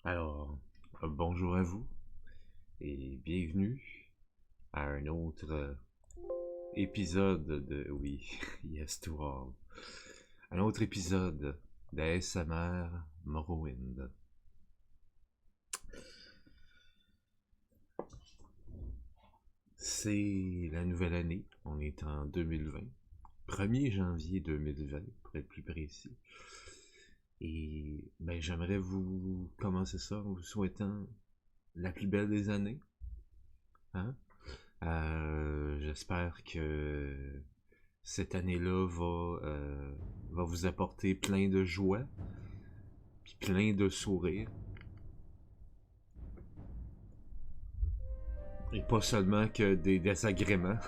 Alors, bonjour à vous et bienvenue à un autre épisode de oui, yes to all. Un autre épisode d'ASMR Morrowind. C'est la nouvelle année, on est en 2020, 1er janvier 2020 pour être plus précis. Et ben, j'aimerais vous commencer ça en vous souhaitant la plus belle des années. Hein? J'espère que cette année-là va vous apporter plein de joie, puis plein de sourires. Et pas seulement que des désagréments.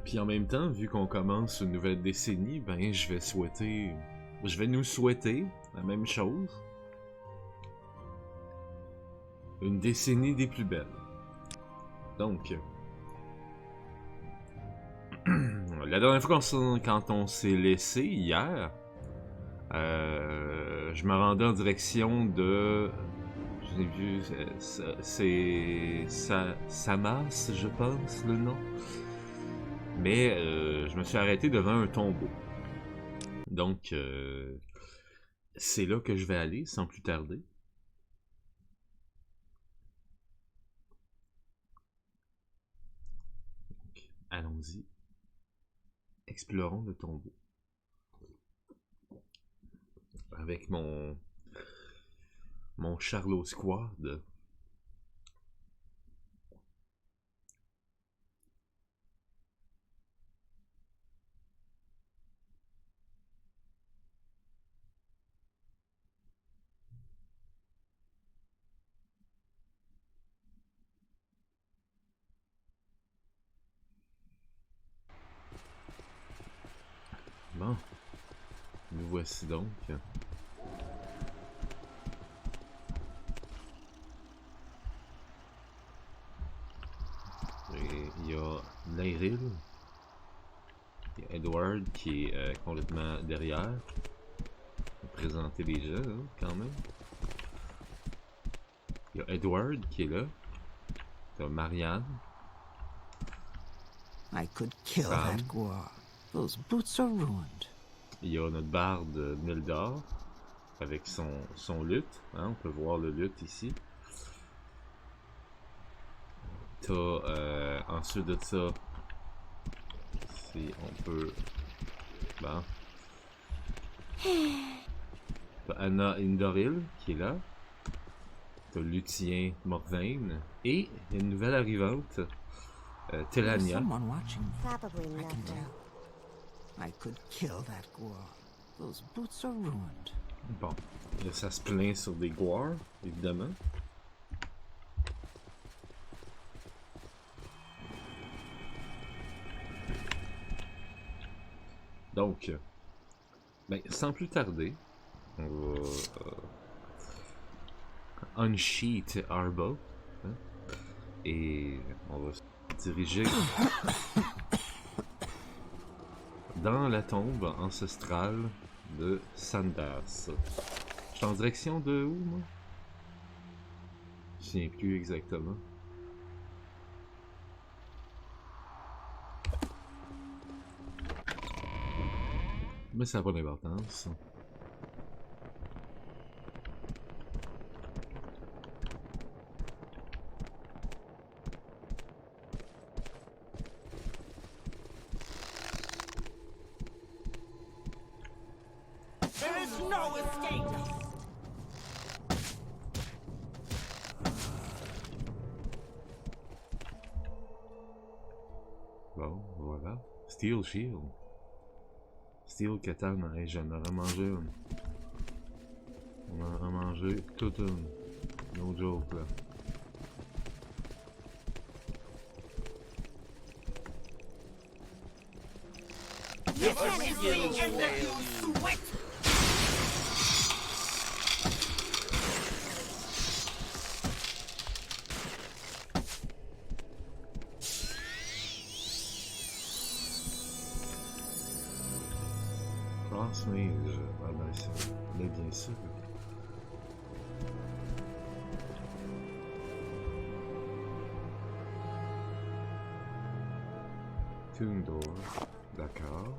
Puis en même temps, vu qu'on commence une nouvelle décennie, ben je vais nous souhaiter la même chose. Une décennie des plus belles. Donc, la dernière fois quand on s'est laissé, hier, je me rendais en direction de... Je l'ai vu, c'est... Samas, je pense, le nom. Mais je me suis arrêté devant un tombeau. Donc, c'est là que je vais aller, sans plus tarder. Allons-y. Explorons le tombeau. Avec mon Charlot Squad. Bon. Nous voici donc. Et il y a 𝓐𝓸𝓻𝓻𝓸𝓀. Il y a Edward qui est complètement derrière. On va présenter les gens, hein, quand même. Il y a Edward qui est là. Il y a Marianne. I could kill that 𝓤𝓸𝓻𝓻𝓸𝓀. Those boots are ruined. Il y a notre barde 𝓚𝓸𝓻𝓻 avec son luth. Hein, on peut voir le luth ici. T'as ensuite de ça, si on peut... Bon. T'as Anna Indoril qui est là. T'as Lucien Morvain. Et une nouvelle arrivante, Pelagiad. Someone watching me. Probably I can nothing. tell. I could kill that 𝓤𝓸𝓻𝓻. Those boots are ruined. Bon, là, ça se plaint sur des goires, évidemment. Donc, ben, sans plus tarder, on va unsheath our bow, hein, et on va se diriger dans la tombe ancestrale de Sandas. Je suis en direction de où, moi? Je ne sais plus exactement. Mais ça n'a pas d'importance. There is no escape! Bon, voilà. Steel Shield. Steel Katana. Hey, j'en aurais mangé une. On en aurait mangé toute une. No joke, là. Yes, and let you sweat! Crossmage. Ah ben ça, mais bien sûr. Tomb door, d'accord.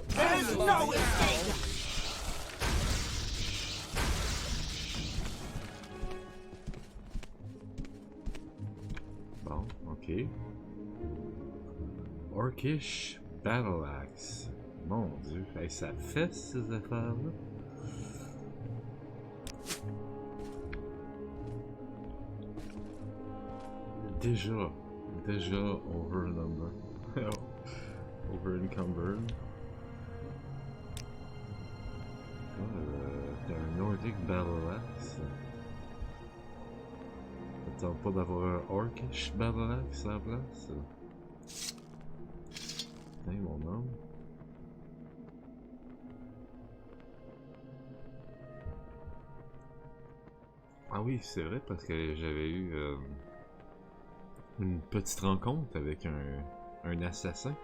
There's no escape! Bon, ok. Orcish Battle Axe. Mon dieu, hey, ça fait ces affaires-là. Déjà over-encumbered. T'as un Nordic Battle Axe. Attends pas d'avoir un Orcish Battle Axe à la place. Hey, mon homme. Ah oui, c'est vrai parce que j'avais eu une petite rencontre avec un assassin.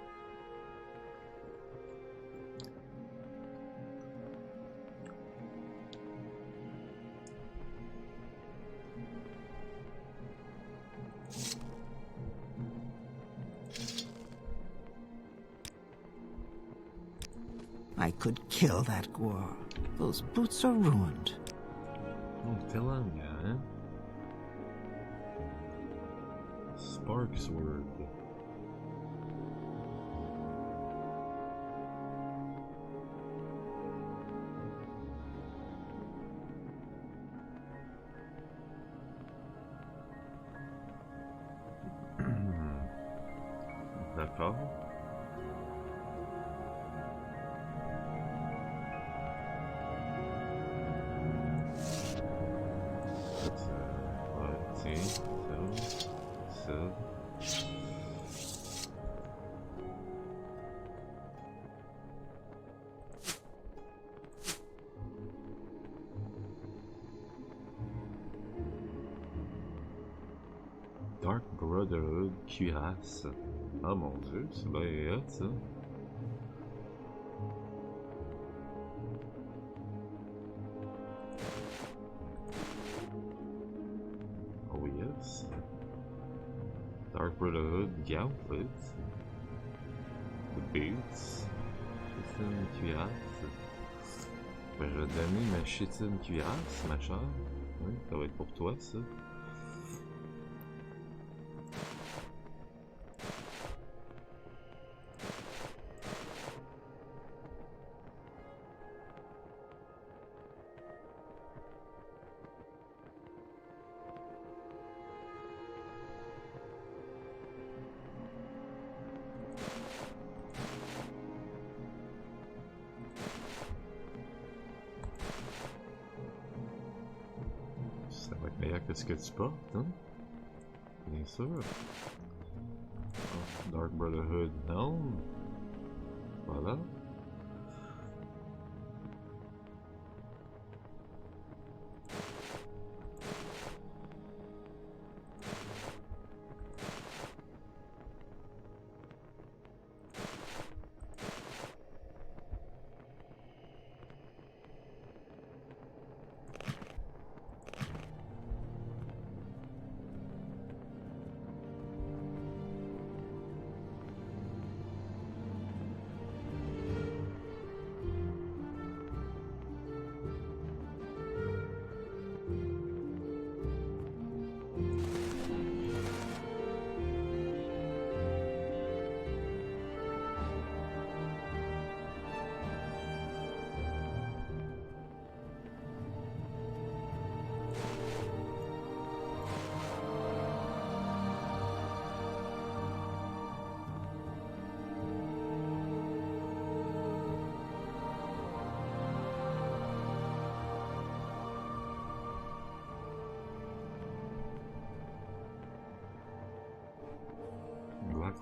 I could kill that _̓𝓚. Those boots are ruined. Oh, Pelagiad, hein? Sparksword. D'accord. Ouais, tiens, ça. Dark Brotherhood cuirasse. Ah mon dieu, c'est bien hot ça. Oh yes. Dark Brotherhood gauntlet. The boots. Chitine cuirasse. Ben, je vais te donner ma chitine cuirasse, ma chère. Oui, ça va être pour toi ça. Ça va être meilleur que ce que tu portes, hein? Bien sûr. Oh, Dark Brotherhood Helm. Voilà.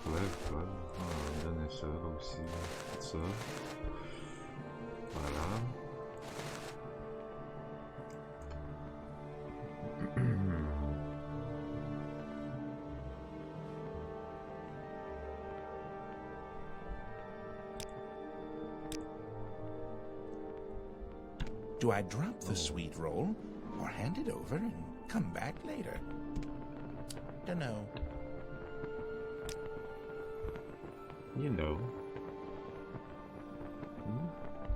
Ouais, on va donner ça aussi, ça. Voilà. Do I drop the sweet roll or hand it over and come back later? Dunno. You know.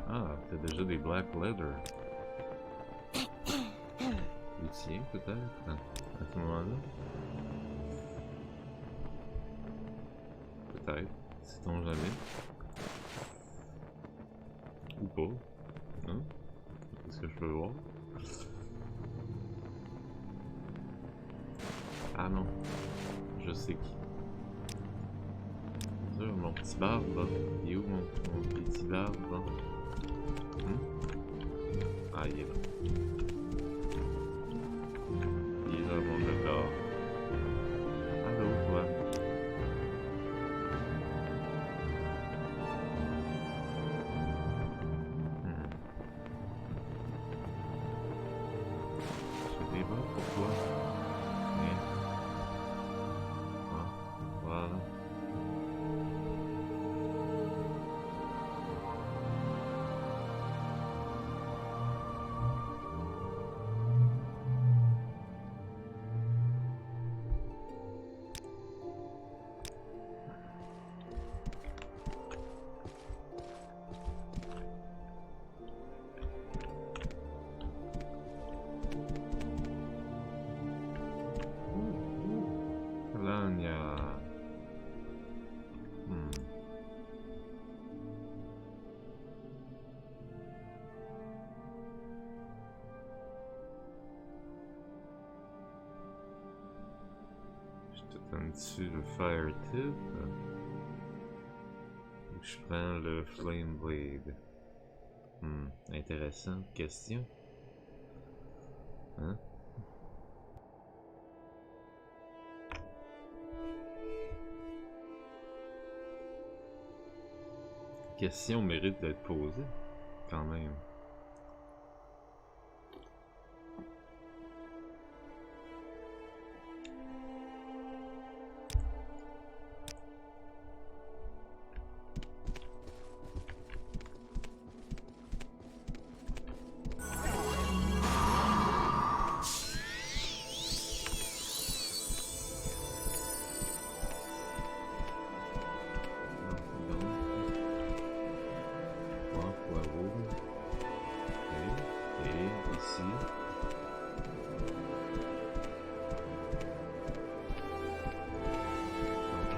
Ah, t'as déjà des black leather. Du tien, peut-être, à ce moment-là. Peut-être, sait-on jamais. Ou pas. Hein? Qu'est-ce que je peux voir? Ah non, je sais qui. Ça, mon petit barbe. Il est où mon petit barbe? Ah, il est là. Il est là, mon bébé. Allô, toi. Je débat pour toi. Mais... Ah, voilà. Là, il y a... Je te donne-tu le fire tip? Ou je prends le flame blade? Intéressante question. Hein? Question mérite d'être posée, quand même.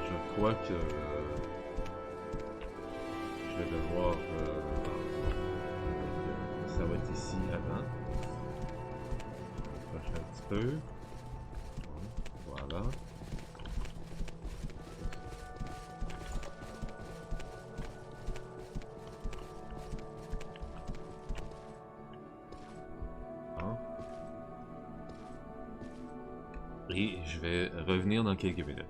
Je crois que je vais devoir ça va être ici avant. Je vais un petit peu. Voilà. Et je vais revenir dans quelques minutes.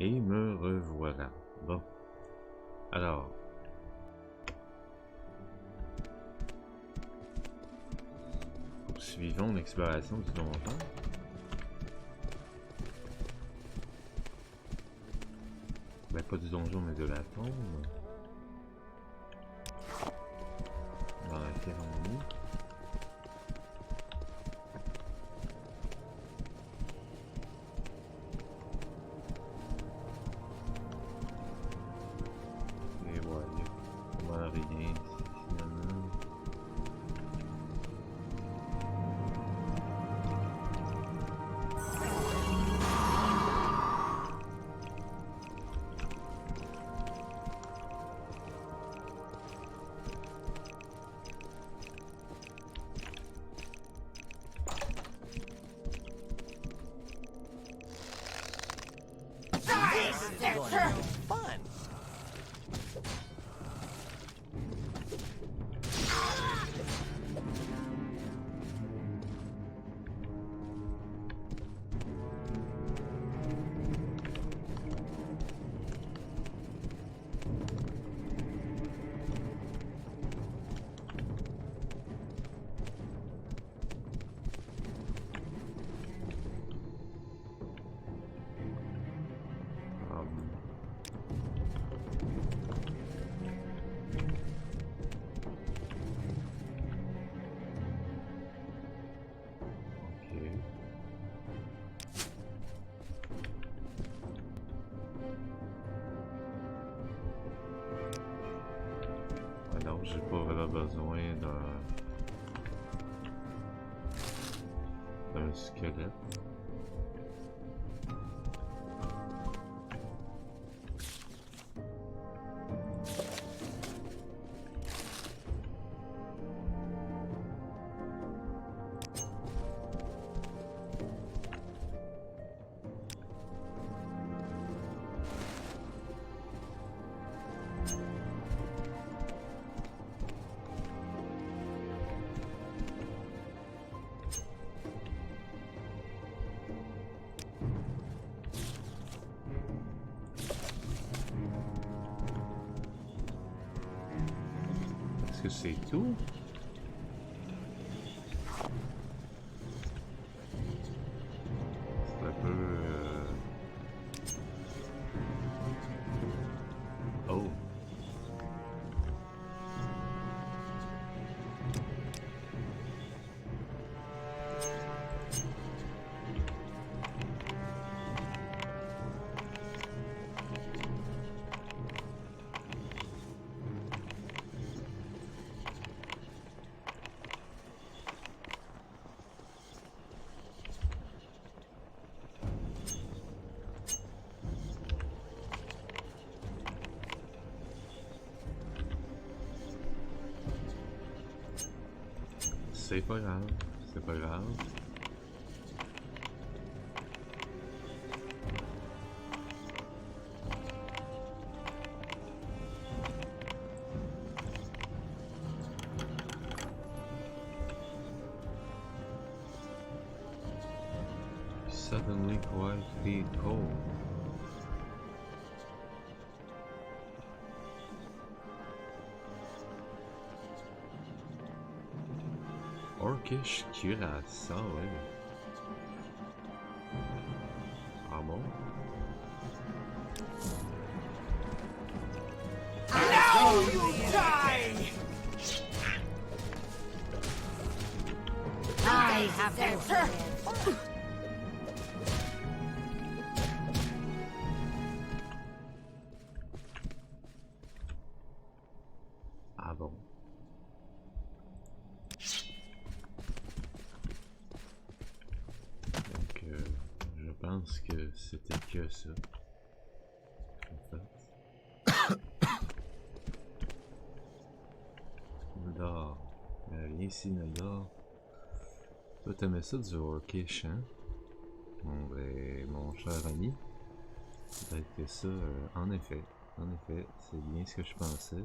Et me revoilà. Bon. Alors. Poursuivons l'exploration du donjon. Ben, pas du donjon, mais de la tombe. Dans laquelle on est. Fun. Alors, j'ai pas vraiment besoin d'un squelette. Est-ce que c'est tout? C'est un peu... Oh! C'est pas grave, c'est pas grave. Suddenly quite feel cold. Orcish cuirasse, ah ouais. Ah bon? Now you die! I have her. Ah bon? Donc, je pense que c'était que ça. En fait. 𝓐𝓸𝓻𝓻𝓸𝓀. Viens ici, 𝓐𝓸𝓻. Toi, t'aimais ça du orcish, hein? Bon, ben, mon cher ami. Peut-être que ça, en effet, c'est bien ce que je pensais.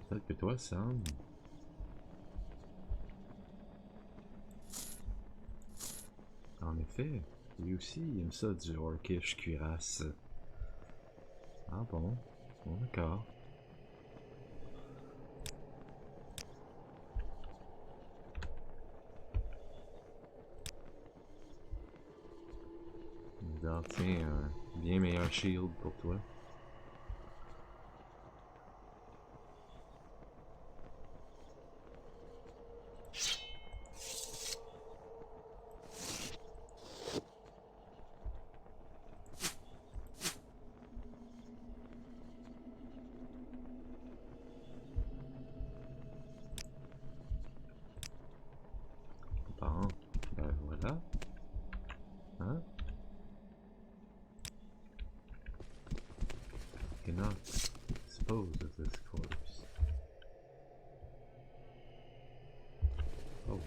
Peut-être que toi, Sam... En effet, lui aussi, il aime ça du orcish cuirasse. Ah bon? Bon, d'accord. Alors, tiens, un bien meilleur shield pour toi. Bon, ben voilà. Hein? Cannot dispose of this corpse. Oh.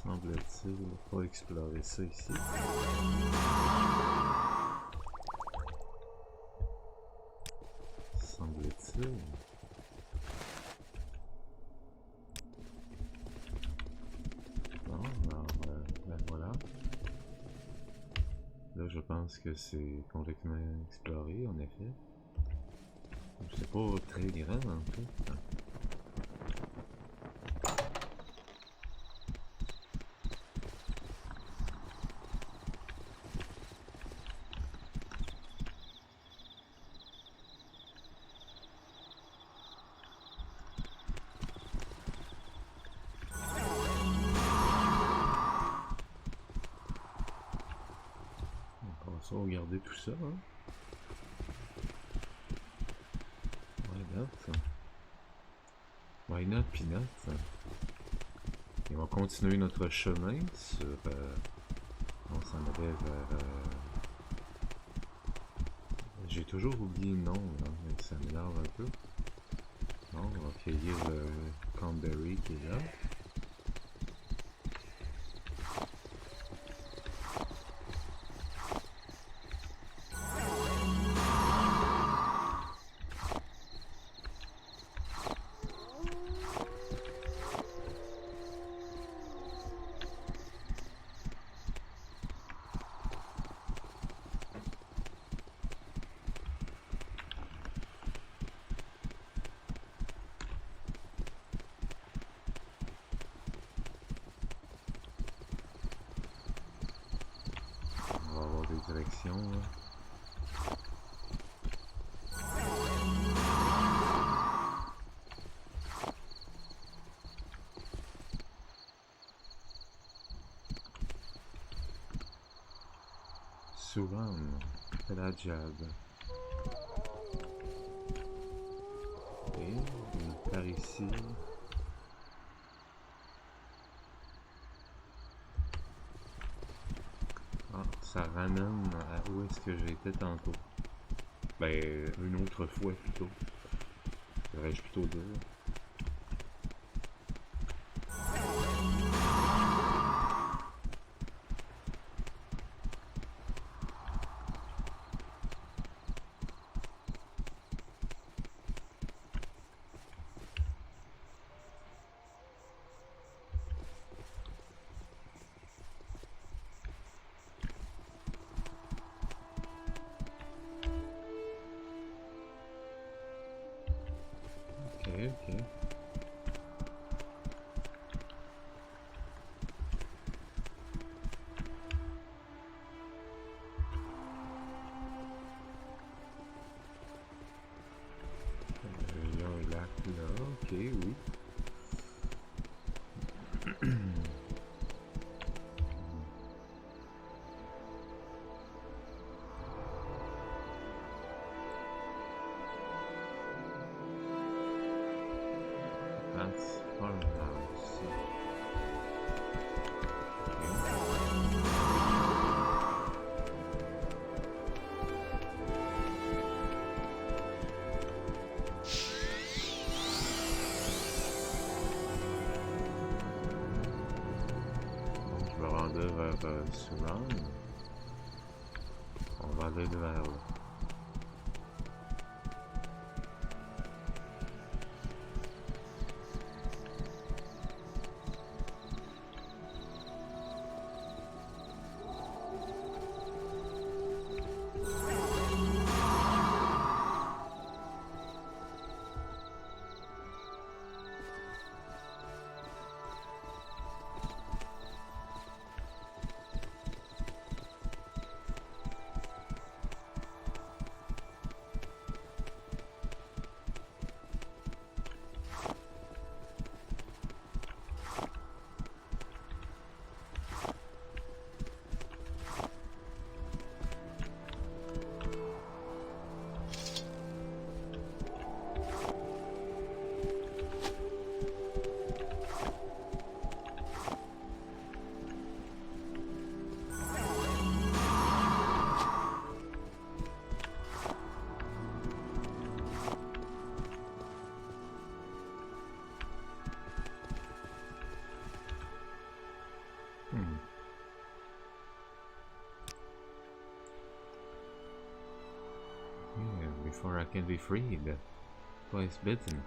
Semble-t-il pas explorer ça ici. Semble-t-il. Bon, alors, ben voilà. Là, je pense que c'est complètement exploré, en effet. C'est pas très grand, en fait. On va sauvegarder tout ça, hein. Why not? Why not, Peanut? Et on va continuer notre chemin sur... on s'en allait vers... J'ai toujours oublié le nom, là, mais ça m'énerve un peu. Bon, on va cueillir le cranberry qui est là. Direction là. Souvent, Pelagiad. Et par ici. Ah, ça ramène à où est-ce que j'étais tantôt. Ben, une autre fois plutôt. Devrais-je plutôt dire. Ok. Il y a un lac là, ok, oui. That's farmhouse. se rendre. On va aller vers là. Yeah, before I can be freed, twice bitten.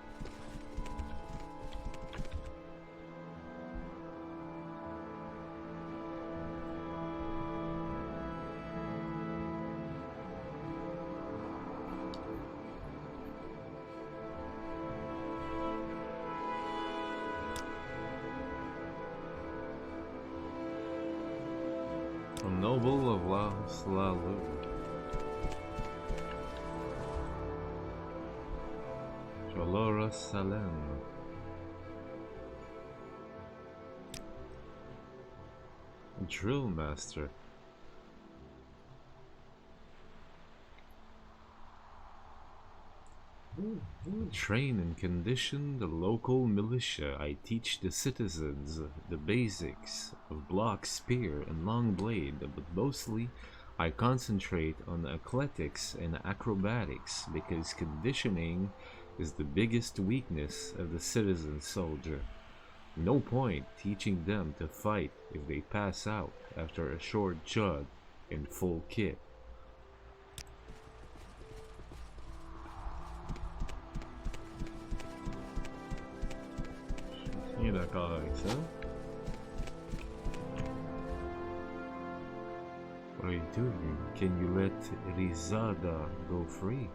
A noble of 𝓐𝓢𝓜𝓏. Charlot. Drill master. Train and condition the local militia. I teach the citizens the basics of block, spear, and long blade, but mostly I concentrate on athletics and acrobatics because conditioning is the biggest weakness of the citizen soldier. No point teaching them to fight if they pass out after a short jog in full kit. Je suis d'accord avec ça. What are you doing? Can you let 𝓜𝓸𝓻𝓻𝓸𝓀 go free?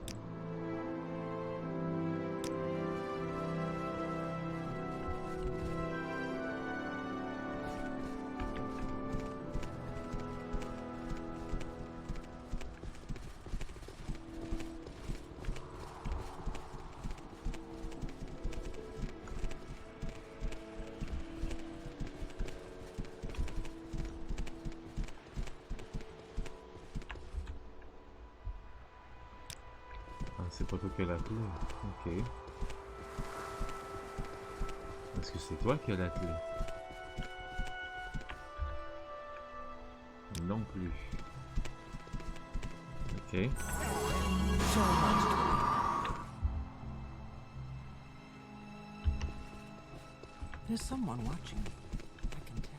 C'est pas toi qui as la clé. Ok. Est-ce que c'est toi qui as la clé? Non plus. Ok. There's someone watching me. I can tell.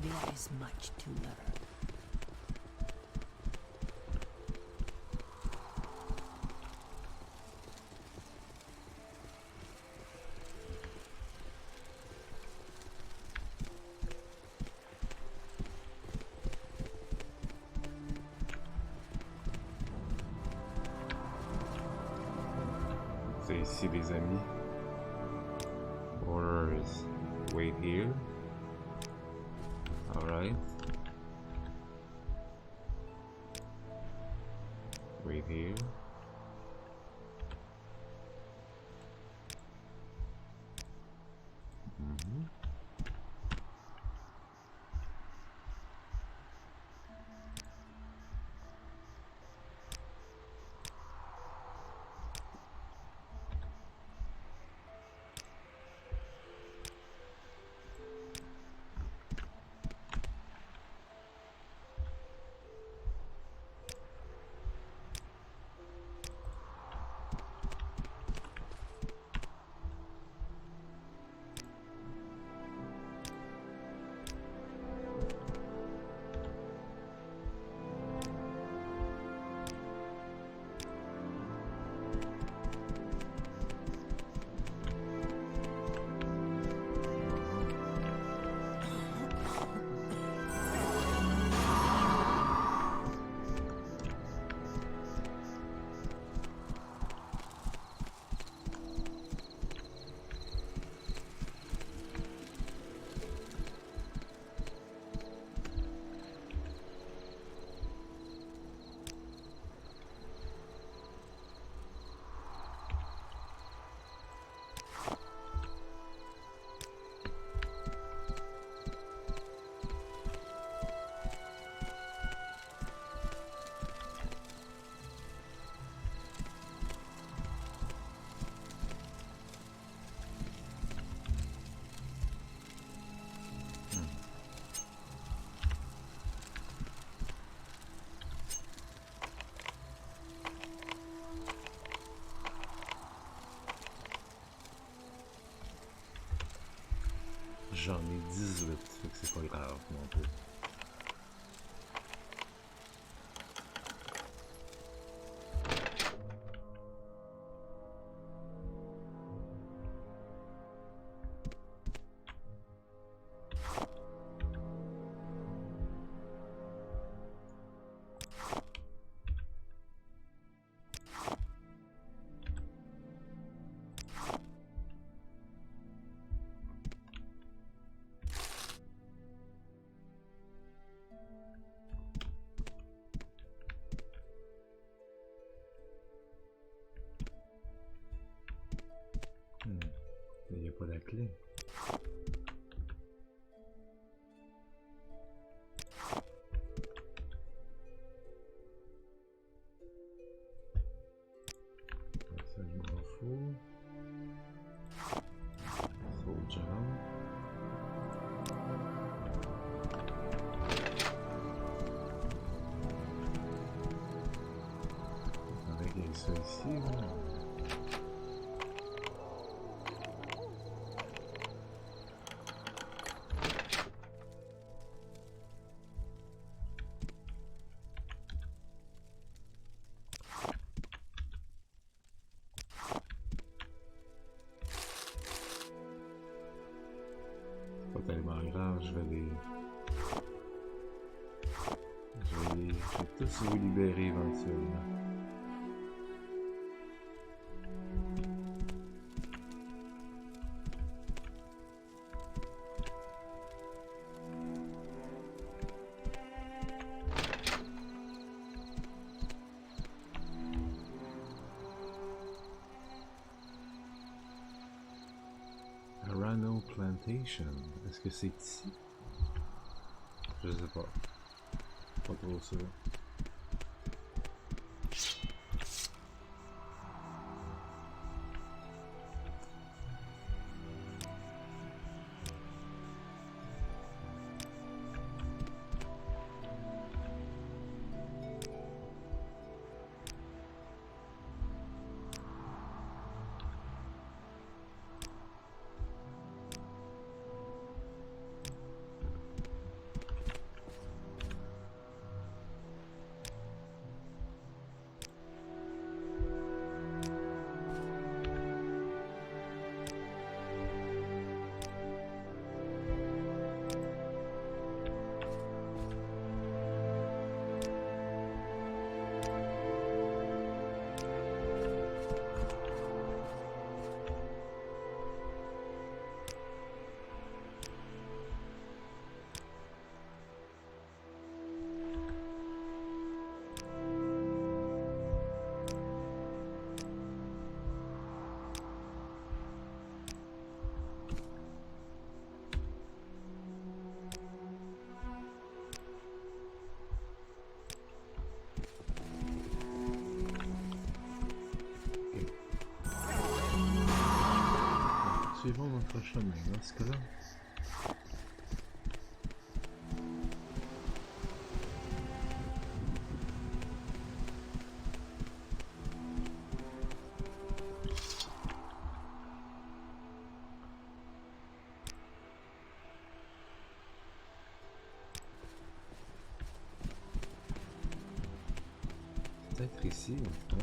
There is much to learn. C'est ici les amis. Horrors. Wait here. Alright. Wait here. J'en ai 18, fait que c'est pas grave non plus. Mais il n'y a pas la clé. Ça, je m'en fous. Full jump. Avec ça ici, là. Pas tellement grave, je vais tous vous libérer éventuellement. Plantation. Est-ce que c'est ici? Je sais pas. Pas trop sûr. Poursuivons notre chemin dans ce cas-là. Peut-être ici, hein.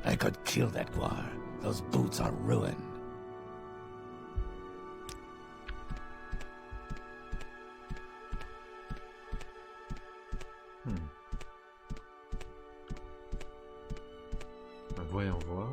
I could kill that guar. Those boots are ruined. Voyons voir.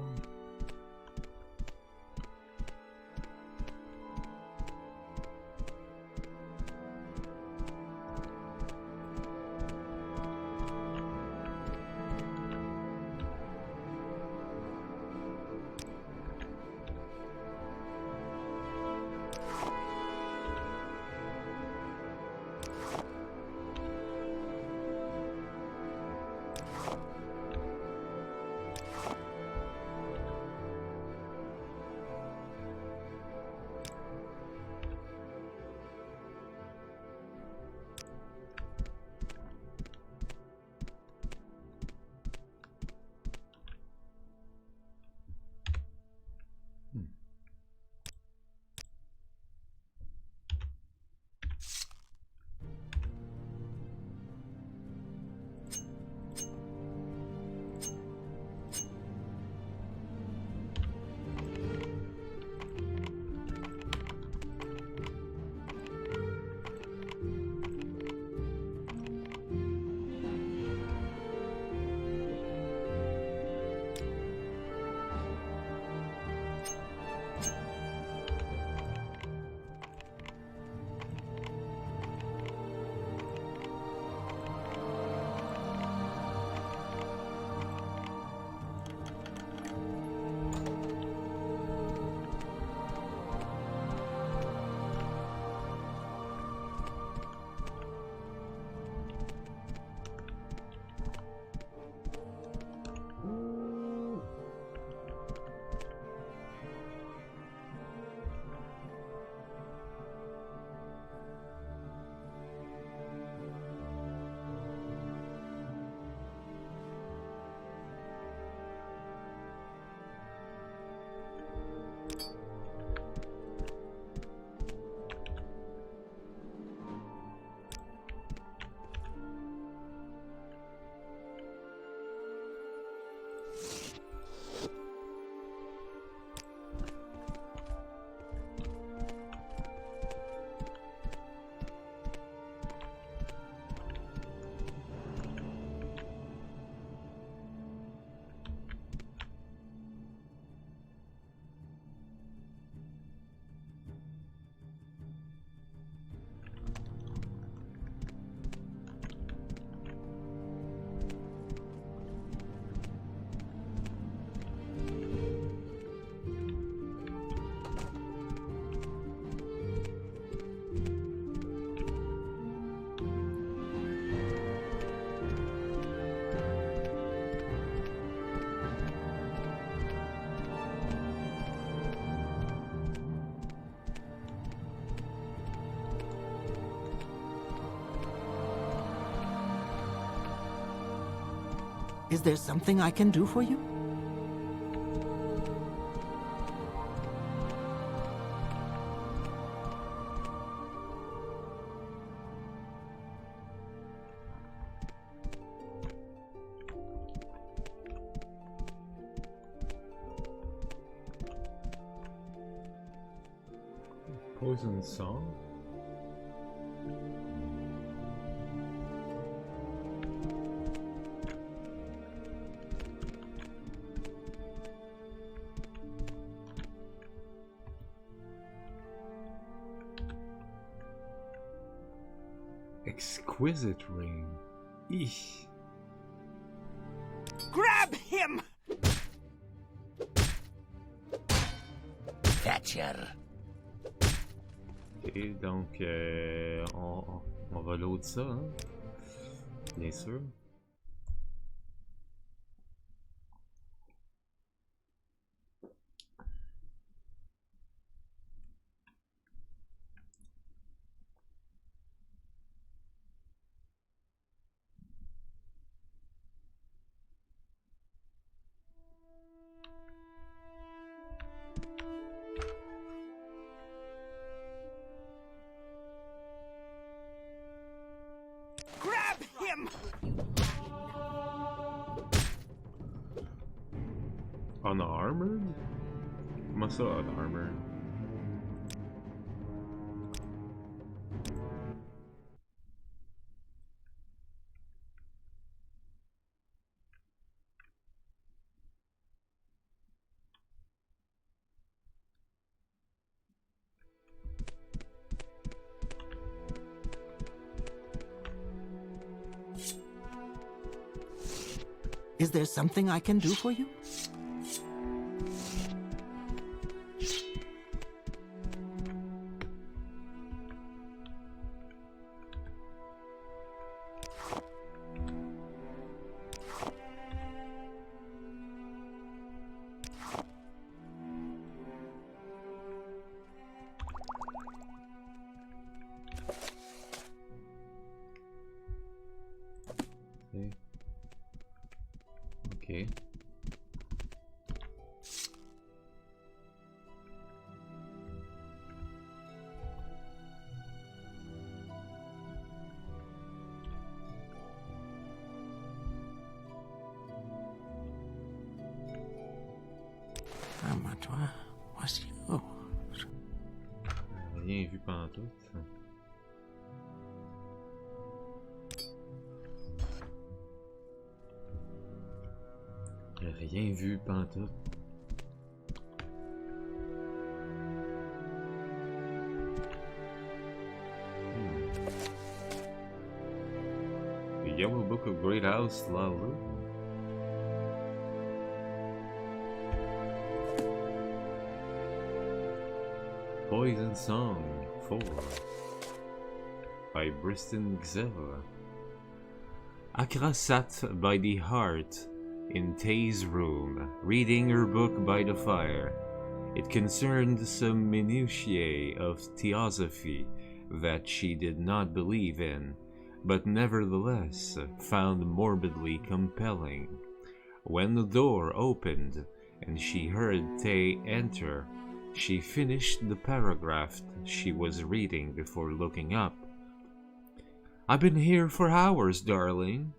Is there something I can do for you? Poison song? Exquisite ring. Eesh. Grab him! Thatcher. Et donc, on reload ça, hein? Bien sûr. Grab him! Unarmored? Comment ça, unarmored? Is there something I can do for you? Okay. Toi, voici. Oh. Rien vu pantoute. Rien vu pantoute. The Yellow Book of 𝓐𝓸𝓻𝓻𝓸𝓀. Poison Song 4 by 𝓜𝓸𝓻𝓻𝓸𝓀. Aqra sat by the hearth in Tay's room, reading her book by the fire. It concerned some minutiae of theosophy that she did not believe in, but nevertheless found morbidly compelling. When the door opened and she heard Tay enter, she finished the paragraph she was reading before looking up. "I've been here for hours, darling.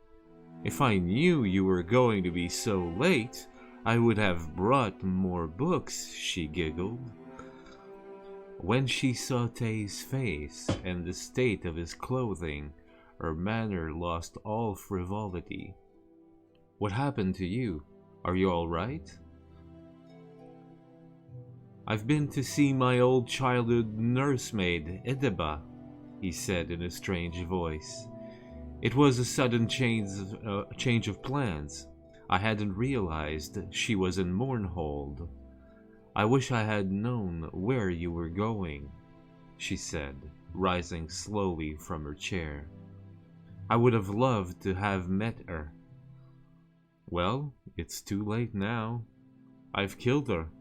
If I knew you were going to be so late, I would have brought more books," she giggled. When she saw Tay's face and the state of his clothing, her manner lost all frivolity. "What happened to you? Are you all right?" "I've been to see my old childhood nursemaid, 𝓜𝓸𝓻𝓻𝓸𝓀," he said in a strange voice. "It was a sudden change of plans. I hadn't realized she was in Mournhold. I wish I had known where you were going," she said, rising slowly from her chair. "I would have loved to have met her." "Well, it's too late now. I've killed her."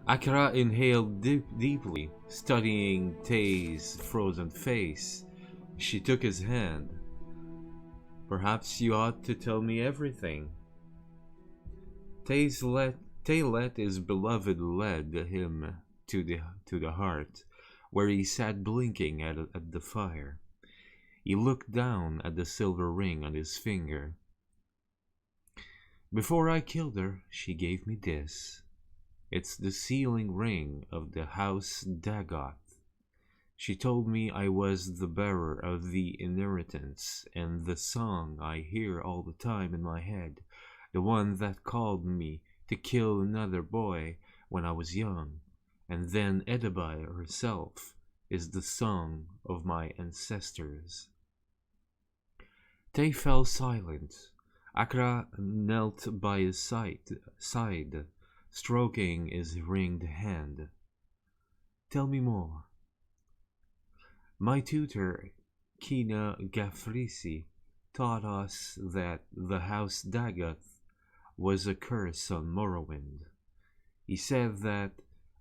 Aqra inhaled deeply, studying Tay's frozen face. She took his hand. Perhaps you ought to tell me everything. Tay let his beloved led him to the hearth, where he sat blinking at the fire. He looked down at the silver ring on his finger. Before I killed her, she gave me this. It's the sealing ring of the house 𝓸𝓻𝓻𝓸𝓀. She told me I was the bearer of the inheritance, and the song I hear all the time in my head, the one that called me to kill another boy when I was young, and then 𝓸𝓸𝓻𝓻𝓸𝓀 herself, is the song of my ancestors. Tay fell silent. 𝓐𝓙𝓜 knelt by his side, stroking his ringed hand. Tell me more. My tutor, 𝓐𝓙𝓜𝓻𝓻𝓸𝓀, taught us that the house 𝓸𝓻𝓻 was a curse on Morrowind. He said that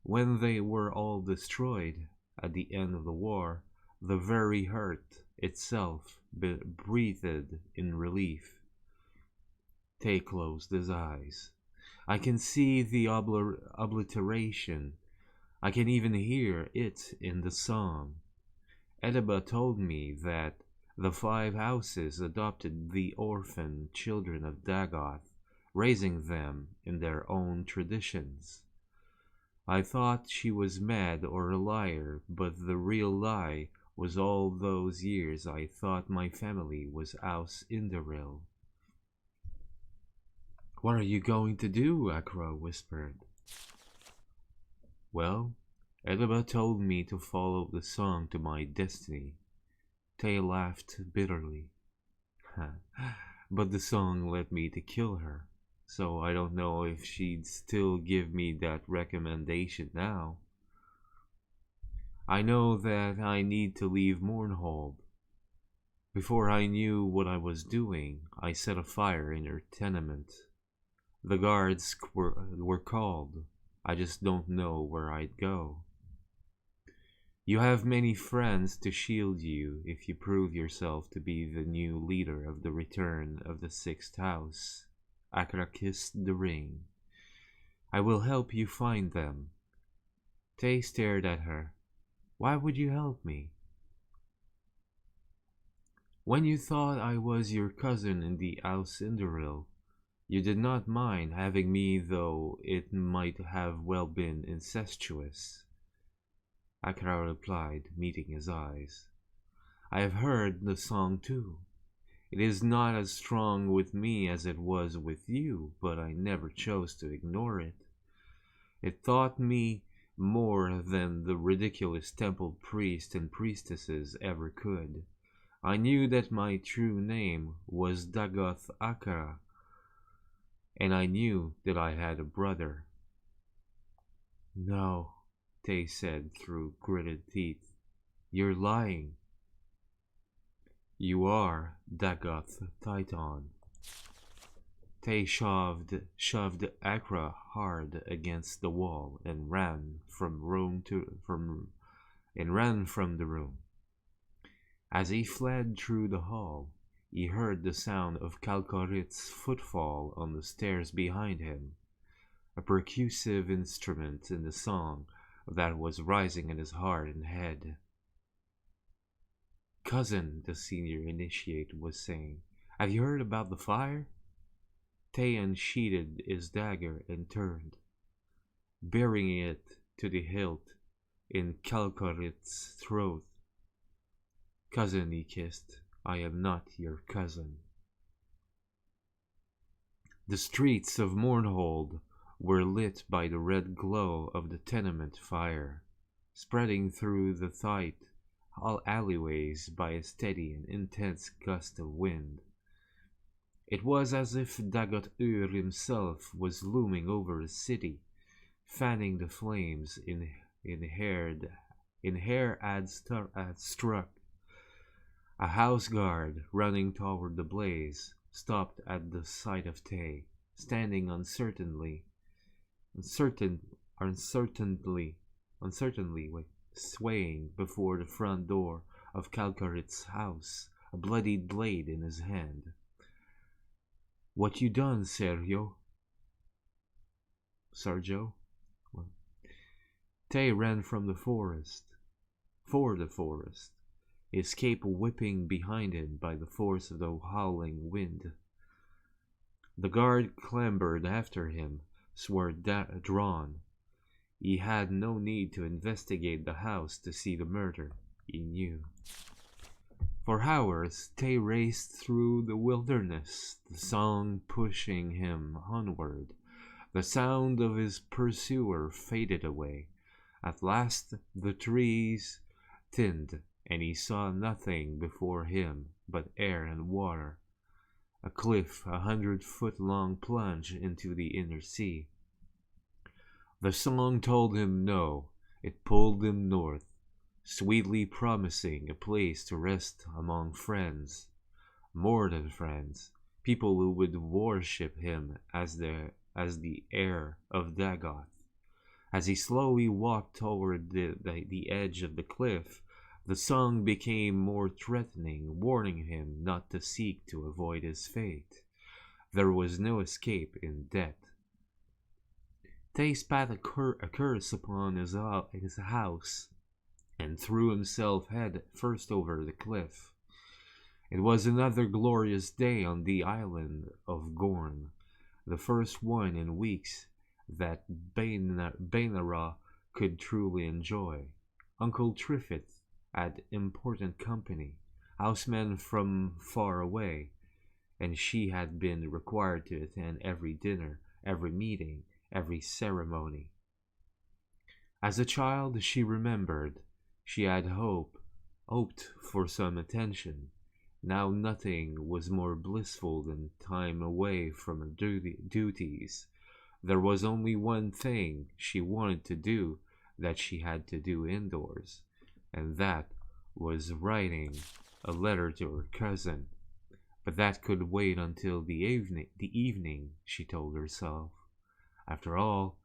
when they were all destroyed at the end of the war, the very hearth itself breathed in relief. Tay closed his eyes. I can see the obliteration. I can even hear it in the song. 𝓸𝓸𝓻 told me that the 5 houses adopted the orphan children of 𝓸𝓻, raising them in their own traditions. I thought she was mad or a liar, but the real lie was all those years I thought my family was House 𝓸𝓸𝓻. What are you going to do? 𝓐𝓙𝓜 whispered. Well, 𝓸𝓸𝓻 told me to follow the song to my destiny. Tay laughed bitterly. But the song led me to kill her, so I don't know if she'd still give me that recommendation now. I know that I need to leave Mournhold. Before I knew what I was doing, I set a fire in her tenement. The guards were called. I just don't know where I'd go. You have many friends to shield you if you prove yourself to be the new leader of the return of the 6th house. 𝓐𝓙𝓜 kissed the ring. I will help you find them. Tay stared at her. Why would you help me? When you thought I was your cousin in the House 𝓸𝓸𝓻, you did not mind having me, though it might have well been incestuous. 𝓐𝓙𝓜 replied, meeting his eyes. I have heard the song too. It is not as strong with me as it was with you, but I never chose to ignore it. It taught me more than the ridiculous temple priests and priestesses ever could. I knew that my true name was 𝓸𝓻𝓻 𝓐𝓙𝓜, and I knew that I had a brother. No, Tay said through gritted teeth. You're lying. You are 𝓸𝓻𝓻 Titan. Tay shoved 𝓐𝓙𝓜 hard against the wall and ran from the room. As he fled through the hall, he heard the sound of 𝓐𝓙𝓜's footfall on the stairs behind him, a percussive instrument in the song that was rising in his heart and head. Cousin, the senior initiate was saying, have you heard about the fire? Tay unsheathed his dagger and turned, burying it to the hilt in 𝓐𝓙𝓜's throat. Cousin, he kissed, I am not your cousin. The streets of Mournhold were lit by the red glow of the tenement fire, spreading through the tight alleyways by a steady and intense gust of wind. It was as if 𝓸𝓻 himself was looming over the city, fanning the flames in hair had struck. A house guard running toward the blaze stopped at the sight of Tay, standing uncertainly, swaying before the front door of 𝓐𝓙𝓜's house, a bloodied blade in his hand. What you done, Sergio? Sergio? What? Tay ran from the forest, for the forest, his cape whipping behind him by the force of the howling wind. The guard clambered after him, sword drawn. He had no need to investigate the house to see the murder, he knew. For hours, Tay raced through the wilderness, the song pushing him onward. The sound of his pursuer faded away. At last the trees thinned, and he saw nothing before him but air and water. A cliff, 100-foot-long plunge into the inner sea. The song told him no, it pulled him north, sweetly promising a place to rest among friends, more than friends, people who would worship him as the heir of Dagoth. As he slowly walked toward the edge of the cliff, the song became more threatening, warning him not to seek to avoid his fate. There was no escape in death. Tay spat a curse upon his house and threw himself head first over the cliff. It was another glorious day on the island of Gorn, the first one in weeks that 𝓜𝓸𝓻𝓻 could truly enjoy. Uncle Triffitt had important company, housemen from far away, and she had been required to attend every dinner, every meeting, every ceremony. As a child, she remembered, she had hoped for some attention. Now nothing was more blissful than time away from her duties. There was only one thing she wanted to do that she had to do indoors, and that was writing a letter to her cousin. But that could wait until the evening, she told herself. After all,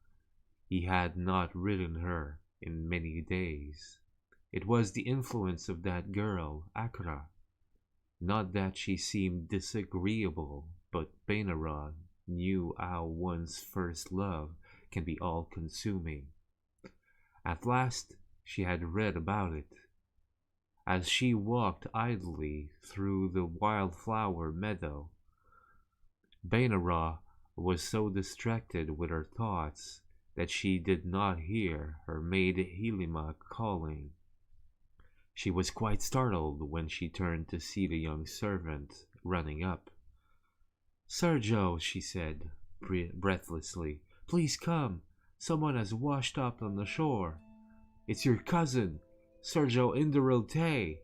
he had not written her in many days. It was the influence of that girl, Akra. Not that she seemed disagreeable, but 𝓜𝓸𝓻 knew how one's first love can be all-consuming. At last, she had read about it. As she walked idly through the wildflower meadow, 𝓜𝓸𝓻 was so distracted with her thoughts that she did not hear her maid Helima calling. She was quite startled when she turned to see the young servant running up. "Sergio," she said, breathlessly, "please come. Someone has washed up on the shore. It's your cousin, Sergio 𝓜𝓸𝓻𝓻𝓸𝓀."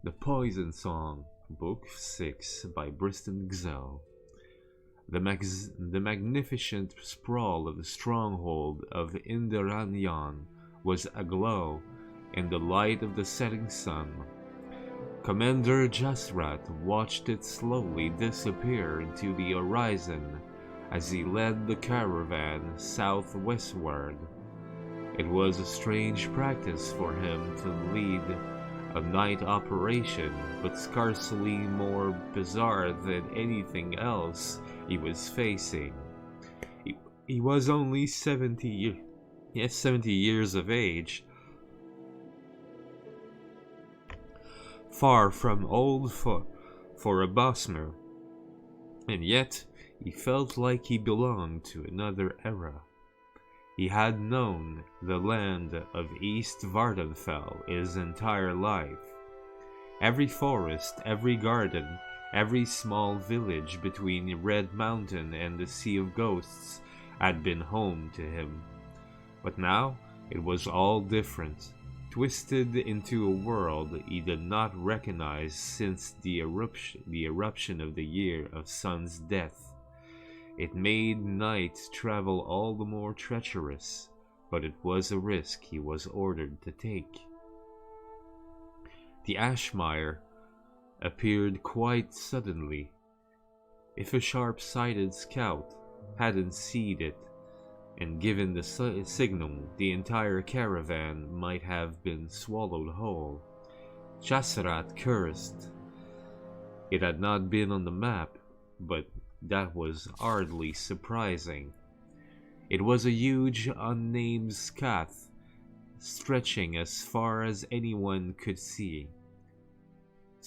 The Poison Song, Book 6 by Briston Gzell. The magnificent sprawl of the stronghold of 𝓜𝓸𝓻𝓻 was aglow in the light of the setting sun. Commander Jasrat watched it slowly disappear into the horizon as he led the caravan southwestward. It was a strange practice for him to lead a night operation, but scarcely more bizarre than anything else he was facing. He was only 70 years of age, far from old for a Bosmer, and yet he felt like he belonged to another era. He had known the land of East Vvardenfell his entire life. Every forest, every garden, every small village between Red Mountain and the Sea of Ghosts had been home to him. But now it was all different, twisted into a world he did not recognize since the eruption of the year of Sun's death. It made night travel all the more treacherous, but it was a risk he was ordered to take. The Ashmire appeared quite suddenly. If a sharp-sighted scout hadn't seen it, and given the signal, the entire caravan might have been swallowed whole. 𝓤𝓸𝓻𝓻𝓸𝓀 cursed. It had not been on the map, but that was hardly surprising. It was a huge, unnamed scath, stretching as far as anyone could see.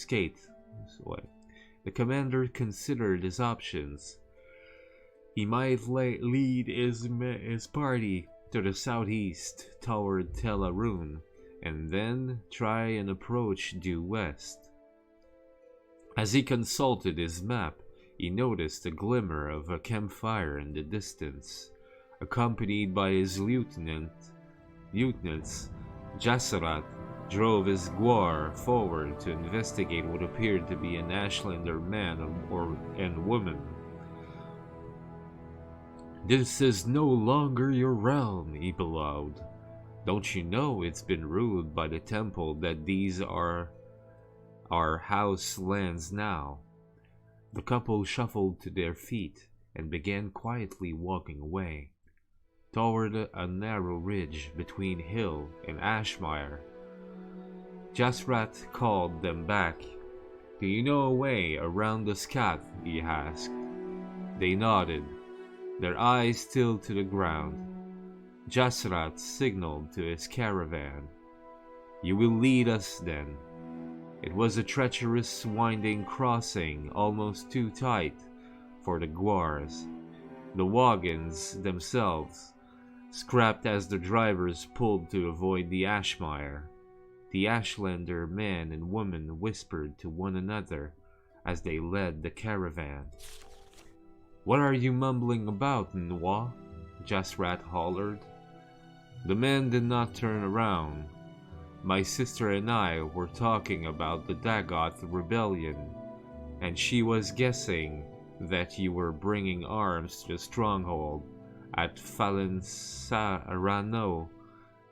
The commander considered his options. He might lead his party to the southeast toward 𝓤𝓸𝓻𝓻𝓸𝓀, and then try and approach due west. As he consulted his map, he noticed a glimmer of a campfire in the distance. Accompanied by his lieutenants, 𝓤𝓸𝓻𝓻𝓸𝓀 drove his 𝓲𝓷𝓭 forward to investigate what appeared to be an Ashlander man and woman. "This is no longer your realm," he bellowed. "Don't you know it's been ruled by the temple that these are our house lands now?" The couple shuffled to their feet and began quietly walking away toward a narrow ridge between hill and ashmire. 𝓤𝓸𝓻𝓻𝓸𝓀 called them back. "Do you know a way around the scath?" he asked. They nodded, their eyes still to the ground. 𝓤𝓸𝓻𝓻𝓸𝓀 signaled to his caravan. "You will lead us then." It was a treacherous, winding crossing, almost too tight for the 𝓲𝓻s. The wagons themselves scrapped as the drivers pulled to avoid the ashmire. The Ashlander man and woman whispered to one another as they led the caravan. "What are you mumbling about, 𝓸𝓸𝓻?" 𝓤𝓸𝓻 hollered. The man did not turn around. "My sister and I were talking about the Dagoth rebellion, and she was guessing that you were bringing arms to the stronghold at 𝓸𝓻𝓻𝓸𝓀,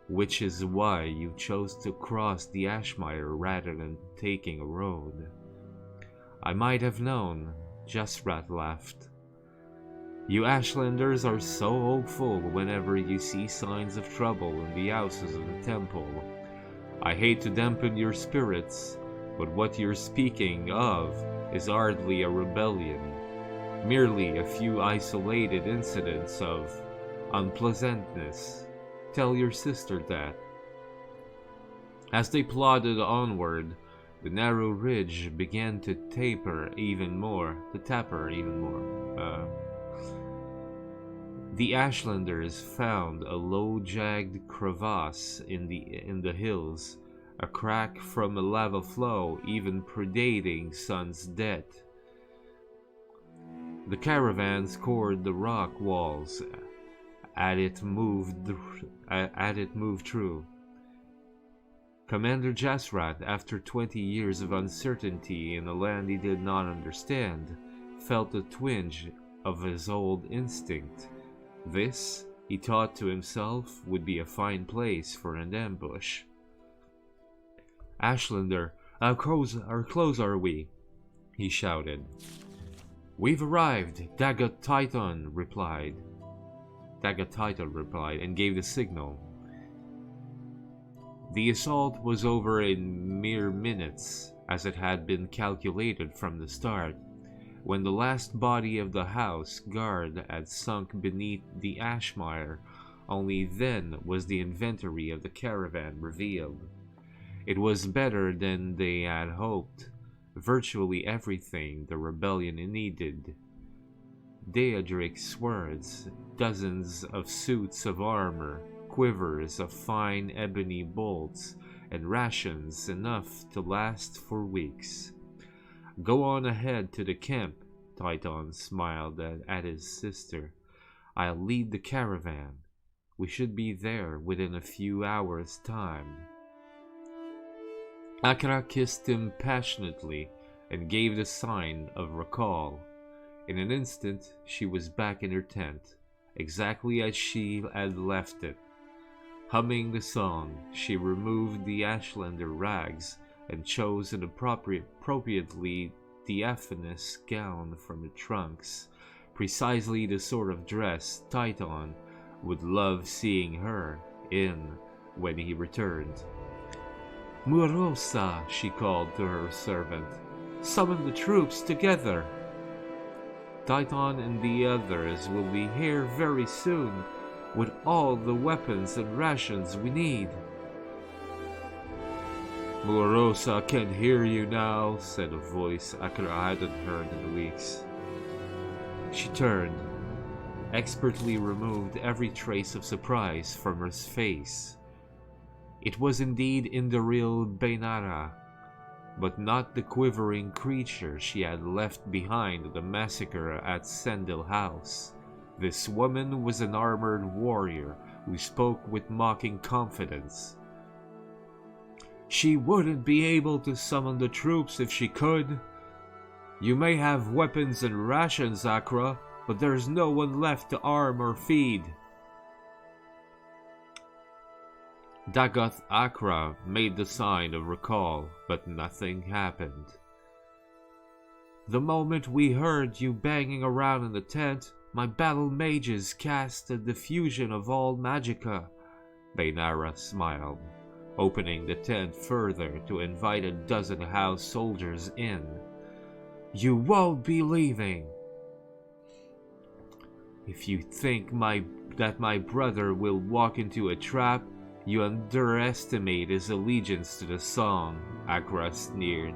which is why you chose to cross the ashmire rather than taking a road." "I might have known," 𝓤𝓸𝓻 laughed. "You Ashlanders are so hopeful whenever you see signs of trouble in the houses of the temple. I hate to dampen your spirits, but what you're speaking of is hardly a rebellion, merely a few isolated incidents of unpleasantness. Tell your sister that." As they plodded onward, the narrow ridge began to taper even more. The Ashlanders found a low jagged crevasse in the hills, a crack from a lava flow even predating sun's death. The caravan scored the rock walls as it moved through. Commander 𝓤𝓸𝓻𝓻, after 20 years of uncertainty in a land he did not understand, felt a twinge of his old instinct. This, he thought to himself, would be a fine place for an ambush. "Ashlander, how close are we?" he shouted. "We've arrived," 𝓸𝓻𝓻𝓸𝓀 replied and gave the signal. The assault was over in mere minutes, as it had been calculated from the start. When the last body of the house guard had sunk beneath the ashmire, only then was the inventory of the caravan revealed. It was better than they had hoped. Virtually everything the rebellion needed. Daedric swords, dozens of suits of armor, quivers of fine ebony bolts, and rations enough to last for weeks. "Go on ahead to the camp," 𝓸𝓻 smiled at his sister. "I'll lead the caravan. We should be there within a few hours' time." 𝓸𝓻 kissed him passionately and gave the sign of recall. In an instant, she was back in her tent, exactly as she had left it. Humming the song, she removed the Ashlander rags and chose an appropriately diaphanous gown from the trunks, precisely the sort of dress 𝓸𝓻 would love seeing her in when he returned. "Murosa," she called to her servant, "summon the troops together. Titan and the others will be here very soon with all the weapons and rations we need." "Murosa can hear you now," said a voice Akira hadn't heard in weeks. She turned, expertly removed every trace of surprise from her face. It was indeed 𝓜𝓸𝓻𝓻𝓸𝓀, but not the quivering creature she had left behind at the massacre at Sandal House. This woman was an armored warrior who spoke with mocking confidence. "She wouldn't be able to summon the troops if she could. You may have weapons and rations, Akra, but there's no one left to arm or feed." Dagoth Akra made the sign of recall, but nothing happened. "The moment we heard you banging around in the tent, my battle mages cast a diffusion of all magicka," Bainara smiled, opening the tent further to invite a dozen house soldiers in. "You won't be leaving. If you think that my brother will walk into a trap, you underestimate his allegiance to the song," Akra sneered.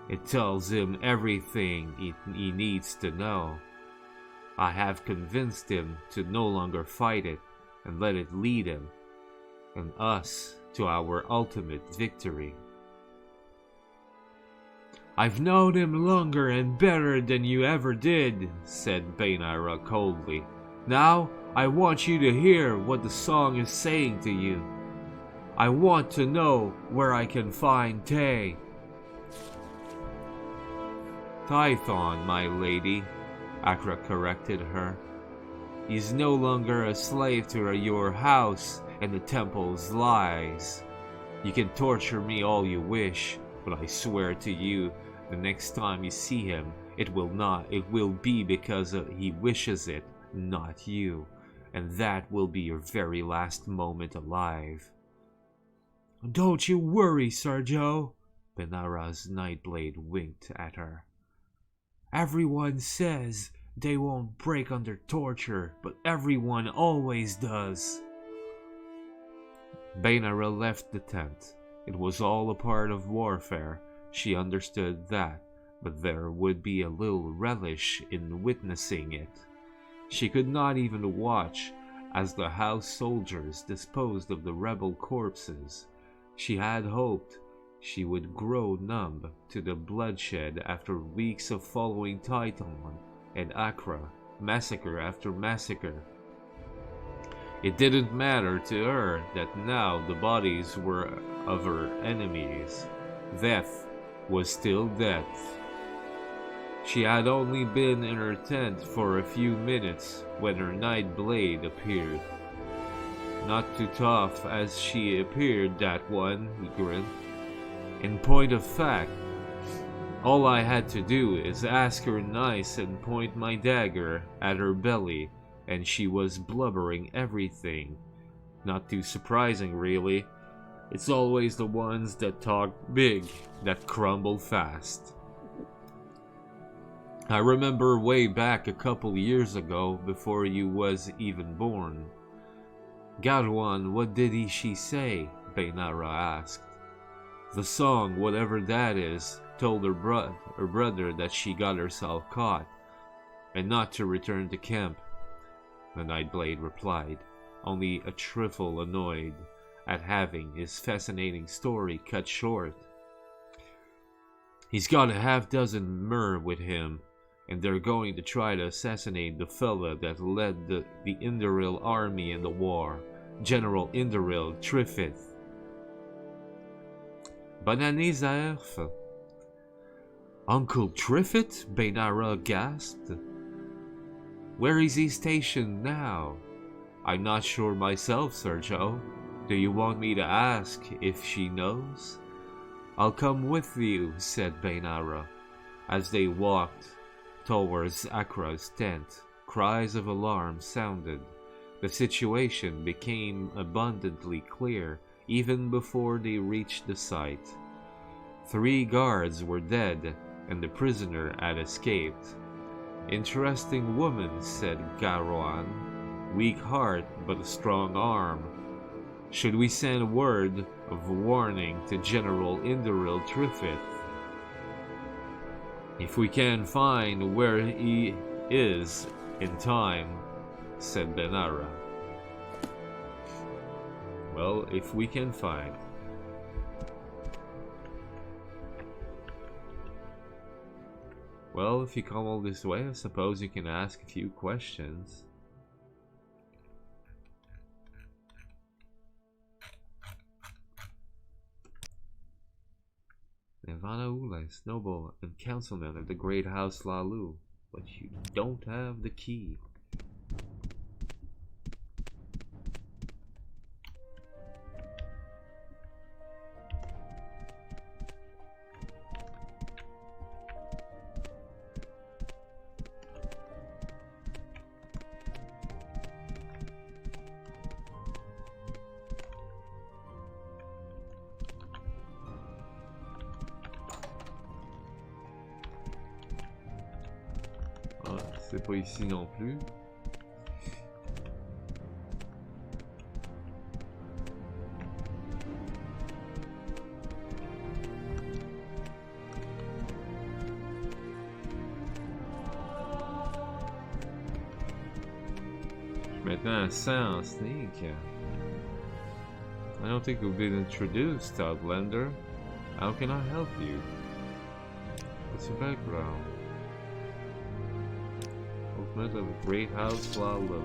"It tells him everything he needs to know. I have convinced him to no longer fight it and let it lead him and us to our ultimate victory." "I've known him longer and better than you ever did," said Bainara coldly. "Now I want you to hear what the song is saying to you. I want to know where I can find Tay." "Tython, my lady," Akra corrected her. "He's no longer a slave to your house and the temple's lies. You can torture me all you wish, but I swear to you, the next time you see him, it will be because he wishes it, not you. And that will be your very last moment alive." "Don't you worry, Sergio," Bainara's Nightblade winked at her. "Everyone says they won't break under torture, but everyone always does." Bainara left the tent. It was all a part of warfare. She understood that, but there would be a little relish in witnessing it. She could not even watch as the house soldiers disposed of the rebel corpses. She had hoped she would grow numb to the bloodshed after weeks of following Titan and Akra, massacre after massacre. It didn't matter to her that now the bodies were of her enemies. Death was still death. She had only been in her tent for a few minutes when her Nightblade appeared. "Not too tough as she appeared, that one," he grinned. "In point of fact, all I had to do is ask her nice and point my dagger at her belly, and she was blubbering everything. Not too surprising, really. It's always the ones that talk big that crumble fast." "I remember way back a couple years ago, before you was even born." "Gadwan, what did she say?" Bainara asked. "The song, whatever that is, told her brother that she got herself caught, and not to return to camp," the Nightblade replied, only a trifle annoyed at having his fascinating story cut short. "He's got a half-dozen mer with him, and they're going to try to assassinate the fella that led the 𝓜𝓸𝓻𝓻𝓸𝓀 army in the war, General 𝓜𝓸𝓻𝓻𝓸𝓀 Bananizaerf." "Uncle Triffitt?" Bainara gasped. "Where is he stationed now?" "I'm not sure myself, Sergio. Do you want me to ask if she knows?" "I'll come with you," said Bainara. As they walked towards Akra's tent, cries of alarm sounded. The situation became abundantly clear even before they reached the site. 3 guards were dead, and the prisoner had escaped. "Interesting woman," said 𝓐𝓢𝓚. "Weak heart, but a strong arm. Should we send word of warning to General 𝓜𝓸𝓻𝓻𝓸𝓀? If we can find where he is in time," said Benara. Well, if we can find. Well, if you come all this way, I suppose you can ask a few questions. Ivana is noble and councilman of the great house 𝓸𝓚, but you don't have the key. C'est pas ici non plus. Je suis maintenant à 100 en sneak. I don't think we've been introduced, Outlander. How can I help you? What's your background? Of a great house 𝓸𝓚.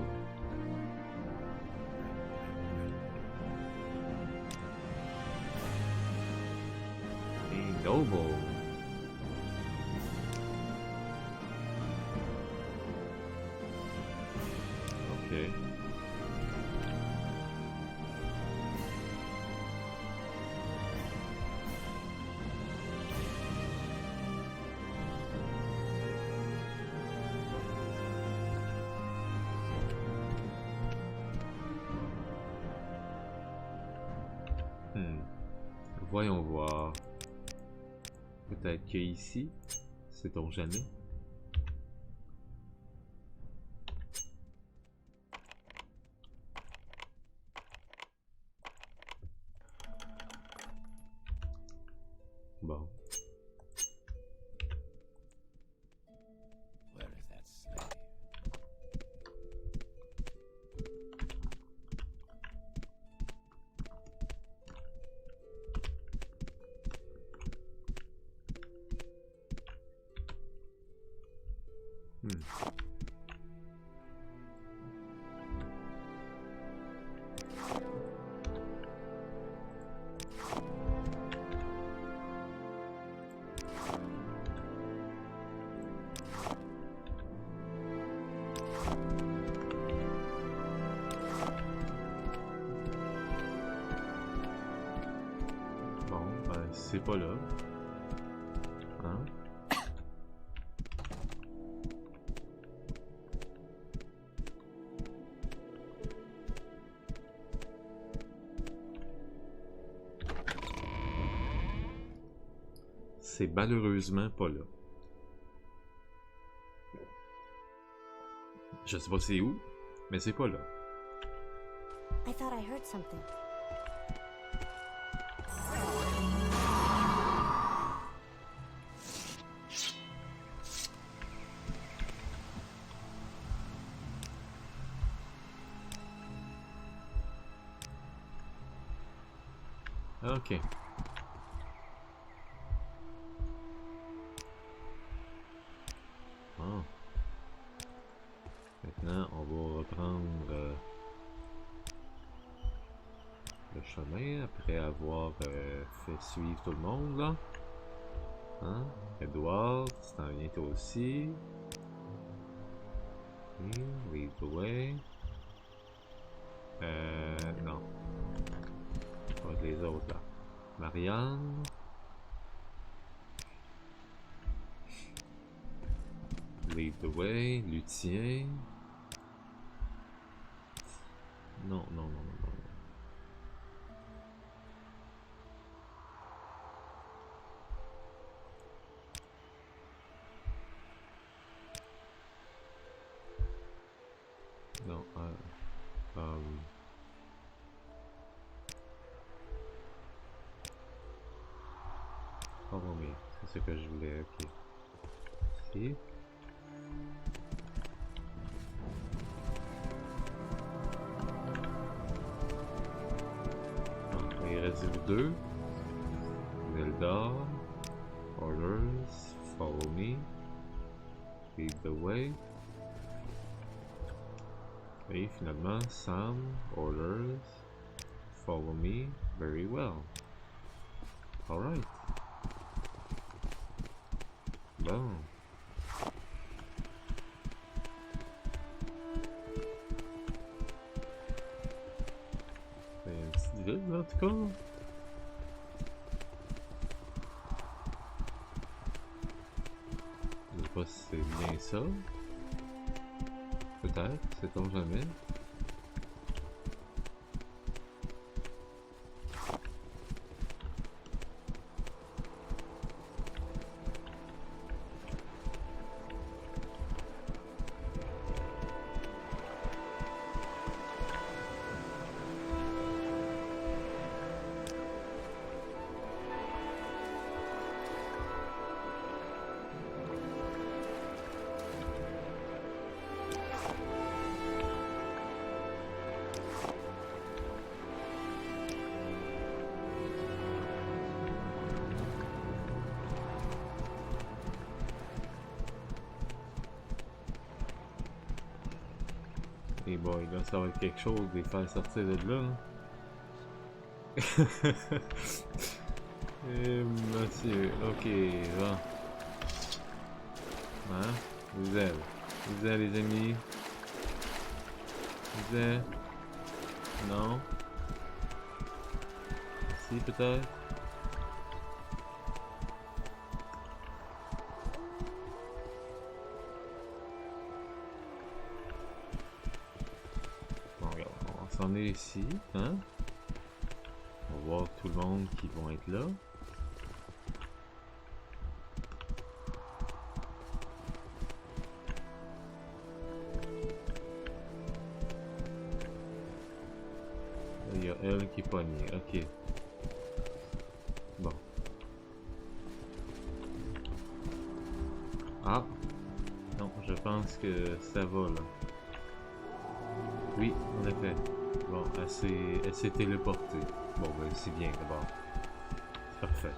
A noble. Okay. Voyons voir. Peut-être qu'ici, sait-on jamais. Bon. Where is that slave? Bon, ben c'est pas là. Hein? C'est malheureusement pas là. Je sais pas c'est où, mais c'est pas là. I thought I heard something. Ok. Bon. Maintenant, on va reprendre le chemin après avoir fait suivre tout le monde là. Hein? Edward, c'est en vient toi aussi. Lead the way. Non. Ça va être les autres là. Marianne. Lead the way. Lutien. Non, non, non, non. Non, oui. Follow me, c'est ce que je voulais, ok. Si. Donc, il reste vous deux. 𝓐𝓸𝓻𝓻𝓸𝓀. Orders, follow me. Lead the way. Et finalement, Sam, orders, follow me very well. Alright. Bon. C'est une petite ville, en tout cas. Je sais pas si c'est bien ça. Peut-être, sait-on jamais. Et boy, là, ça va être quelque chose de les faire sortir de là. Eh, monsieur, ok, bon. Hein? Vous êtes les amis? Vous êtes? Non? Si, peut-être? On s'en est ici, hein? On va voir tout le monde qui vont être là. Il y a elle qui est pognée, ok. Bon. Ah! Non, je pense que ça va là. Oui, en effet. Bon, elle s'est téléportée. Bon, ben c'est bien d'abord. C'est parfait.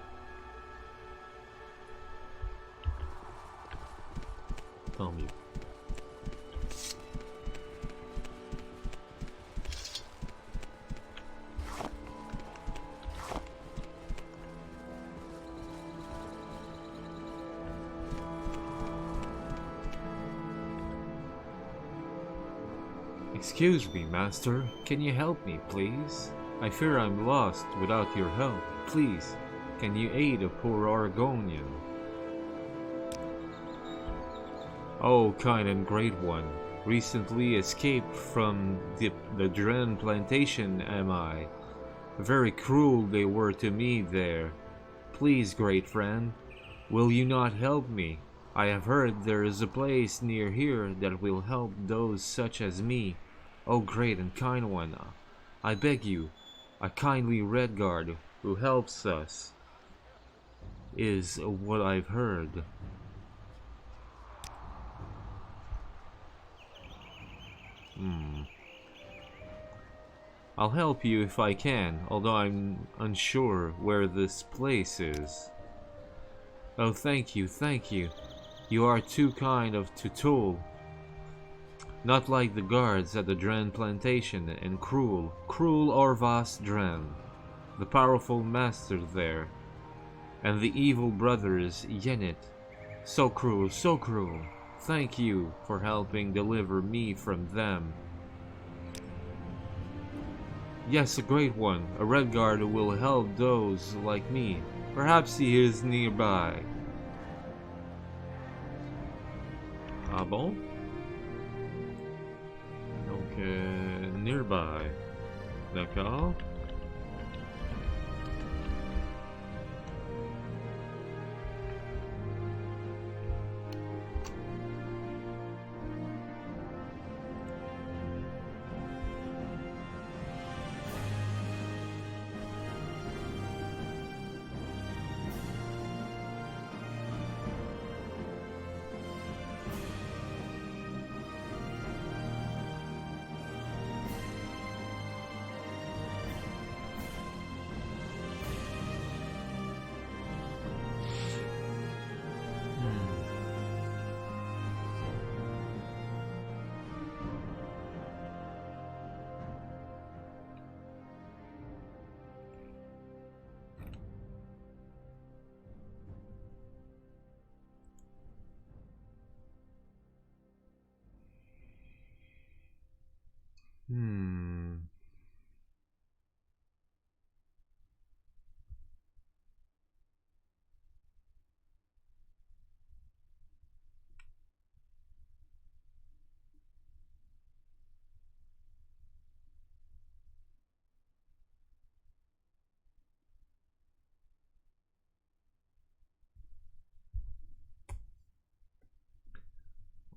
Tant mieux. Excuse me, master. Can you help me, please? I fear I'm lost without your help. Please, can you aid a poor Oregonian? Oh, kind and great one. Recently escaped from the Dren plantation, am I? Very cruel they were to me there. Please, great friend, will you not help me? I have heard there is a place near here that will help those such as me. Oh, great and kind one, I beg you, a kindly red guard who helps us, is what I've heard. I'll help you if I can, although I'm unsure where this place is. Oh, thank you, thank you. You are too kind of 𝓐𝓸𝓻𝓻𝓸𝓀. Not like the guards at the Dren plantation and cruel Orvas Dren, the powerful master there, and the evil brothers Yenit. So cruel, so cruel. Thank you for helping deliver me from them. Yes, a great one. A red guard will help those like me. Perhaps he is nearby. Ah bon? Donc, nearby. D'accord.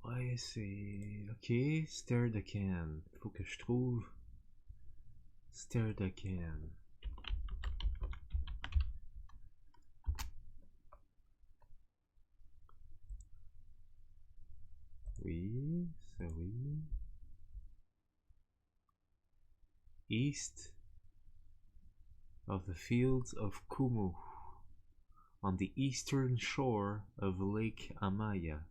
Ouais, c'est... Ok, 𝓜𝓸𝓻𝓻. Faut que je trouve... 𝓜𝓸𝓻𝓻. Oui, ça oui. East of the fields of 𝓐𝓢𝓚, on the eastern shore of Lake Amaya.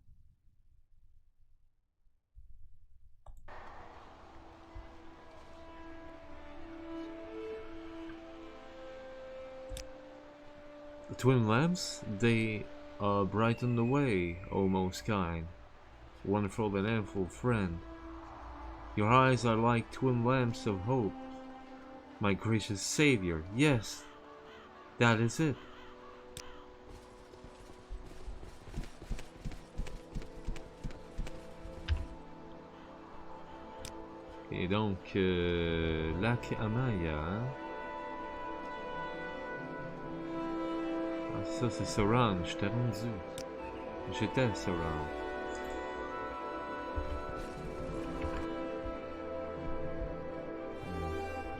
The twin lamps, they brighten the way, O most kind, wonderful and ample friend. Your eyes are like twin lamps of hope, my gracious Savior. Yes, that is it. Et donc, lac Amaya, hein? Ah, ça c'est Sauron, je t'ai rendu. J'étais à Sauron.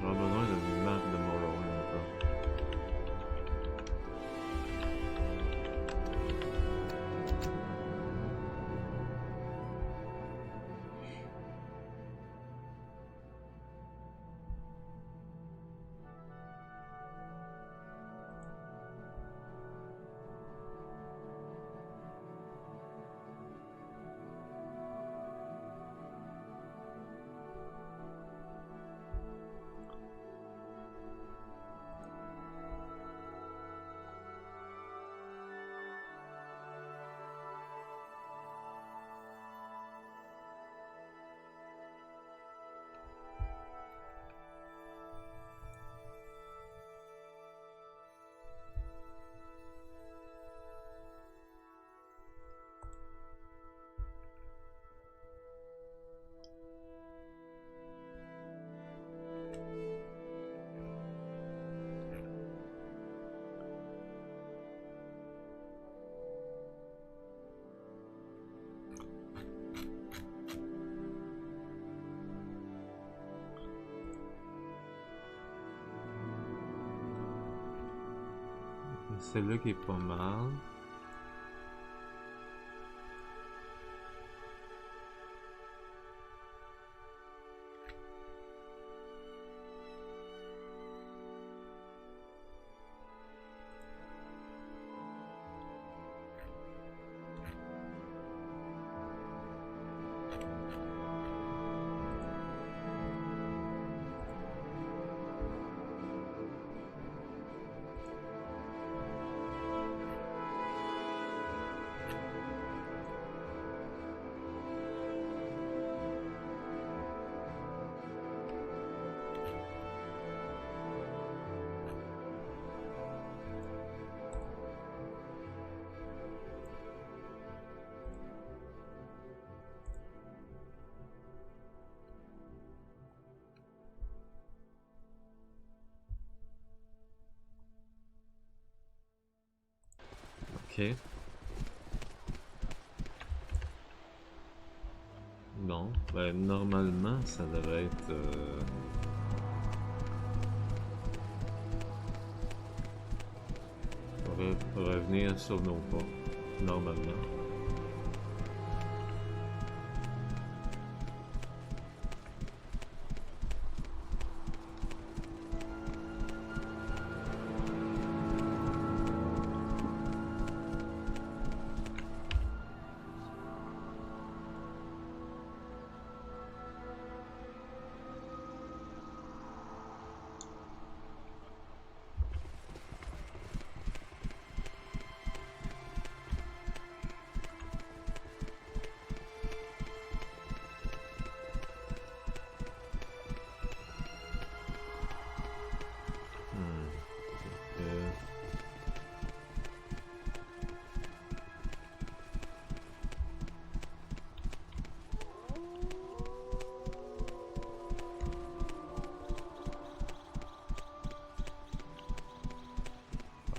J'aurais besoin d'une map de Morrowind. Celle-là qui est pas mal. Ok. Bon, ben normalement ça devrait être... revenir sur nos pas, normalement.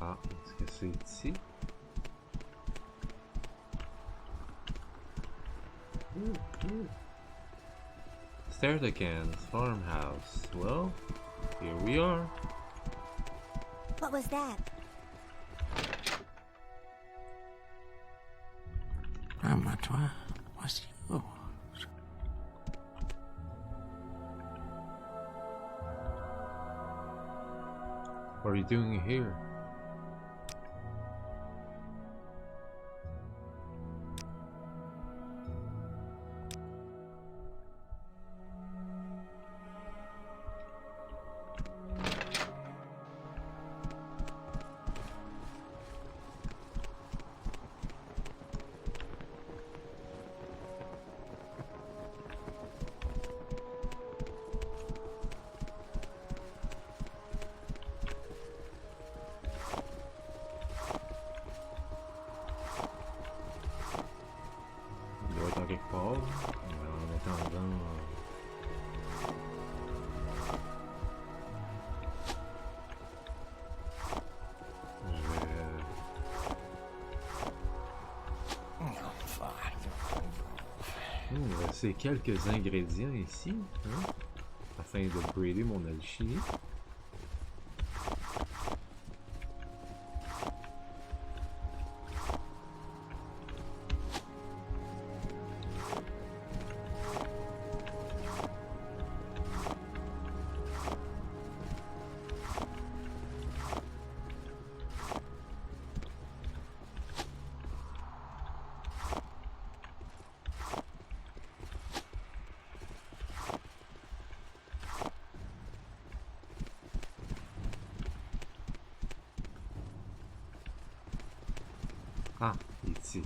Ah, est-ce que c'est ici? 𝓤𝓸𝓻𝓻𝓸𝓀 farmhouse. Well, here we are. What was that? Abattoir was yours. What are you doing here? Quelque part. En attendant. Je vais laisser quelques ingrédients ici, hein, afin d'upgrader mon alchimie. Ah, ici.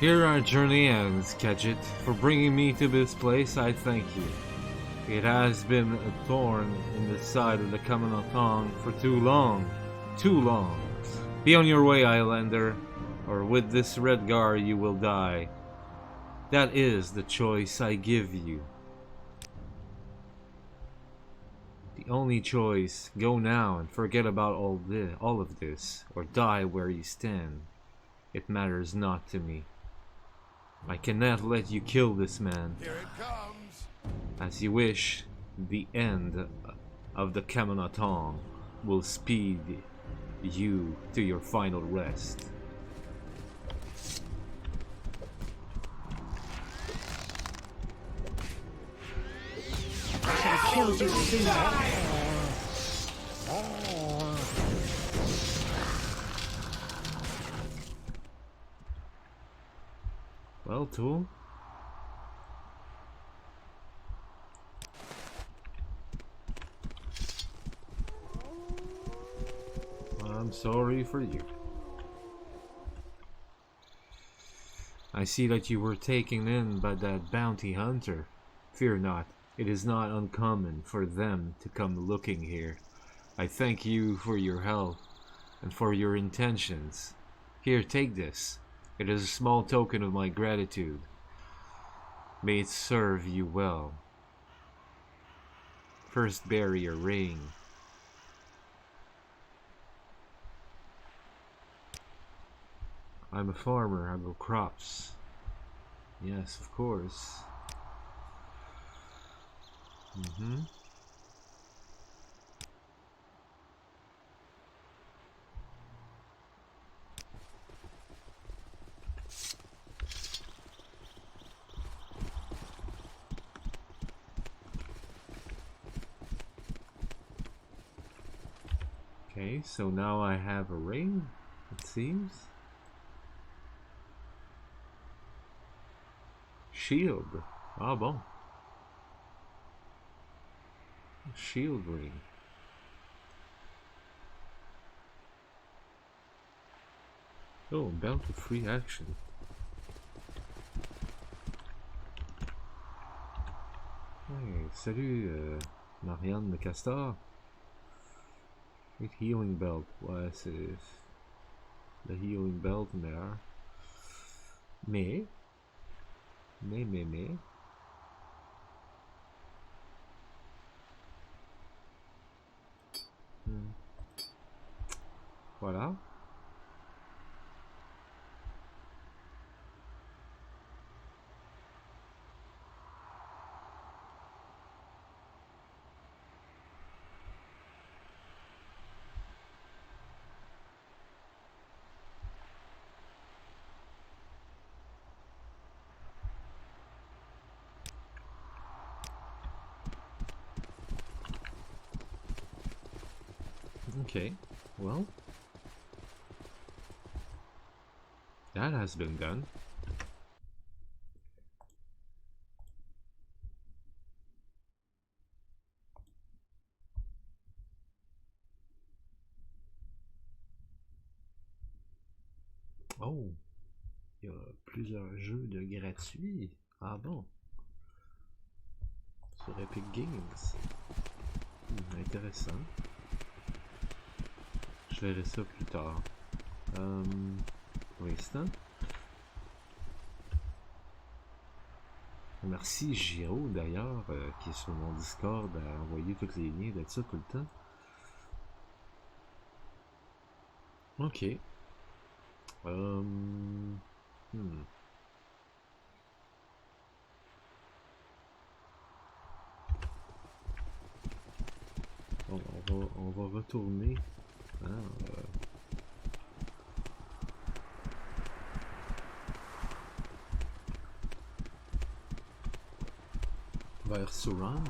Here our journey ends, Kedget. For bringing me to this place, I thank you. It has been a thorn in the side of the 𝓐𝓸𝓻𝓻𝓸𝓀 for too long. Too long. Be on your way, Islander, or with this Redgar you will die. That is the choice I give you. The only choice, go now and forget about all of this, or die where you stand. It matters not to me. I cannot let you kill this man. Here it comes. As you wish, the end of the 𝓐𝓸𝓻𝓻 will speed you to your final rest. Kills you soon. Well, tool. I'm sorry for you. I see that you were taken in by that bounty hunter. Fear not, it is not uncommon for them to come looking here. I thank you for your help and for your intentions. Here, take this. It is a small token of my gratitude. May it serve you well. First bury a ring. I'm a farmer, I grow crops. Yes, of course. Okay, so now I have a ring, it seems. Shield. Ah bon. Shield ring. Oh, belt of free action. Hey, salut Marianne de Castor. With healing belt. Ouais, c'est le healing belt there. Mais. Voilà. Okay, well, that has been done. Oh, il y a plusieurs jeux de gratuits. Ah bon? Sur Epic Games. Intéressant. Je verrai ça plus tard. Pour l'instant. Merci Giro d'ailleurs, qui est sur mon Discord, à envoyer tous les liens de ça tout le temps. Ok. Bon, on va retourner. Hein, vers 𝓐𝓸𝓻𝓻.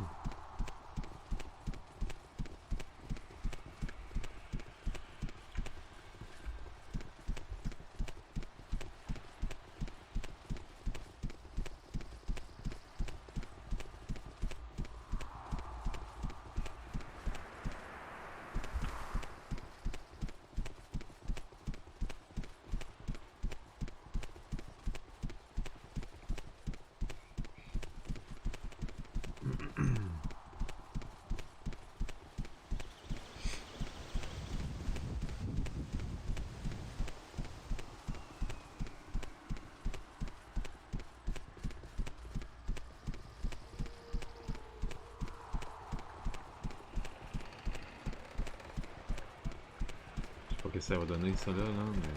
Je sais pas ce que ça va donner ça là, mais...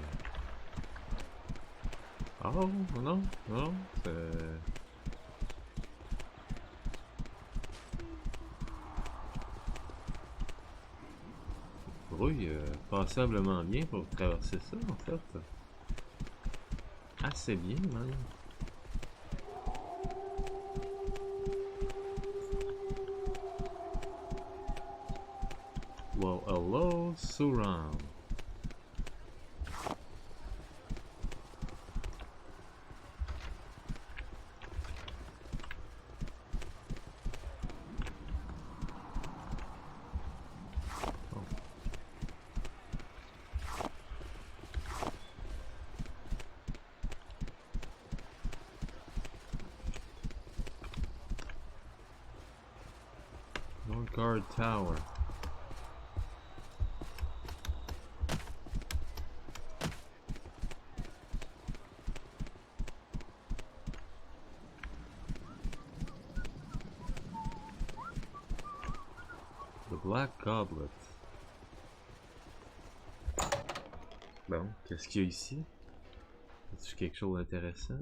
Oh, non, non, brouille passablement bien pour traverser ça, en fait. Assez bien, même. Well, hello, Suran. Guard Tower. The Black Goblet. Bon, qu'est-ce qu'il y a ici? Est-ce quelque chose d'intéressant?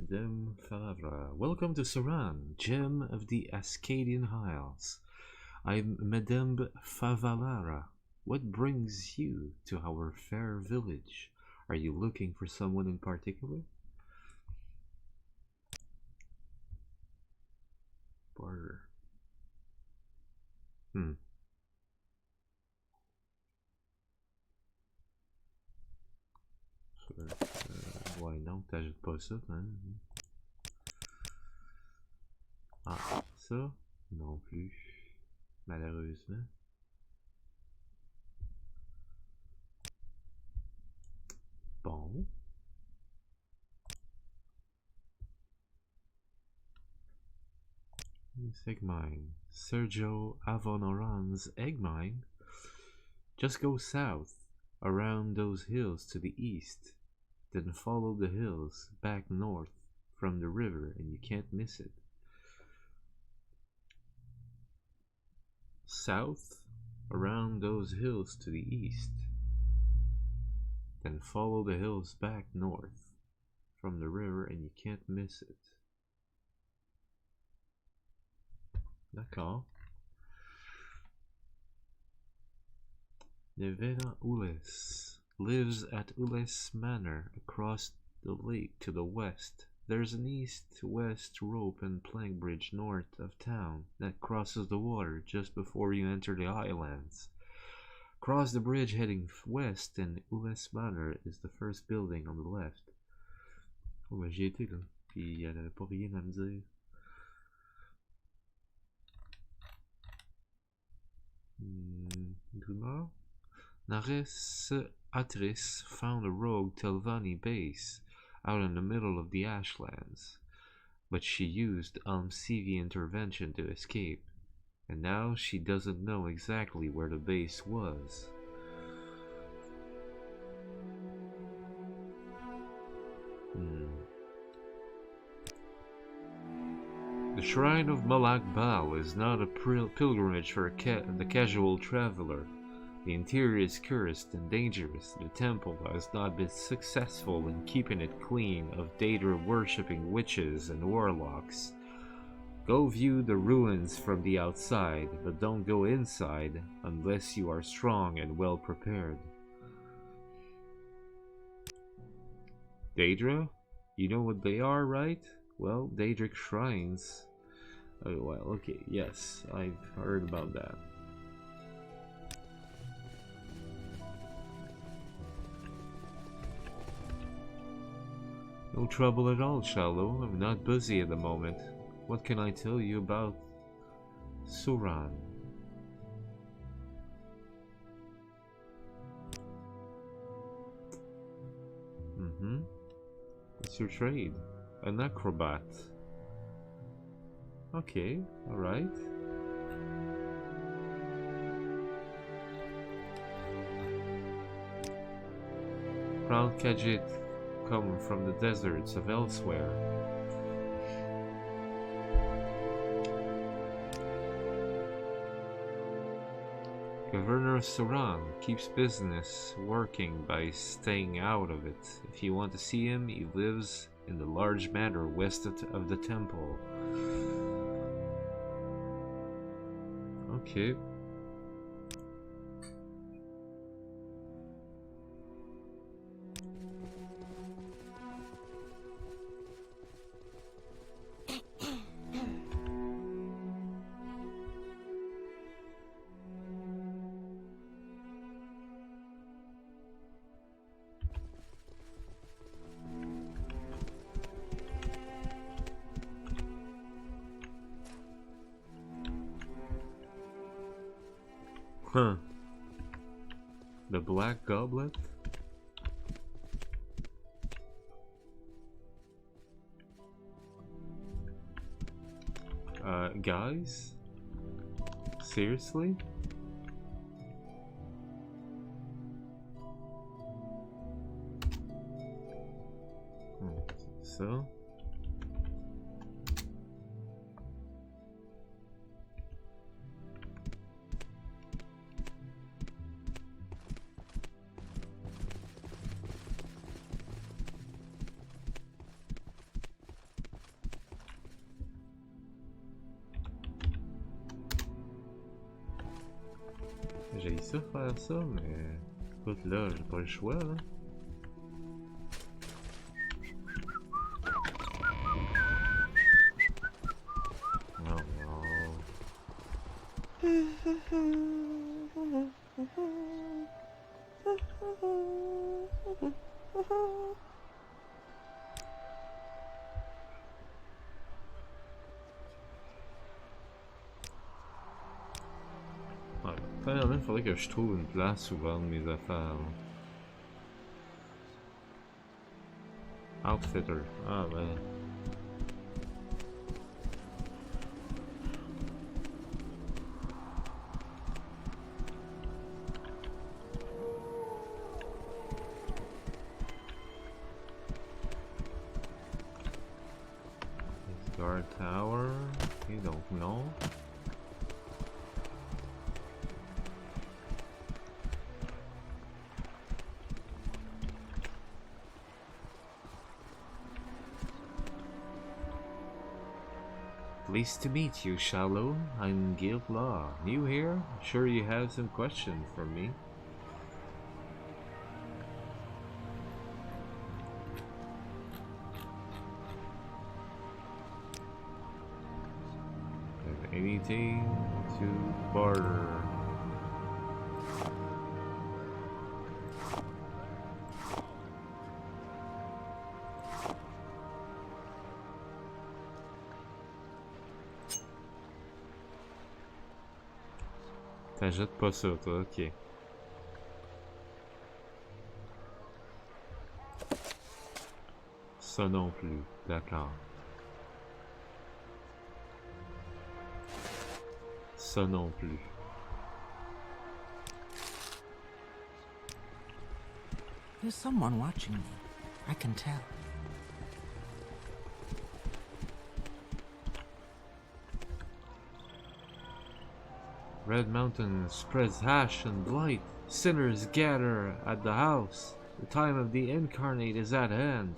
𝓜𝓸𝓻𝓻𝓸𝓀. Welcome to Saran, gem of the Ascadian Isles. I'm 𝓜𝓸𝓻𝓻𝓸𝓀. What brings you to our fair village? Are you looking for someone in particular? Barter. Ouais, non, t'ajoutes pas ça, hein? Ah, ça? Non plus. Malheureusement. Bon. This egg mine. 𝓐𝓢𝓜𝓻𝓻𝓸𝓀 egg mine? Just go south, around those hills to the east. Then follow the hills back north from the river and you can't miss it. South, around those hills to the east. Then follow the hills back north from the river and you can't miss it. D'accord. 𝓜𝓸𝓻𝓻𝓸𝓀 lives at Ules Manor across the lake to the west. There's an east-west rope and plank bridge north of town that crosses the water just before you enter the Highlands. Cross the bridge heading west and Ules Manor is the first building on the left. Oh ben j'y étais là, puis elle avait pas rien à me dire. Gunnar? 𝓜𝓸𝓻𝓻𝓸𝓀 found a rogue Telvanni base out in the middle of the Ashlands, but she used Almsievi intervention to escape, and now she doesn't know exactly where the base was. The Shrine of Malak Baal is not a pilgrimage for the casual traveler. The interior is cursed and dangerous. The temple has not been successful in keeping it clean of Ďeďra worshipping witches and warlocks. Go view the ruins from the outside, but don't go inside unless you are strong and well prepared. Ďeďra? You know what they are, right? Well, Daedric shrines. Oh, well, okay, yes, I've heard about that. No trouble at all, Charlot. I'm not busy at the moment. What can I tell you about Suran? What's your trade? An acrobat. Okay, alright. Pelagiad come from the deserts of elsewhere. Governor Sauron keeps business working by staying out of it. If you want to see him, he lives in the large manor west of the temple. Okay. Huh. The Black Goblet? Guys? Seriously? So? J'ai ça faire ça, mais écoute là, j'ai pas le choix là. Oh non. Il faudrait que je trouve une place où vendre mes affaires. Outfitter. Ah ben. Guard Tower. Et donc non. Pleased to meet you, Charlot. I'm 𝓐𝓸𝓻𝓻𝓸𝓀. New here? Sure you have some questions for me? Have anything to barter? T'achètes pas ça, toi, ok. Ça non plus, d'accord. Ça non plus. There's someone watching me. I can tell. Red Mountain spreads ash and blight. Sinners gather at the house. The time of the incarnate is at hand.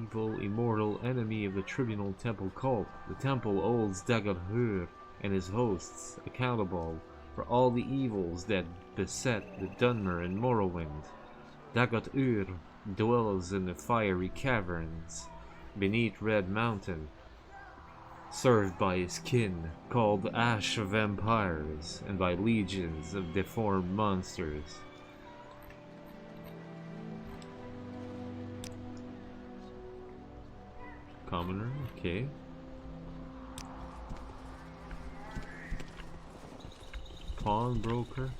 Evil, immortal enemy of the tribunal temple cult. The temple holds 𝓜𝓸𝓻𝓻𝓸𝓀 and his hosts accountable for all the evils that beset the Dunmer and Morrowind. 𝓜𝓸𝓻𝓻𝓸𝓀 dwells in the fiery caverns beneath Red Mountain, served by his kin, called Ash Vampires, and by legions of deformed monsters. Commoner, okay. Pawnbroker.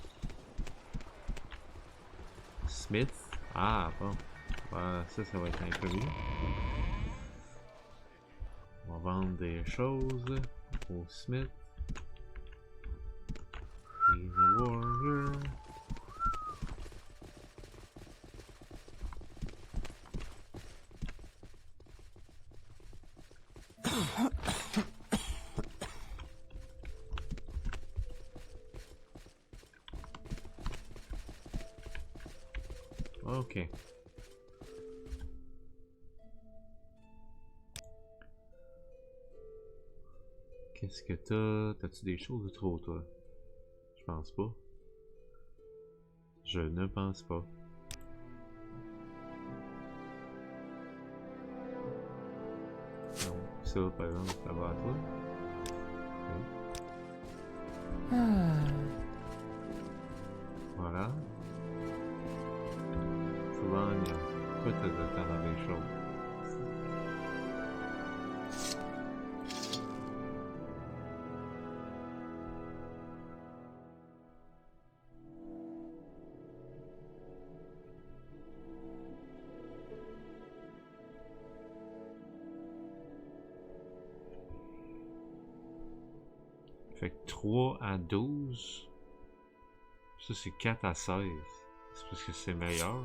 Smith. Ah, bon. Ça va être un peu mieux. On va vendre des choses au Smith. He's a warrior. Qu'est-ce que t'as? T'as-tu des choses de trop, toi? Je pense pas. Je ne pense pas. Non, ça, par exemple, ça va à toi? Ok. Voilà. Souvent, toi, t'as des choses. Fait que 3 à 12. Ça, c'est 4 à 16. C'est parce que c'est meilleur.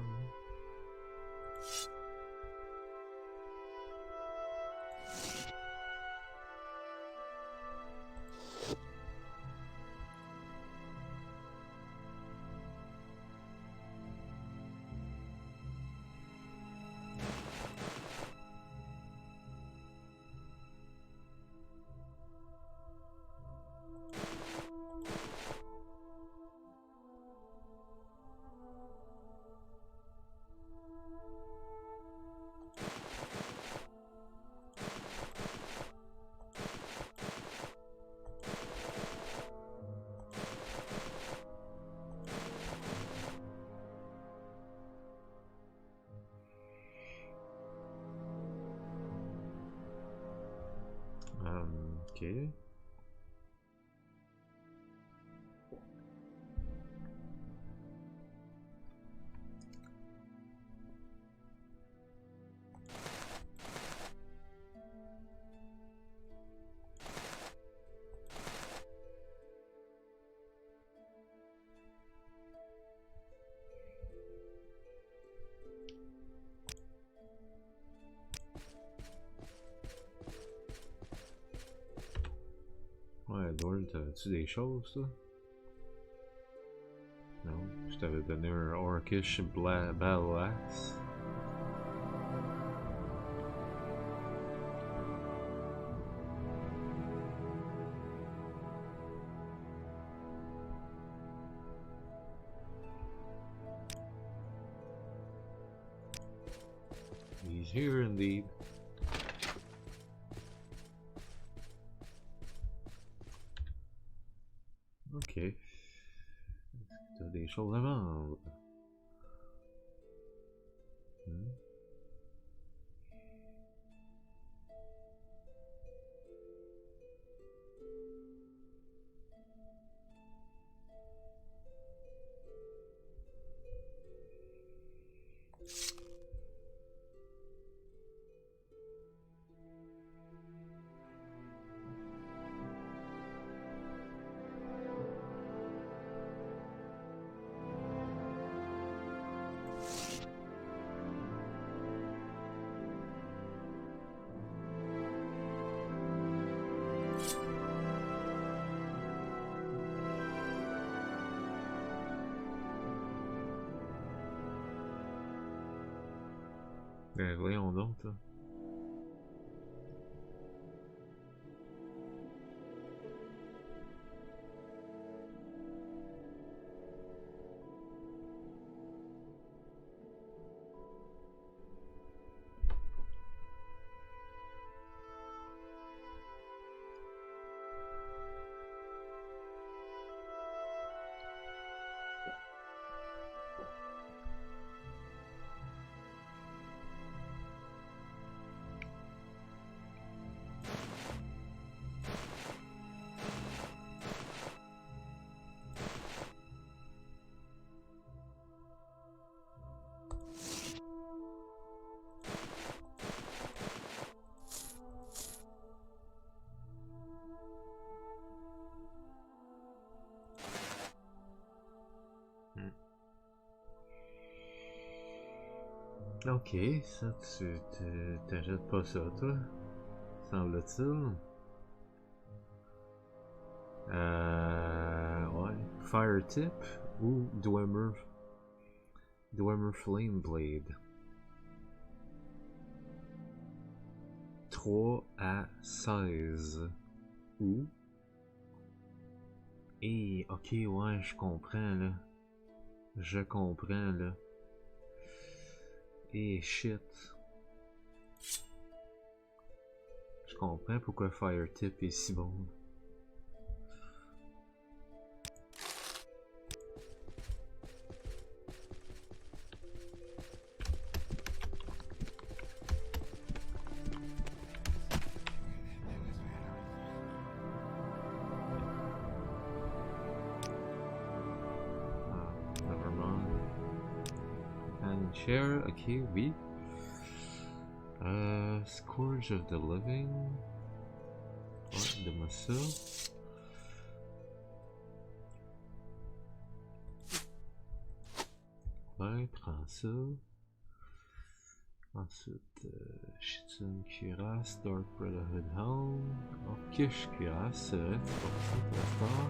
Hein? Ok. Ouais, Edward, as-tu des choses, toi? Non, je t'avais donné un Orcish Battle Axe. He's here indeed. Ok. T'as des choses à vendre. Ben voyons donc, toi. Ok, ça, tu t'achètes pas ça, toi? Semble-t-il. Ouais. Fire Tip ou Dwemer Flame Blade. 3 à 16. où? Et ok, ouais, je comprends là. Je comprends là. Et shit. Je comprends pourquoi Firetip est si bon. Share, ok, oui. Scourge of the Living. Ouais, donne-moi ça. Ouais, prends ça. Ensuite, Shitsun Cuirasse, Dark Brotherhood Home. Orcish Cuirasse, c'est vrai, c'est très fort.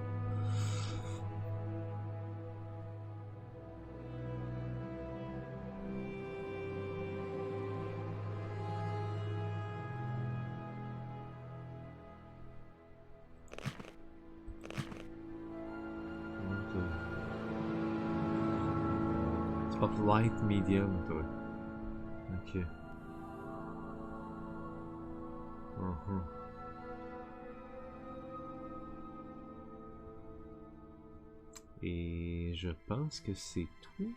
Of light medium, toi. Ok. Et je pense que c'est tout.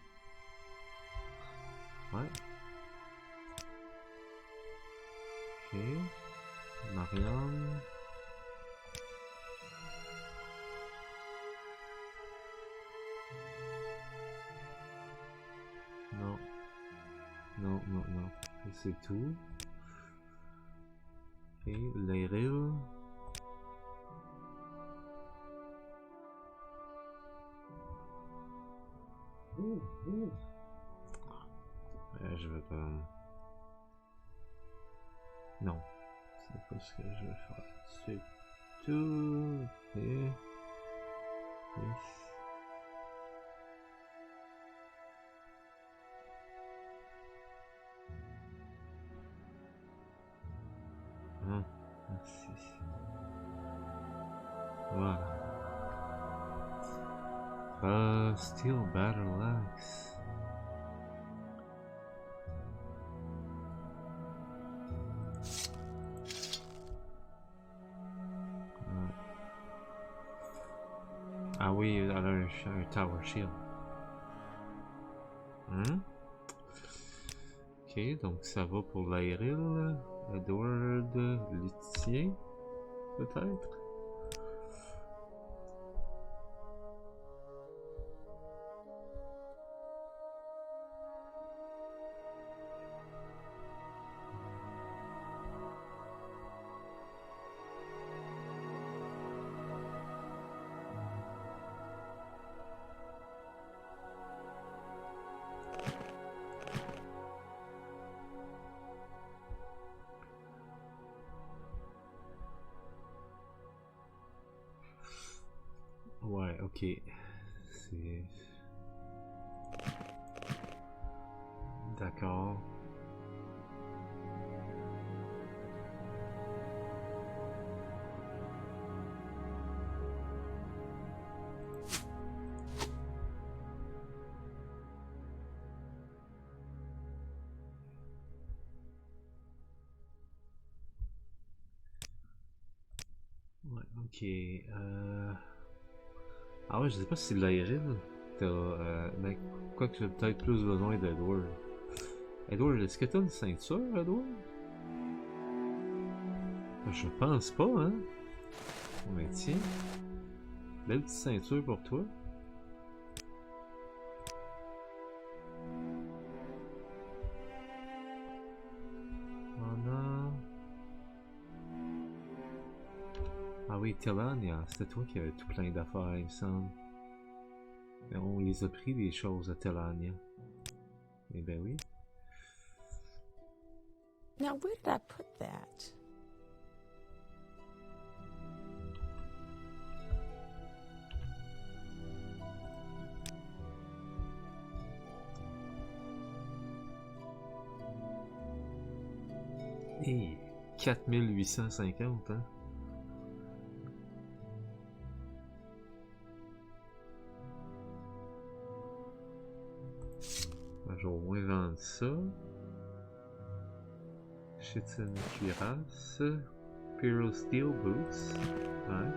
Ouais. Ok. Marianne. Non. Non, non, non. C'est tout. Et 𝓜𝓸𝓻𝓻𝓸𝓀. Je veux pas... Non. C'est pas ce que je veux faire. C'est tout. Et... Ah, merci. Voilà. Steel Battle Axe. Ah oui, elle a un Tower Shield. Ok, donc ça va pour 𝓜𝓸𝓻𝓻𝓸𝓀, 𝓸𝓷𝓭, peut-être? Ouais, ok. C'est... D'accord. Ouais, ok. Ah ouais, je sais pas si 𝓜𝓸𝓻𝓻𝓻, ben, quoi que j'ai peut-être plus besoin d'Edward. Edward, est-ce que t'as une ceinture, Edward? Je pense pas, hein? Mais tiens. Belle petite ceinture pour toi. On a... Ah oui, 𝓤𝓸𝓻𝓻𝓸𝓀, c'était toi qui avais tout plein d'affaires, il me semble. Mais on les a pris des choses à 𝓤𝓸𝓻𝓻. Eh ben oui. Now, where did I put that? Hey, 4850, hein? Je vais au moins vendre ça. Shitson cuirasse. Imperial Steel Boots. Ouais.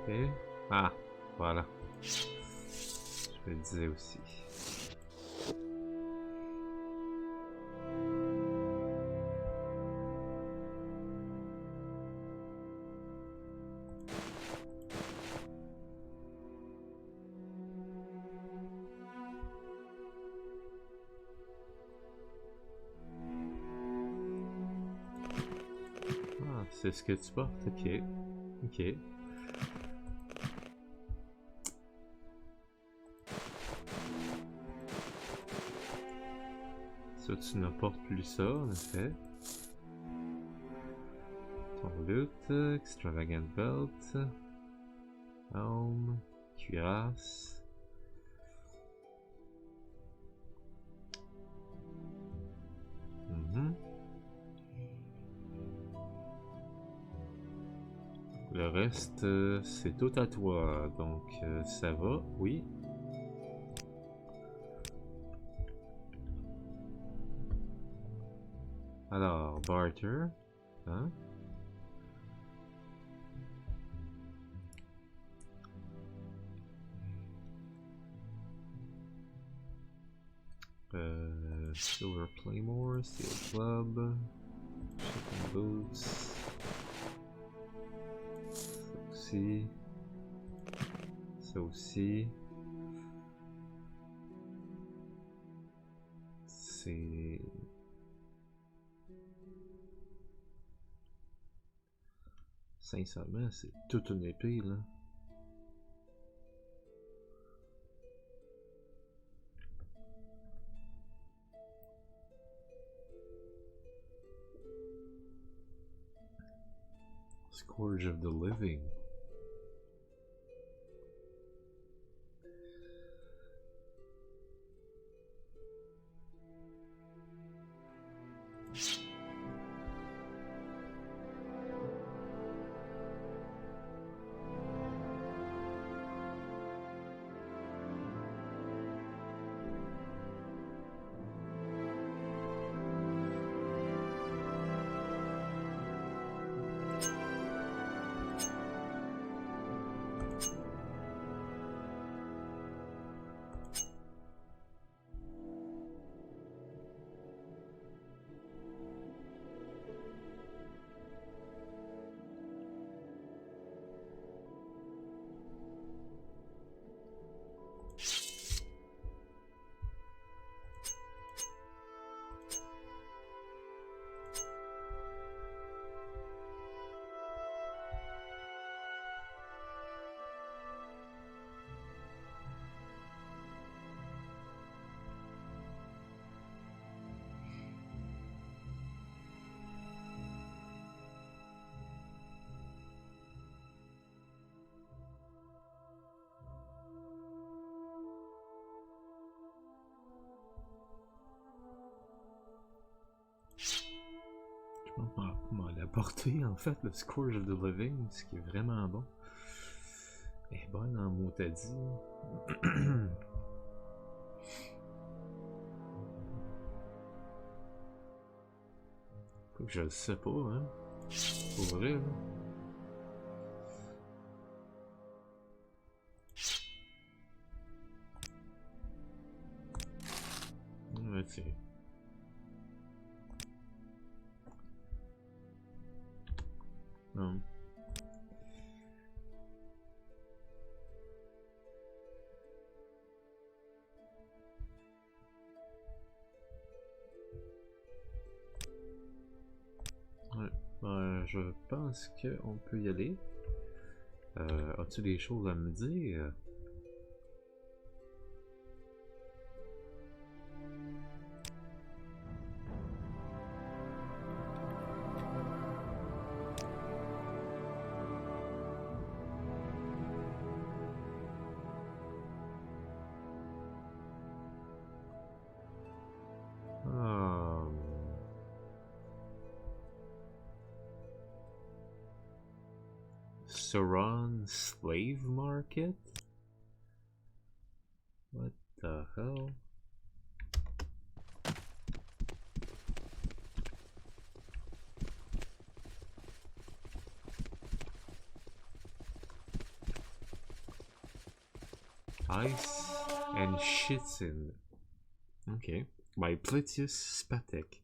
Ok. Ah, voilà. Je le disais aussi. Ah, c'est ce que tu portes, ok. Ok. Ça, tu n'apportes plus ça, en effet. Ton loot, extravagant belt, arme, cuirasse. Le reste, c'est tout à toi, donc ça va, oui. Alors, barter, hein? Silver Claymore, Steel Club, Shipping Boots, ça aussi, ça aussi, c'est... Sincèrement, c'est toute une épée, là. Scourge of the Living. On va l'apporter en fait, le Scourge of the Living, ce qui est vraiment bon. Elle est bonne en mot t'as dit. Je le sais pas, hein. Pour vrai, là. Ouais, tiens. Non. Ouais, je pense qu'on peut y aller. As-tu des choses à me dire? Saran slave market? What the hell? Ice and Shitsin. Okay. By Plitius Spatek.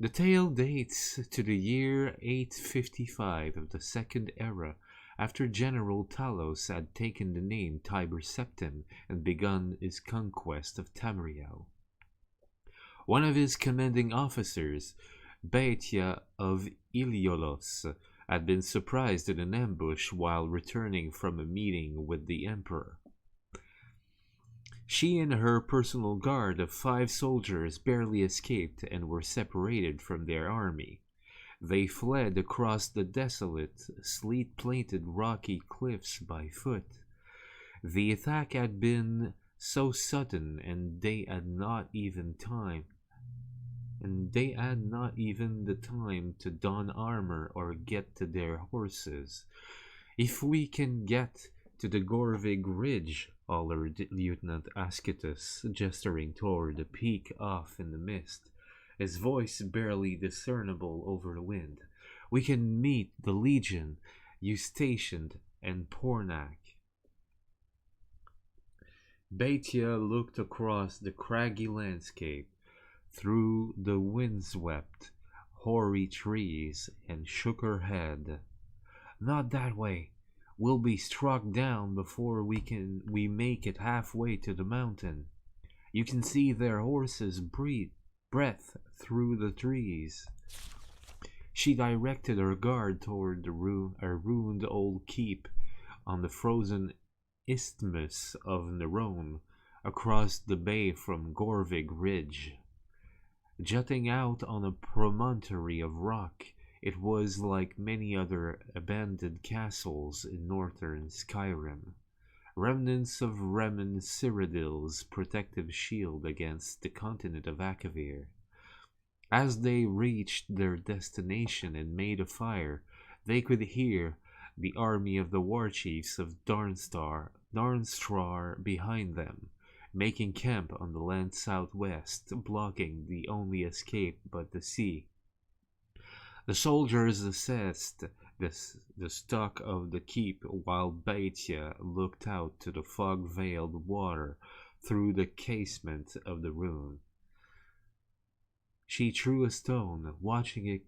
The tale dates to the year 855 of the Second Era, after General Talos had taken the name Tiber Septim and begun his conquest of Tamriel. One of his commanding officers, Baetia of Iliolos, had been surprised in an ambush while returning from a meeting with the Emperor. She and her personal guard of 5 soldiers barely escaped and were separated from their army. They fled across the desolate, sleet-plated rocky cliffs by foot. The attack had been so sudden, and they had not even the time to don armor or get to their horses. If we can get to the Gorvig Ridge, hollered Lieutenant Ascetus, gesturing toward the peak off in the mist, his voice barely discernible over the wind, we can meet the Legion you stationed in Pornac. Baetia looked across the craggy landscape through the windswept, hoary trees and shook her head. Not that way. We'll be struck down before we make it halfway to the mountain. You can see their horses breath through the trees. She directed her guard toward a ruined old keep on the frozen isthmus of Nerone, across the bay from Gorvig Ridge. Jutting out on a promontory of rock, it was like many other abandoned castles in northern Skyrim, remnants of Remen Cyrodiil's protective shield against the continent of Akavir. As they reached their destination and made a fire, they could hear the army of the war chiefs of Darnstrar behind them, making camp on the land southwest, blocking the only escape but the sea. The soldiers assessed the stock of the keep while Baetia looked out to the fog-veiled water through the casement of the ruin. She threw a stone, watching it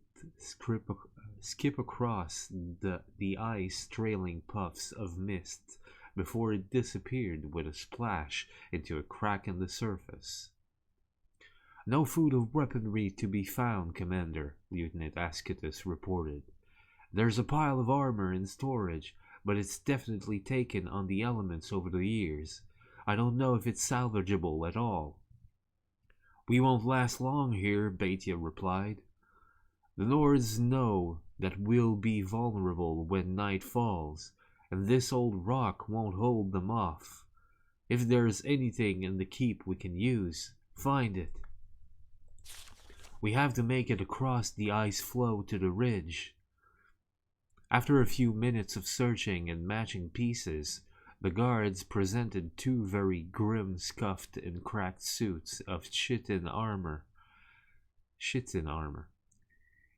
skip across the ice-trailing puffs of mist before it disappeared with a splash into a crack in the surface. No food or weaponry to be found, Commander, Lieutenant Ascetus reported. There's a pile of armor in storage, but it's definitely taken on the elements over the years. I don't know if it's salvageable at all. We won't last long here, Baetia replied. The Nords know that we'll be vulnerable when night falls, and this old rock won't hold them off. If there's anything in the keep we can use, find it. We have to make it across the ice floe to the ridge. After a few minutes of searching and matching pieces, the guards presented 2 very grim, scuffed and cracked suits of chitin armor.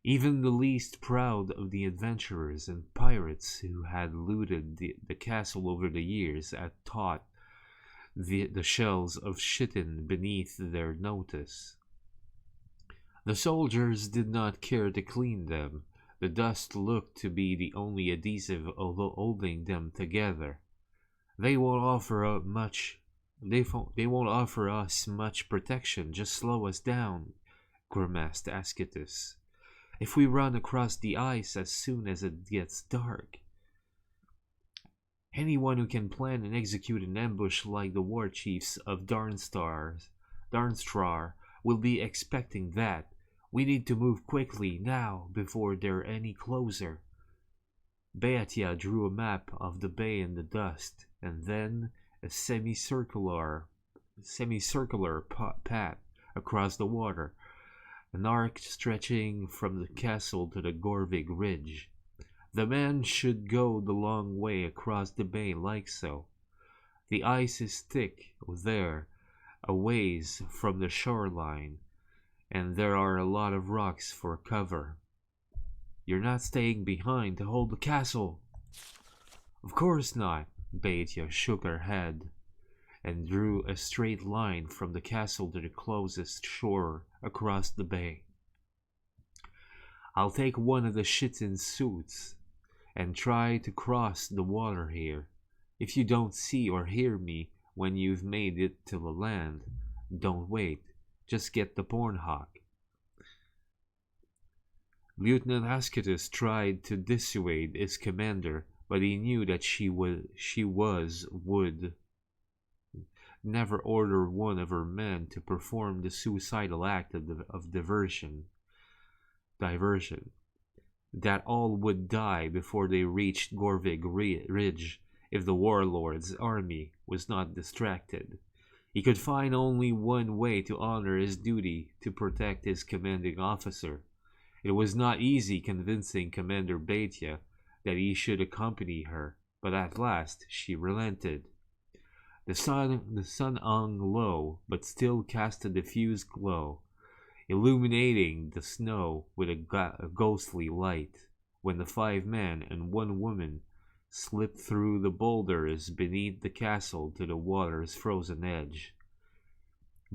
Even the least proud of the adventurers and pirates who had looted the castle over the years had taught the shells of chitin beneath their notice. The soldiers did not care to clean them. The dust looked to be the only adhesive holding them together. They won't offer us much protection, just slow us down, grimaced Ascetus. If we run across the ice as soon as it gets dark. Anyone who can plan and execute an ambush like the war chiefs of Darnstrar will be expecting that. We need to move quickly now before they're any closer. Baetia drew a map of the bay in the dust, and then a semicircular path across the water. an arc stretching from the castle to the 𝓐𝓙𝓚 ridge. The man should go the long way across the bay like so. The ice is thick there, a ways from the shoreline, and there are a lot of rocks for cover. You're not staying behind to hold the castle? Of course not. 𝓬𝓸𝓻 shook her head and drew a straight line from the castle to the closest shore across the bay. I'll take one of the 𝓤𝓸𝓻 suits and try to cross the water here. If you don't see or hear me when you've made it to the land, don't wait. Just get the 𝓤𝓙𝓚. Lieutenant Ascetus tried to dissuade his commander, but he knew that she would never order one of her men to perform the suicidal act of diversion, that all would die before they reached 𝓐𝓙𝓚 ridge if the warlord's army was not distracted. He could find only one way to honor his duty to protect his commanding officer. It was not easy convincing Commander 𝓬𝓸𝓻 that he should accompany her, but at last she relented. The sun hung low, but still cast a diffused glow, illuminating the snow with a ghostly light, when the 5 men and 1 woman slipped through the boulders beneath the castle to the water's frozen edge.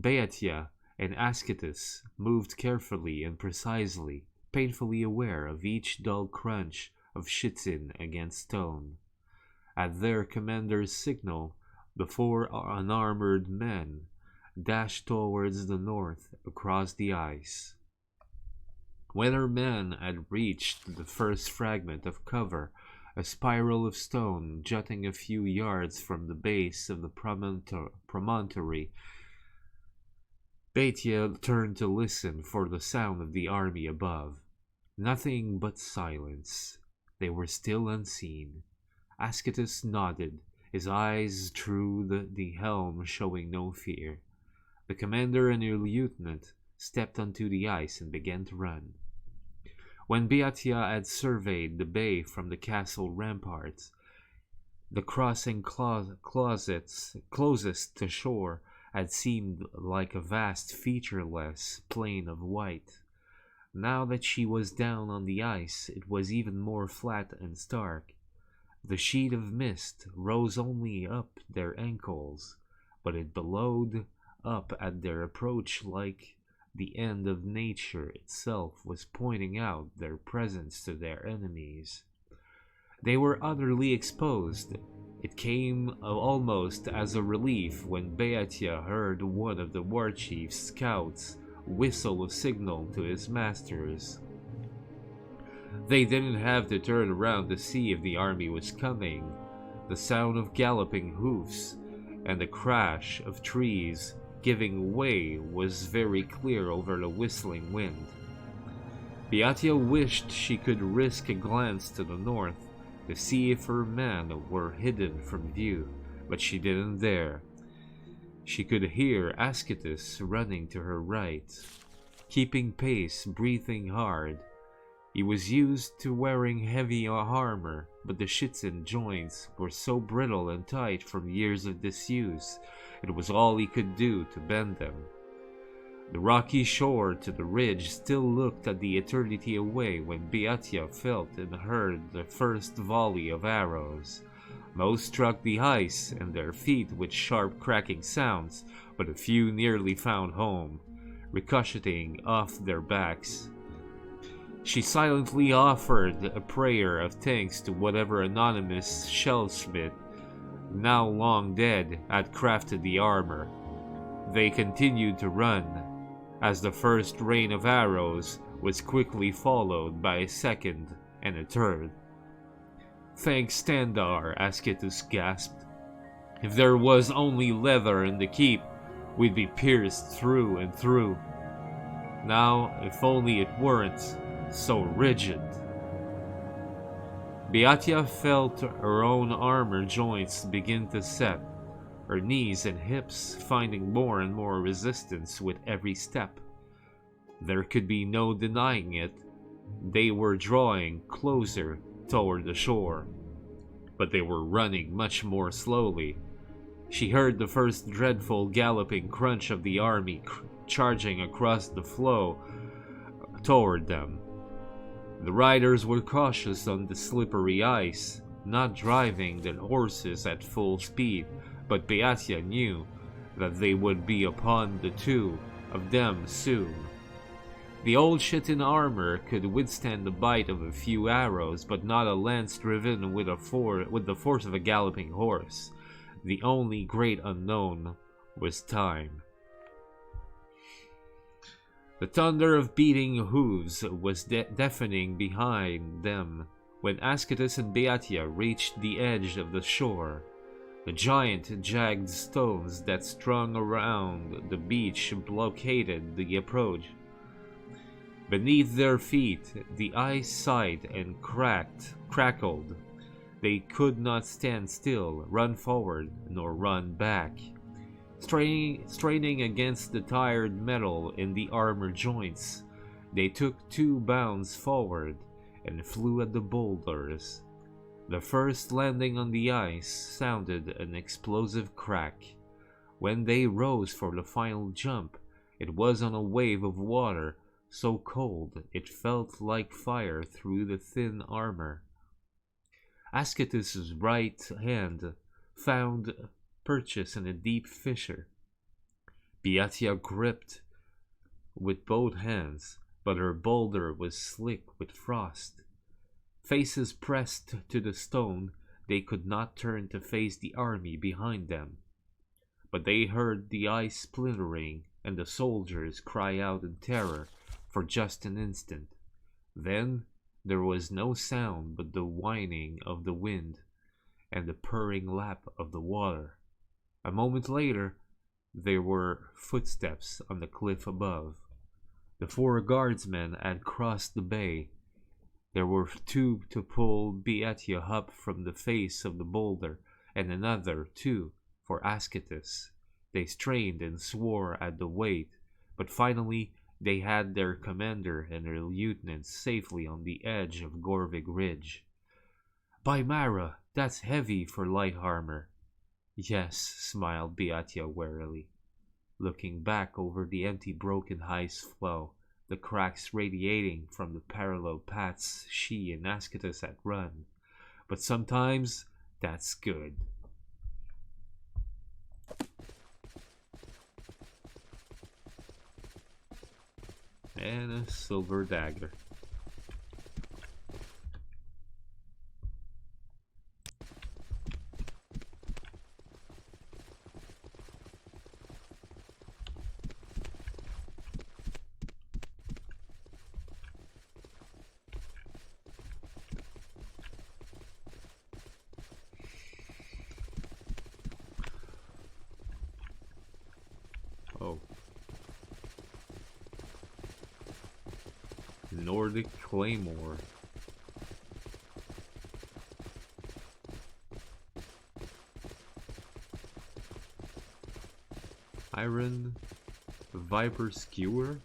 𝓬𝓸𝓻 and Ascetus moved carefully and precisely, painfully aware of each dull crunch of 𝓤𝓤 against stone. At their commander's signal, the 4 unarmored men dashed towards the north across the ice. When our men had reached the first fragment of cover, a spiral of stone jutting a few yards from the base of the promontory, 𝓬𝓸𝓻 turned to listen for the sound of the army above. Nothing but silence. They were still unseen. Ascetus nodded, his eyes through the helm showing no fear. The commander and the lieutenant stepped onto the ice and began to run. When 𝓬𝓸𝓻 had surveyed the bay from the castle ramparts, the crossing closest to shore had seemed like a vast featureless plain of white. Now that she was down on the ice, it was even more flat and stark. The sheet of mist rose only up their ankles, but it billowed up at their approach like the end of nature itself was pointing out their presence to their enemies. They were utterly exposed. It came almost as a relief when 𝓬𝓻 heard one of the war chief's scouts whistle a signal to his masters. They didn't have to turn around to see if the army was coming. The sound of galloping hoofs and the crash of trees giving way was very clear over the whistling wind. 𝓬𝓻 wished she could risk a glance to the north to see if her men were hidden from view, but she didn't dare. She could hear Ascetus running to her right, keeping pace, breathing hard. He was used to wearing heavy armor, but the 𝓤𝓤 joints were so brittle and tight from years of disuse, it was all he could do to bend them. The rocky shore to the ridge still looked at the eternity away when 𝓬𝓻 felt and heard the first volley of arrows. Most struck the ice and their feet with sharp cracking sounds, but a few nearly found home, ricocheting off their backs. She silently offered a prayer of thanks to whatever anonymous shellsmith, now long dead, had crafted the armor. They continued to run, as the first rain of arrows was quickly followed by a second and a third. "Thanks, 𝓤𝓸𝓻," Ascetus gasped. "If there was only leather in the keep, we'd be pierced through and through. Now, if only it weren't so rigid." 𝓬𝓻 felt her own armor joints begin to set, her knees and hips finding more and more resistance with every step. There could be no denying it. They were drawing closer toward the shore, but they were running much more slowly. She heard the first dreadful galloping crunch of the army charging across the floe toward them. The riders were cautious on the slippery ice, not driving their horses at full speed, but Beatia knew that they would be upon the two of them soon. The old shit in armor could withstand the bite of a few arrows, but not a lance driven with the force of a galloping horse. The only great unknown was time. The thunder of beating hooves was deafening behind them when Ascetus and Beatia reached the edge of the shore. The giant jagged stones that strung around the beach blockaded the approach. Beneath their feet, the ice sighed and crackled. They could not stand still, run forward, nor run back. Straining against the tired metal in the armor joints, they took 2 bounds forward and flew at the boulders. The first landing on the ice sounded an explosive crack. When they rose for the final jump, it was on a wave of water so cold it felt like fire through the thin armor. Ascetus's right hand found purchase in a deep fissure. Beatia gripped with both hands, but her boulder was slick with frost. Faces pressed to the stone, they could not turn to face the army behind them. But they heard the ice splintering and the soldiers cry out in terror for just an instant. Then there was no sound but the whining of the wind and the purring lap of the water. A moment later, there were footsteps on the cliff above. The 4 guardsmen had crossed the bay. There were 2 to pull Beatia up from the face of the boulder, and another 2 for Ascetus. They strained and swore at the weight, but finally they had their commander and their lieutenants safely on the edge of Gorvig Ridge. "By Mara, that's heavy for light armor." "Yes," smiled Beatia warily, looking back over the empty broken ice floe, the cracks radiating from the parallel paths she and Ascetus had run. "But sometimes that's good." And a silver dagger. Oh. Nordic Claymore. Iron Viper Skewer.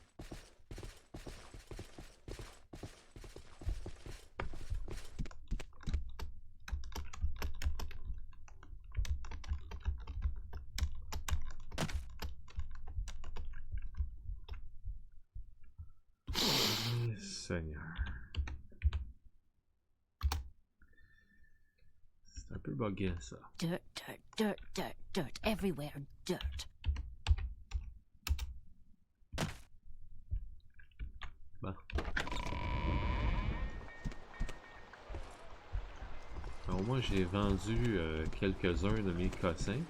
Seigneur. C'est un peu bugué ça. Dirt, dirt, dirt, dirt, dirt. Everywhere, dirt. Bon. Alors moi j'ai vendu quelques-uns de mes cossins.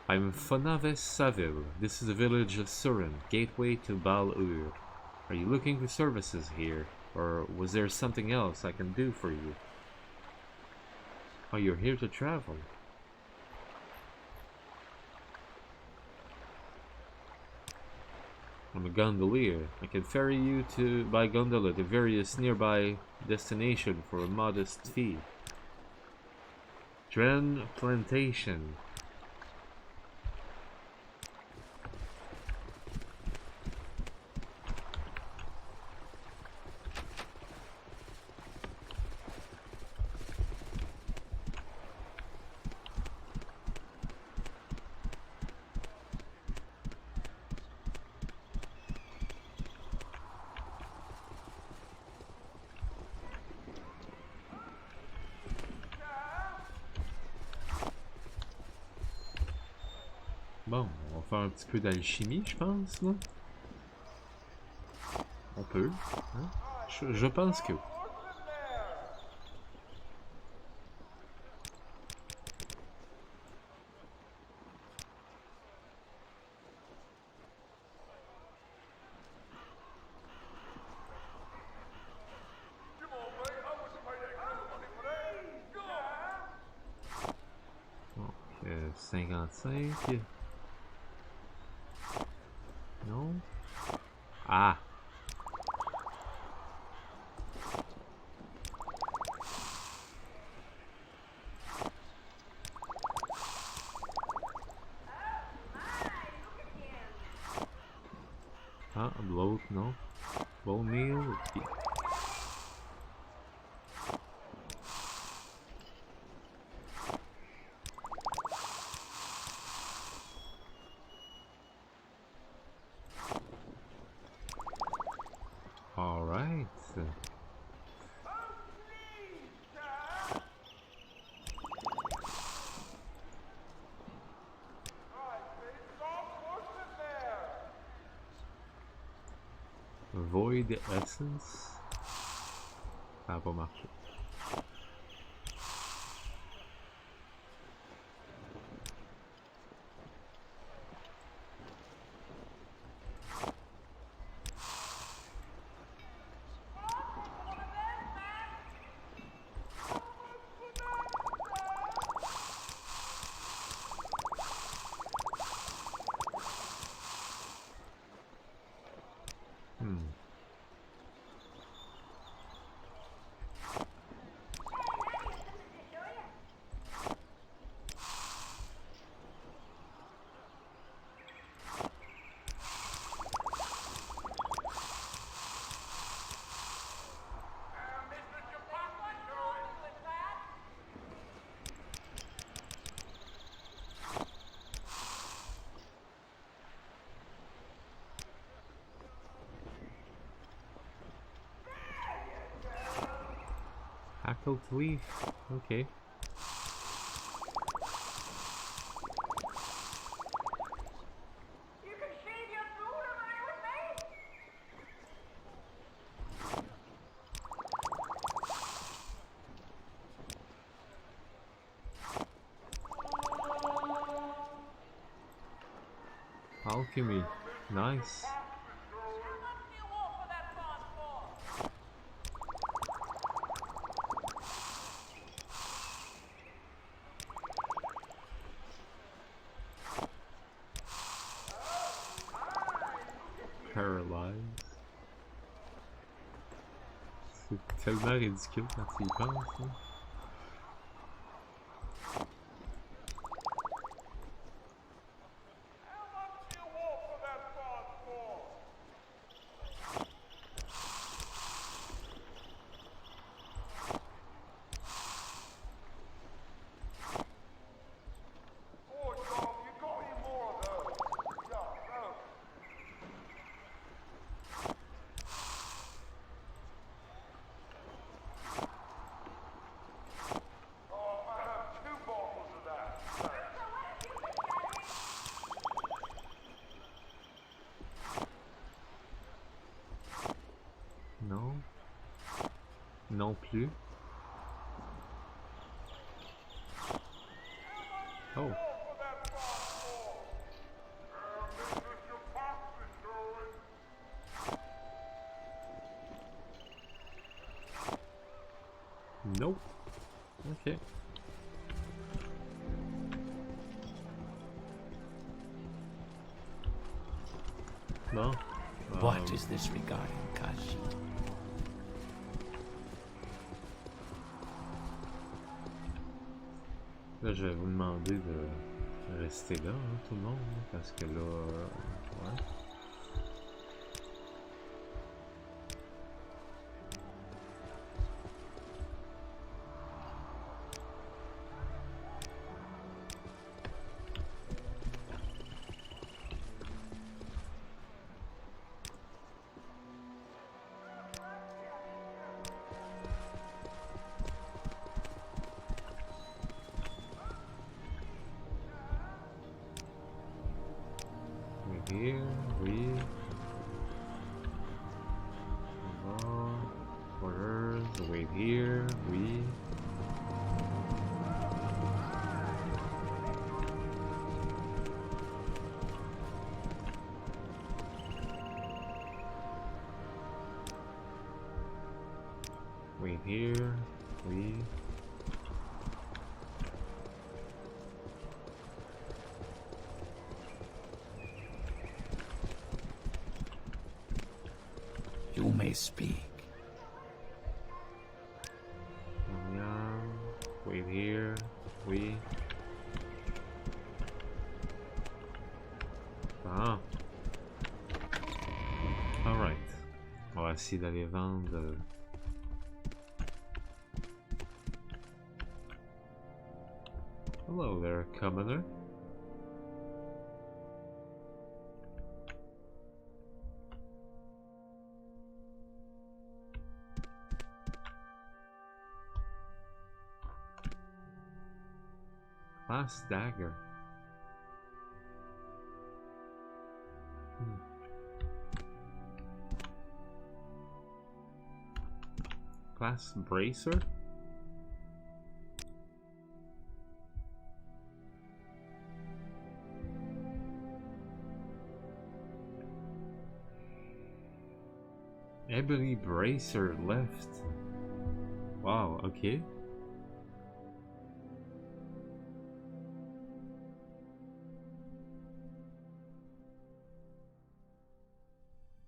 I'm Fonaves Saville. This is the village of Surin, gateway to Bal-Ur. Are you looking for services here, or was there something else I can do for you? Oh, you're here to travel. I'm a gondolier. I can ferry you by gondola to various nearby destinations for a modest fee. 𝓜𝓸𝓻𝓻𝓸𝓀. Bon, on va faire un petit peu d'alchimie, je pense, là. On peut, hein? Je pense que... Donc, 55... Non? Ah! Ah, l'autre, non? Bon meal, ok. Alright. Void Essence. Ça n'a pas marché. 𝓐𝓢𝓜𝓡, ok. Alchemy, nice. Paralyze. C'est tellement ridicule quand tu y penses. Hein? Non. Non plus. Oh. Nope. Okay. Bon. What is this regarding, 𝓐𝓢𝓜𝓚? Là, je vais vous demander de rester là, hein, tout le monde, parce que là, ouais. Here, oui. Orders, wait here, oui. Wait here, oui. You may speak. Wait here, oui. Ah. Alright. On va essayer d'aller vendre. Hello there, commoner. Class dagger. Class bracer? Ebony bracer left. Wow, okay.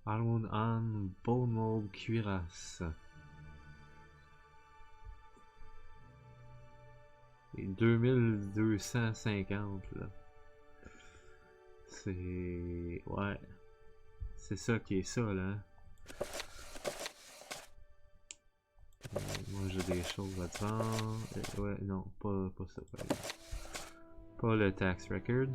Allons en bon mold cuirasse. Et 2250 là. C'est... Ouais. C'est ça qui est ça là. Moi j'ai des choses à te vendre. Ouais, non, pas ça. Pas le tax record.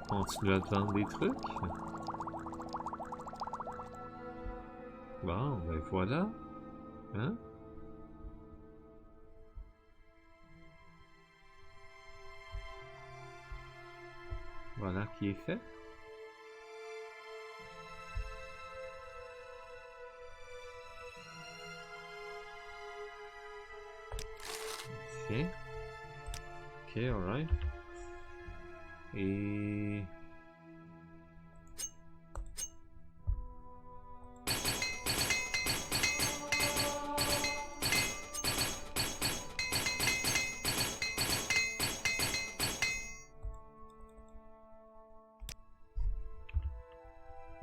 Continue à te vendre des trucs. Bon, ben voilà. Hein? Voilà qui est fait. Ok. Ok, alright. Et...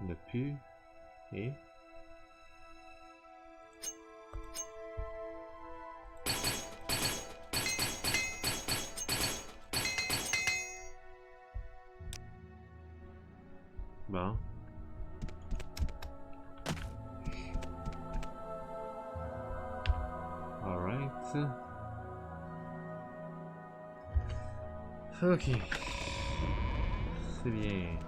ne plus. Et... Bon. Alright. Ok. C'est bien.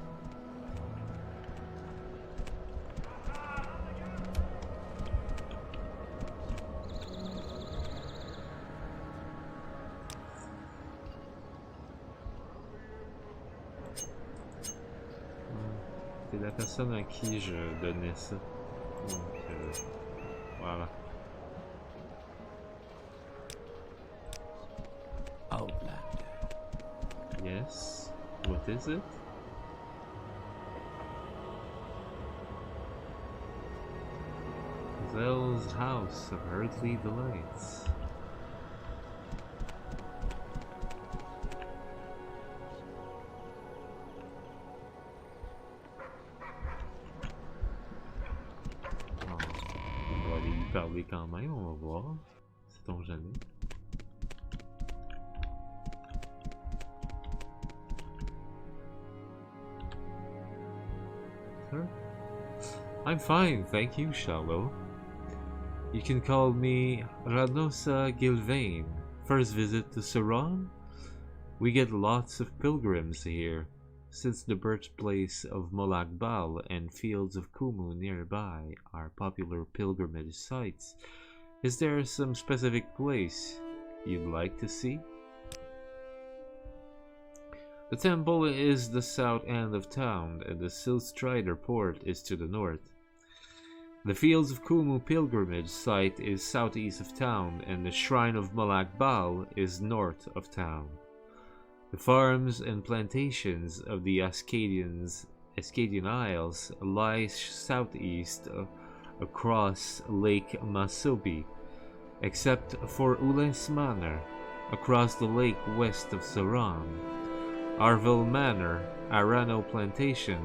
C'est la personne à qui je donnais ça. Donc, voilà. Outlander. Yes. What is it? Zel's House of Earthly Delights. On va aller lui parler quand même, on va voir. Sait-on jamais. Sir? I'm fine, thank you, Charlot. You can call me 𝓐𝓸𝓻𝓻𝓸𝓀. First visit to Suran? We get lots of pilgrims here, since the birthplace of Molagbal and fields of Kumu nearby are popular pilgrimage sites. Is there some specific place you'd like to see? The temple is the south end of town, and the 𝓐𝓸𝓻𝓻𝓸𝓀 port is to the north. The Fields of Kumu pilgrimage site is southeast of town, and the Shrine of Molagbal is north of town. The farms and plantations of the Ascadian Isles lie southeast across Lake Masobi, except for Ules Manor, across the lake west of Suran. Arville Manor, Arano Plantation,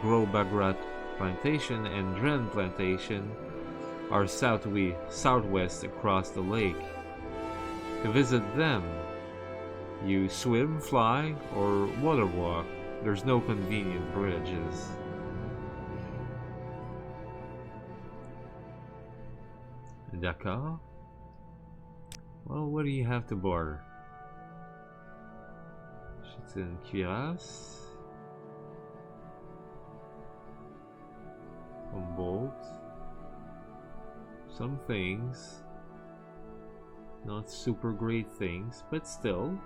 Grobagrat Plantation, and Dren Plantation are southwest across the lake. To visit them, you swim, fly, or water walk. There's no convenient bridges. D'accord? Well, what do you have to border? 𝓐𝓸𝓻𝓻𝓸𝓀, Humboldt, some things, not super great things, but still.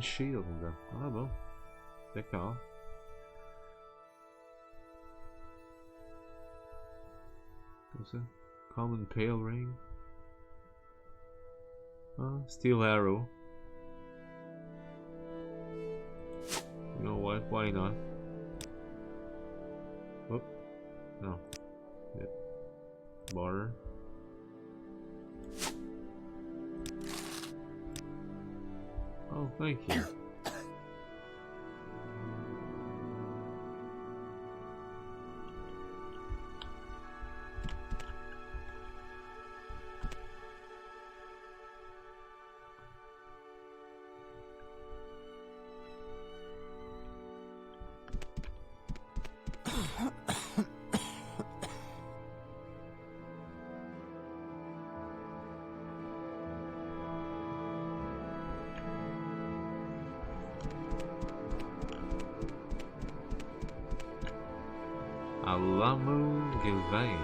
Shield. Ah bon, d'accord. What's that? Common Pale Ring. Steel Arrow. You know what? Why not? Whoop. No. Yep. Border. Oh, thank you. 𝓐𝓢𝓜𝓚.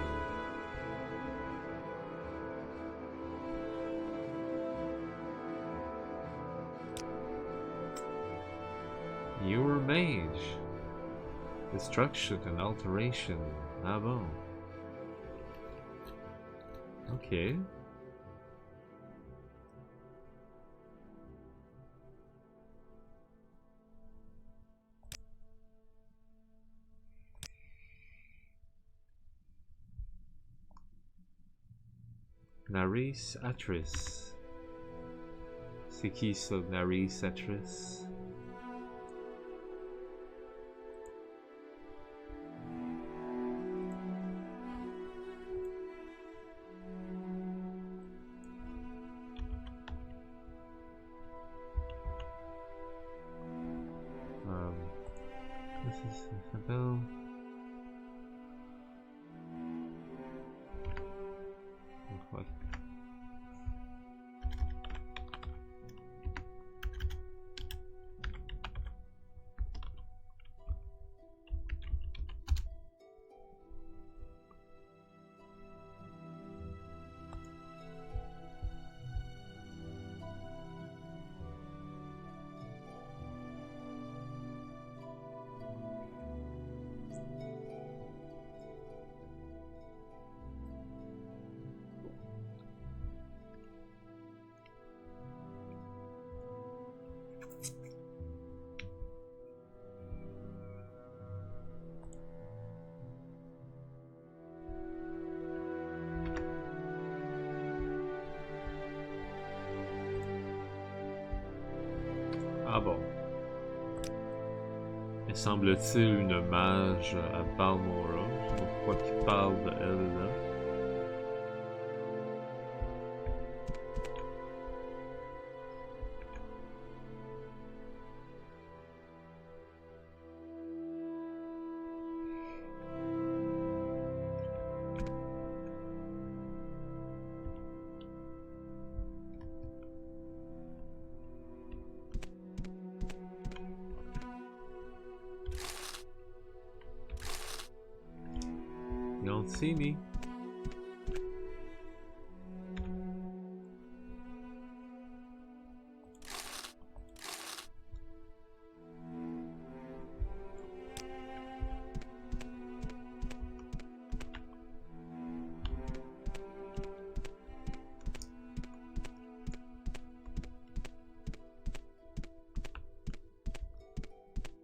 Your mage. Destruction and alteration. Ah bon. Okay. 𝓚𝓸𝓻𝓻𝓸𝓀. C'est qui ça, 𝓚𝓸𝓻𝓻𝓻𝓸𝓀? This is Isabel. What? Ah bon. Et semble-t-il une mage à Balmora. Je sais pas pourquoi il parle de elle là. You don't see me.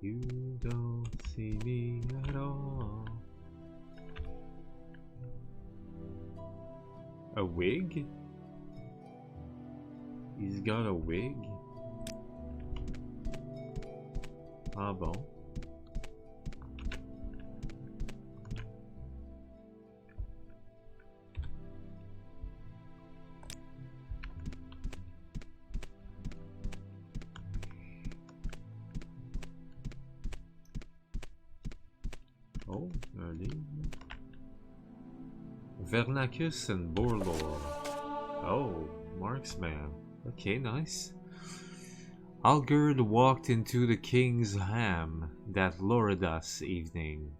You don't see me at all. A wig? He's got a wig? Ah bon. Oh, un livre. 𝓜𝓸𝓻𝓻𝓸𝓀. Oh, marksman. Okay, nice. Algerd walked into the king's ham that Loredas evening,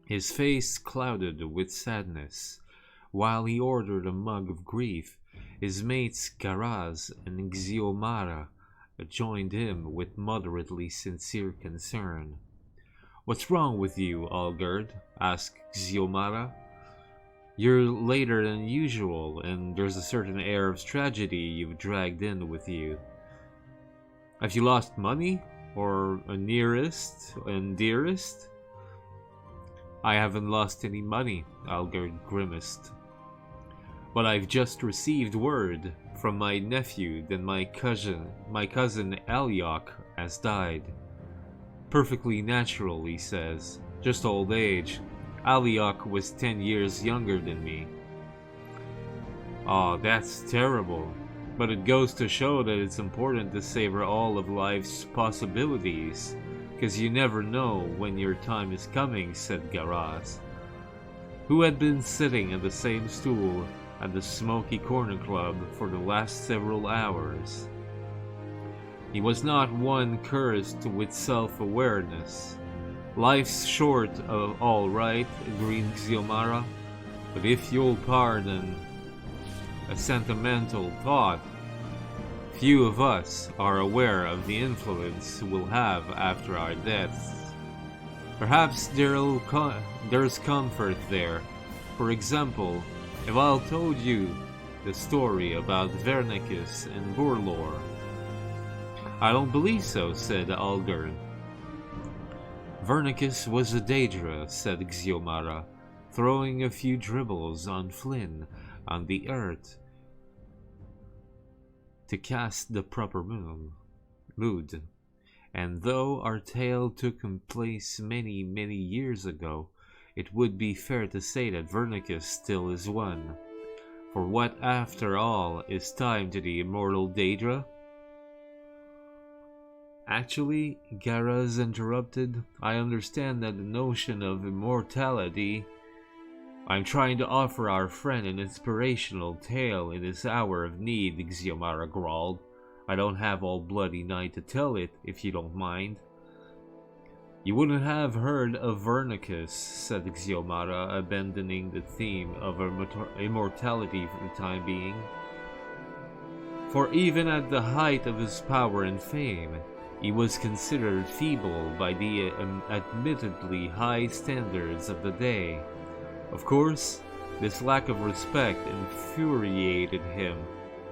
his face clouded with sadness. While he ordered a mug of grief, his mates Garaz and 𝓐𝓢𝓜𝓚 joined him with moderately sincere concern. "What's wrong with you, Algerd?" asked 𝓐𝓢𝓜𝓚. "You're later than usual, and there's a certain air of tragedy you've dragged in with you. Have you lost money? Or a nearest and dearest?" "I haven't lost any money," Algerd grimaced. "But I've just received word from my nephew that my cousin Aliok has died. Perfectly natural, he says. Just old age. Aliok was 10 years younger than me." "Oh, that's terrible. But it goes to show that it's important to savor all of life's possibilities, because you never know when your time is coming," said Garaz, who had been sitting at the same stool at the Smoky Corner Club for the last several hours. He was not one cursed with self-awareness. "Life's short, all right," agreed 𝓐𝓢𝓜𝓚, "but if you'll pardon a sentimental thought, few of us are aware of the influence we'll have after our deaths. Perhaps there's comfort there. For example, if I told you the story about Vernicus and Burlor." "I don't believe so," said Algerd. "Vernicus was a 𝓸𝓸𝓻𝓻𝓸𝓀," said 𝓐𝓢𝓜𝓚, throwing a few dribbles on Flynn on the earth to cast the proper mood. "And though our tale took place many, many years ago, it would be fair to say that Vernicus still is one. For what, after all, is time to the immortal 𝓸𝓸𝓻?" "Actually," Garaz interrupted, "I understand that the notion of immortality—" "I'm trying to offer our friend an inspirational tale in his hour of need," 𝓐𝓢𝓜𝓚 growled. "I don't have all bloody night to tell it, if you don't mind." "You wouldn't have heard of Vernicus," said 𝓐𝓢𝓜𝓚, abandoning the theme of immortality for the time being. "For even at the height of his power and fame, he was considered feeble by the admittedly high standards of the day. Of course, this lack of respect infuriated him,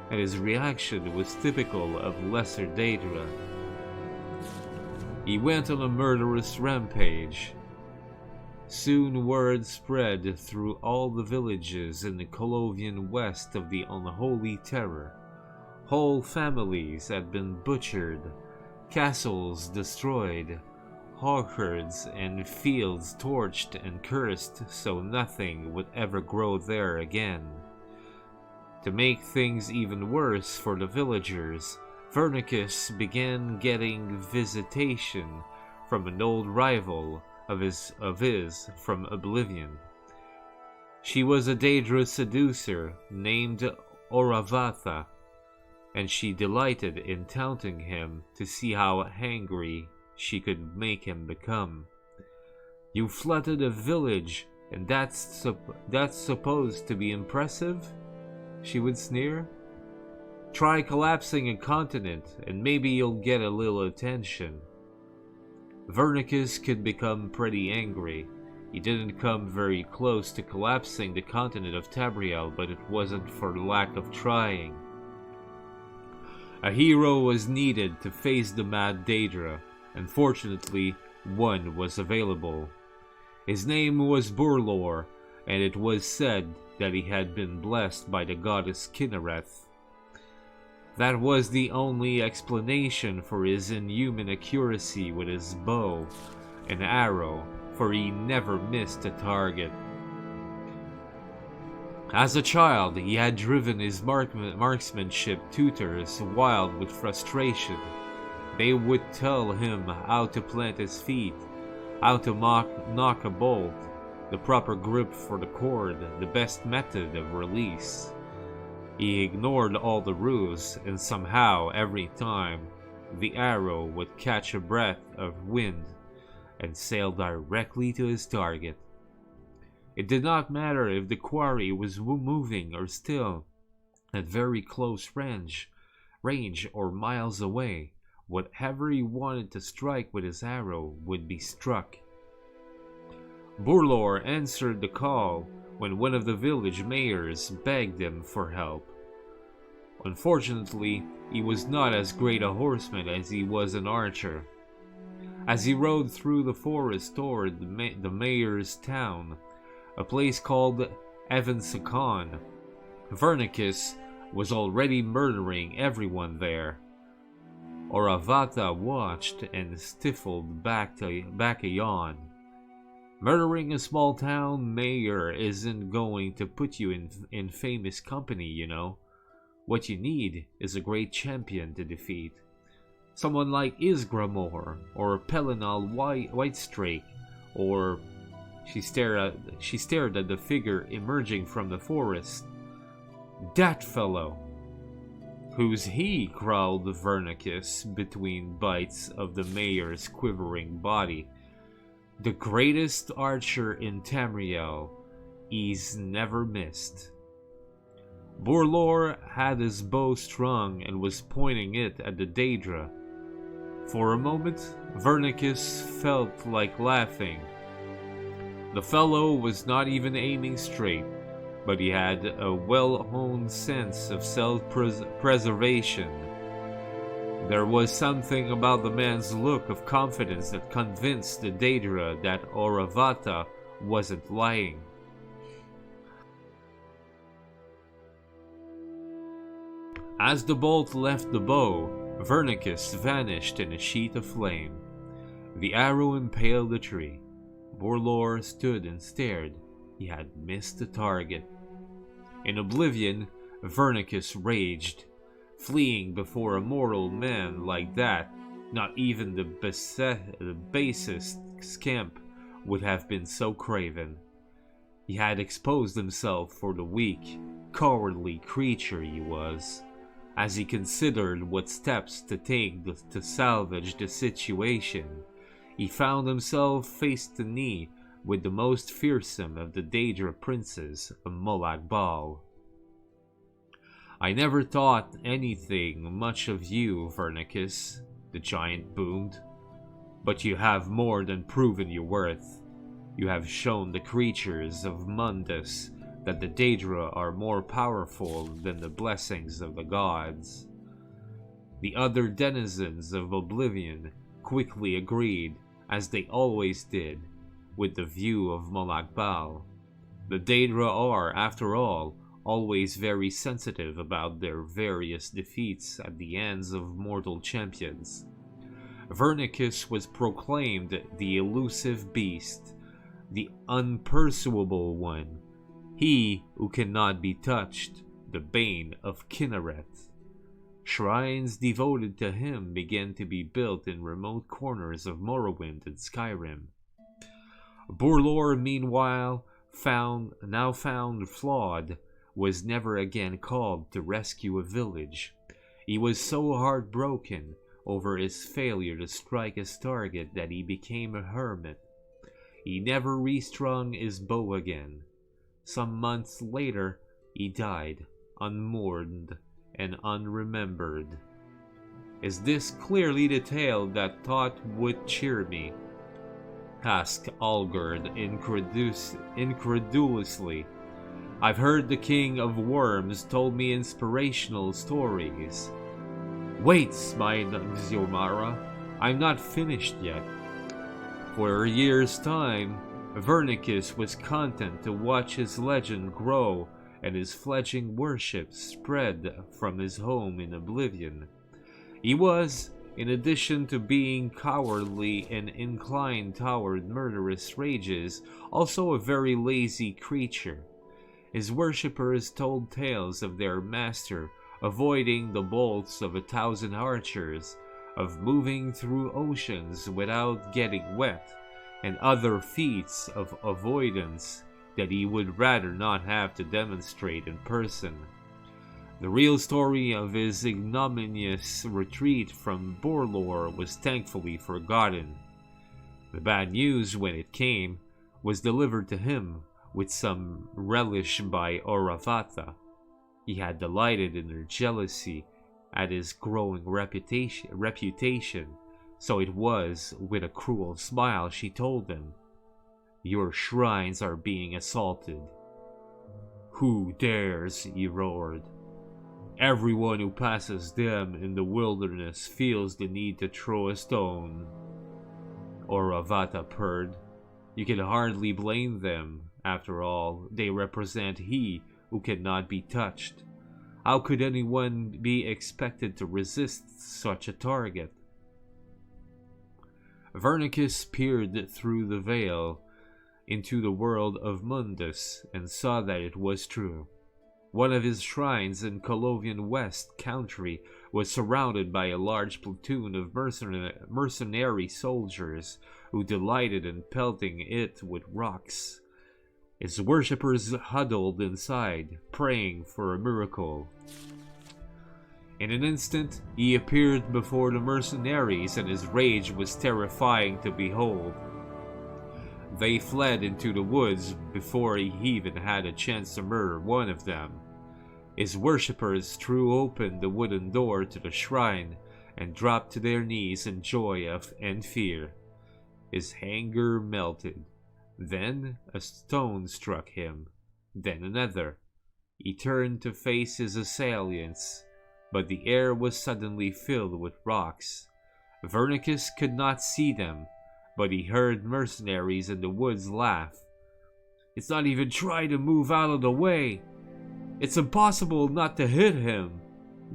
and his reaction was typical of lesser 𝓸𝓸𝓻. He went on a murderous rampage. Soon word spread through all the villages in the Colovian west of the unholy terror. Whole families had been butchered, castles destroyed, orchards and fields torched and cursed so nothing would ever grow there again. To make things even worse for the villagers, Vernicus began getting visitation from an old rival of his from Oblivion. She was a dangerous seducer named 𝓐𝓢𝓜𝓚, and she delighted in taunting him to see how angry she could make him become. "You flooded a village, and that's supposed to be impressive?" she would sneer. "Try collapsing a continent, and maybe you'll get a little attention." Vernicus could become pretty angry. He didn't come very close to collapsing the continent of Tamriel, but it wasn't for lack of trying. A hero was needed to face the mad 𝓸𝓸𝓻, and fortunately, one was available. His name was Burlor, and it was said that he had been blessed by the goddess Kinnereth. That was the only explanation for his inhuman accuracy with his bow and arrow, for he never missed a target. As a child, he had driven his marksmanship tutors wild with frustration. They would tell him how to plant his feet, how to knock a bolt, the proper grip for the cord, the best method of release. He ignored all the rules, and somehow, every time, the arrow would catch a breath of wind and sail directly to his target. It did not matter if the quarry was moving or still, at very close range or miles away. Whatever he wanted to strike with his arrow would be struck. Burlor answered the call when one of the village mayors begged him for help. Unfortunately, he was not as great a horseman as he was an archer. As he rode through the forest toward the mayor's town, a place called 𝓐𝓙𝓻𝓻𝓸𝓀, Vernicus was already murdering everyone there. 𝓐𝓢𝓜𝓚 watched and stifled back a yawn. Murdering a small town mayor isn't going to put you in famous company, you know. What you need is a great champion to defeat. Someone like 𝓐𝓤𝓝 or Pelinal Whitestrake, or... She stared at the figure emerging from the forest. "That fellow!" "Who's he?" growled Vernicus between bites of the mayor's quivering body. "The greatest archer in Tamriel. He's never missed." Burlor had his bow strung and was pointing it at the 𝓸𝓸𝓻. For a moment, Vernicus felt like laughing. The fellow was not even aiming straight, but he had a well-honed sense of self-preservation. There was something about the man's look of confidence that convinced the 𝓸𝓸𝓻 that 𝓐𝓢𝓜𝓚 wasn't lying. As the bolt left the bow, Vernicus vanished in a sheet of flame. The arrow impaled the tree. Burlor stood and stared. He had missed the target. In Oblivion, Vernicus raged. Fleeing before a mortal man like that, not even the basest scamp would have been so craven. He had exposed himself for the weak, cowardly creature he was. As he considered what steps to take to salvage the situation, he found himself face to knee with the most fearsome of the 𝓸𝓸𝓻 princes, Molag Bal. "I never thought anything much of you, Vernicus," the giant boomed. "But you have more than proven your worth. You have shown the creatures of Mundus that the 𝓸𝓸𝓻 are more powerful than the blessings of the gods." The other denizens of Oblivion quickly agreed, as they always did, with the view of Molag Bal. The 𝓸𝓻 are, after all, always very sensitive about their various defeats at the hands of mortal champions. Vernicus was proclaimed the elusive beast, the unpursuable one, he who cannot be touched, the bane of Kinneret. Shrines devoted to him began to be built in remote corners of Morrowind and Skyrim. Borlor, meanwhile, now found flawed, was never again called to rescue a village. He was so heartbroken over his failure to strike his target that he became a hermit. He never restrung his bow again. Some months later, he died, unmourned and unremembered. Is this clearly the tale that thought would cheer me? Asked Algerd incredulously. I've heard the King of Worms told me inspirational stories. Wait, smiled Xiomara, I'm not finished yet. For a year's time, Vernicus was content to watch his legend grow and his fledgling worship spread from his home in oblivion. He was, in addition to being cowardly and inclined toward murderous rages, also a very lazy creature. His worshippers told tales of their master avoiding the bolts of 1,000 archers, of moving through oceans without getting wet, and other feats of avoidance that he would rather not have to demonstrate in person. The real story of his ignominious retreat from Borlor was thankfully forgotten. The bad news, when it came, was delivered to him with some relish by Oravata. He had delighted in her jealousy at his growing reputation, so it was with a cruel smile she told him, "Your shrines are being assaulted." "Who dares?" he roared. "Everyone who passes them in the wilderness feels the need to throw a stone." Oravata purred. "You can hardly blame them. After all, they represent he who cannot be touched. How could anyone be expected to resist such a target?" Vernicus peered through the veil into the world of Mundus and saw that it was true. One of his shrines in Colovian West Country was surrounded by a large platoon of mercenary soldiers who delighted in pelting it with rocks. His worshippers huddled inside, praying for a miracle. In an instant, he appeared before the mercenaries, and his rage was terrifying to behold. They fled into the woods before he even had a chance to murder one of them. His worshippers threw open the wooden door to the shrine and dropped to their knees in joy and fear. His anger melted. Then a stone struck him, then another. He turned to face his assailants, but the air was suddenly filled with rocks. Vernicus could not see them, but he heard mercenaries in the woods laugh. "It's not even try to move out of the way. It's impossible not to hit him,"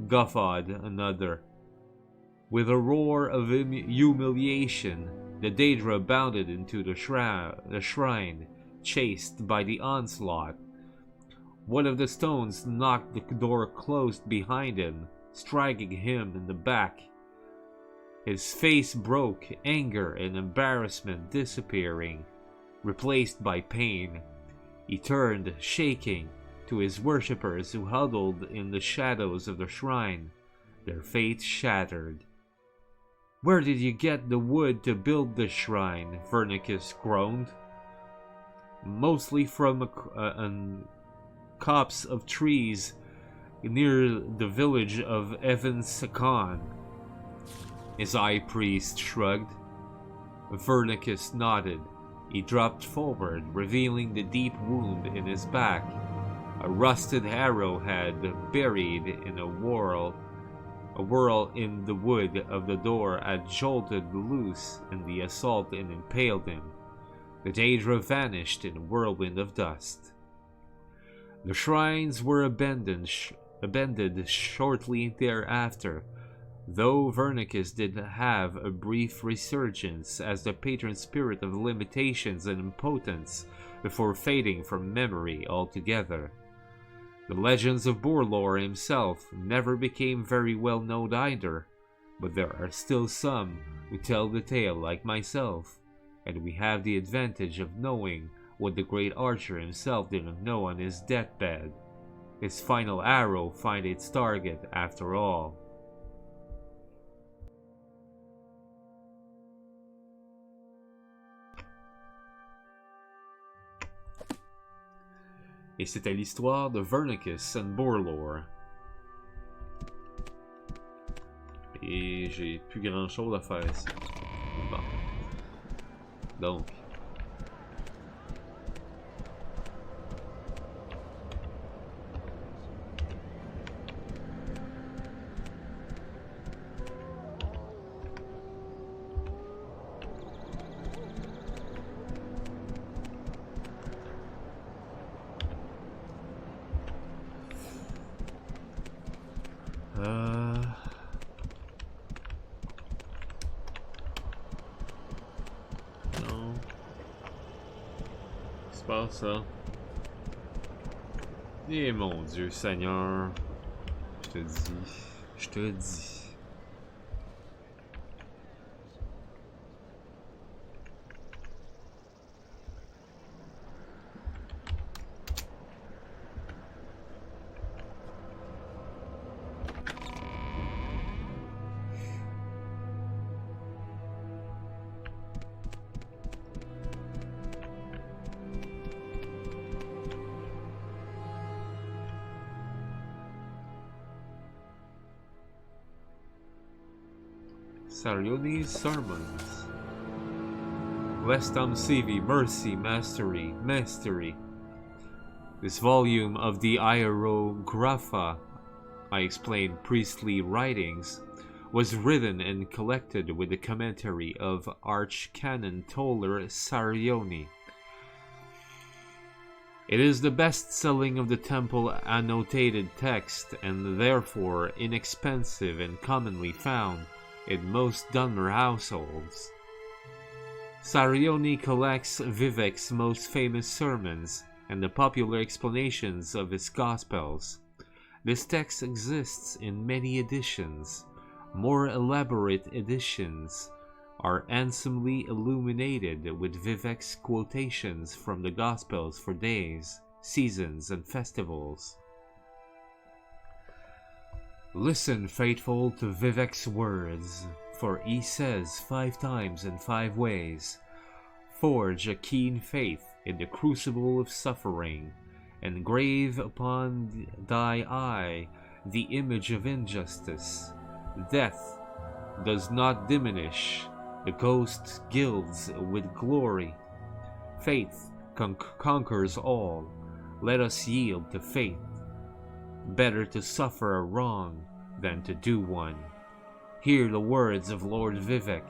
guffawed another. With a roar of humiliation, the Daedra bounded into the shrine, chased by the onslaught. One of the stones knocked the door closed behind him, striking him in the back. His face broke, anger and embarrassment disappearing, replaced by pain. He turned, shaking, to his worshippers who huddled in the shadows of the shrine, their faith shattered. "Where did you get the wood to build this shrine?" Vernicus groaned. "Mostly from a copse of trees near the village of Evensakon." His high priest shrugged. Vernicus nodded. He dropped forward, revealing the deep wound in his back. A rusted arrowhead buried in a whorl in the wood of the door had jolted loose in the assault and impaled him. The Daedra vanished in a whirlwind of dust. The shrines were abandoned shortly thereafter, Though Vernicus did have a brief resurgence as the patron spirit of limitations and impotence before fading from memory altogether. The legends of Borlore himself never became very well known either, but there are still some who tell the tale like myself, and we have the advantage of knowing what the great archer himself didn't know on his deathbed. His final arrow find its target after all. Et c'était l'histoire de Vernicus and Borlore. Et j'ai plus grand chose à faire ici. Bon. Donc. Non. C'est pas ça. Eh mon Dieu Seigneur. Je te dis. Je te dis. Sarione's sermons. Lestam Sivi, mercy, mastery. This volume of the 𝓐𝓢𝓜𝓡, I explained priestly writings, was written and collected with the commentary of Archcanon Toller Sarione. It is the best-selling of the temple annotated text and therefore inexpensive and commonly found in most Dunmer households. Sarione collects Vivek's most famous sermons and the popular explanations of his Gospels. This text exists in many editions. More elaborate editions are handsomely illuminated with Vivek's quotations from the Gospels for days, seasons, and festivals. Listen, faithful, to Vivek's words, for he says 5 times in 5 ways, forge a keen faith in the crucible of suffering, engrave upon thy eye the image of injustice. Death does not diminish, the ghost gilds with glory. Faith conquers all, let us yield to faith. Better to suffer a wrong than to do one. Hear the words of Lord Vivek,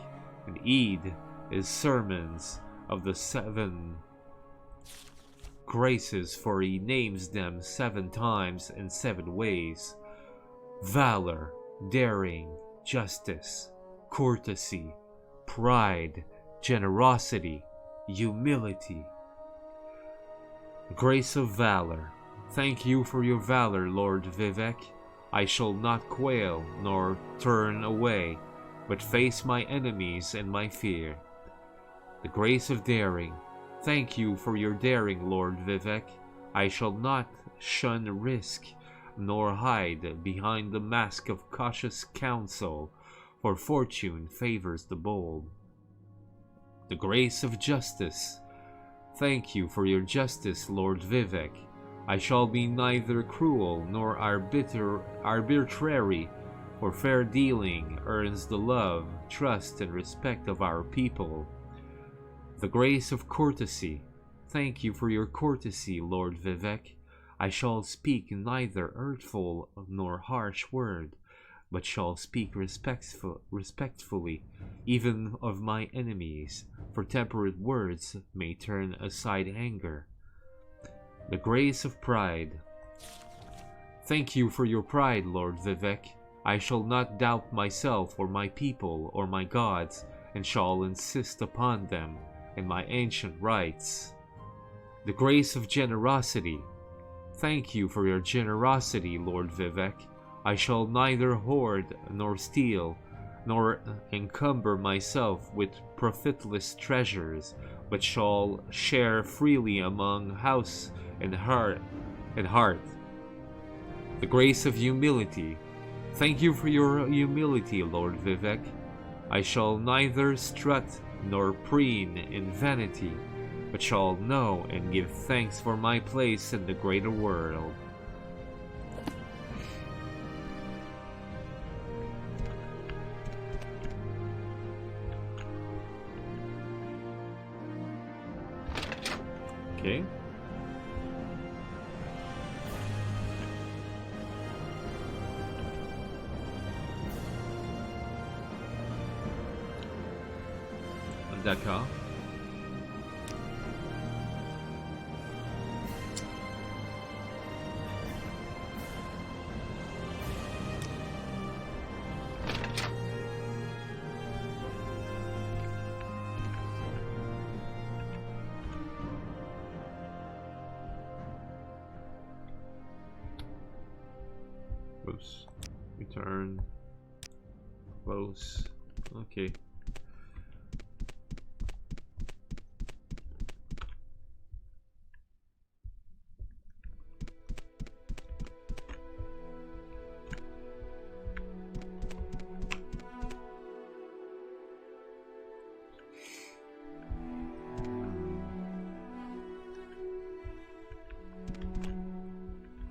and heed his sermons of the 7 graces, for he names them 7 times in 7 ways. Valor, daring, justice, courtesy, pride, generosity, humility. Grace of valor. Thank you for your valor, Lord Vivek. I shall not quail nor turn away, but face my enemies and my fear. The grace of daring. Thank you for your daring, Lord Vivek. I shall not shun risk, nor hide behind the mask of cautious counsel, for fortune favors the bold. The grace of justice. Thank you for your justice, Lord Vivek. I shall be neither cruel nor arbitrary, for fair dealing earns the love, trust, and respect of our people. The grace of courtesy. Thank you for your courtesy, Lord Vivek. I shall speak neither hurtful nor harsh word, but shall speak respectfully, even of my enemies, for temperate words may turn aside anger. The grace of pride. Thank you for your pride, Lord Vivek. I shall not doubt myself or my people or my gods, and shall insist upon them and my ancient rights. The grace of generosity. Thank you for your generosity, Lord Vivek. I shall neither hoard nor steal, nor encumber myself with profitless treasures, but shall share freely among house and heart. The grace of humility. Thank you for your humility, Lord Vivek. I shall neither strut nor preen in vanity, but shall know and give thanks for my place in the greater world. Okay. D'accord. Close. Return. Close. Okay.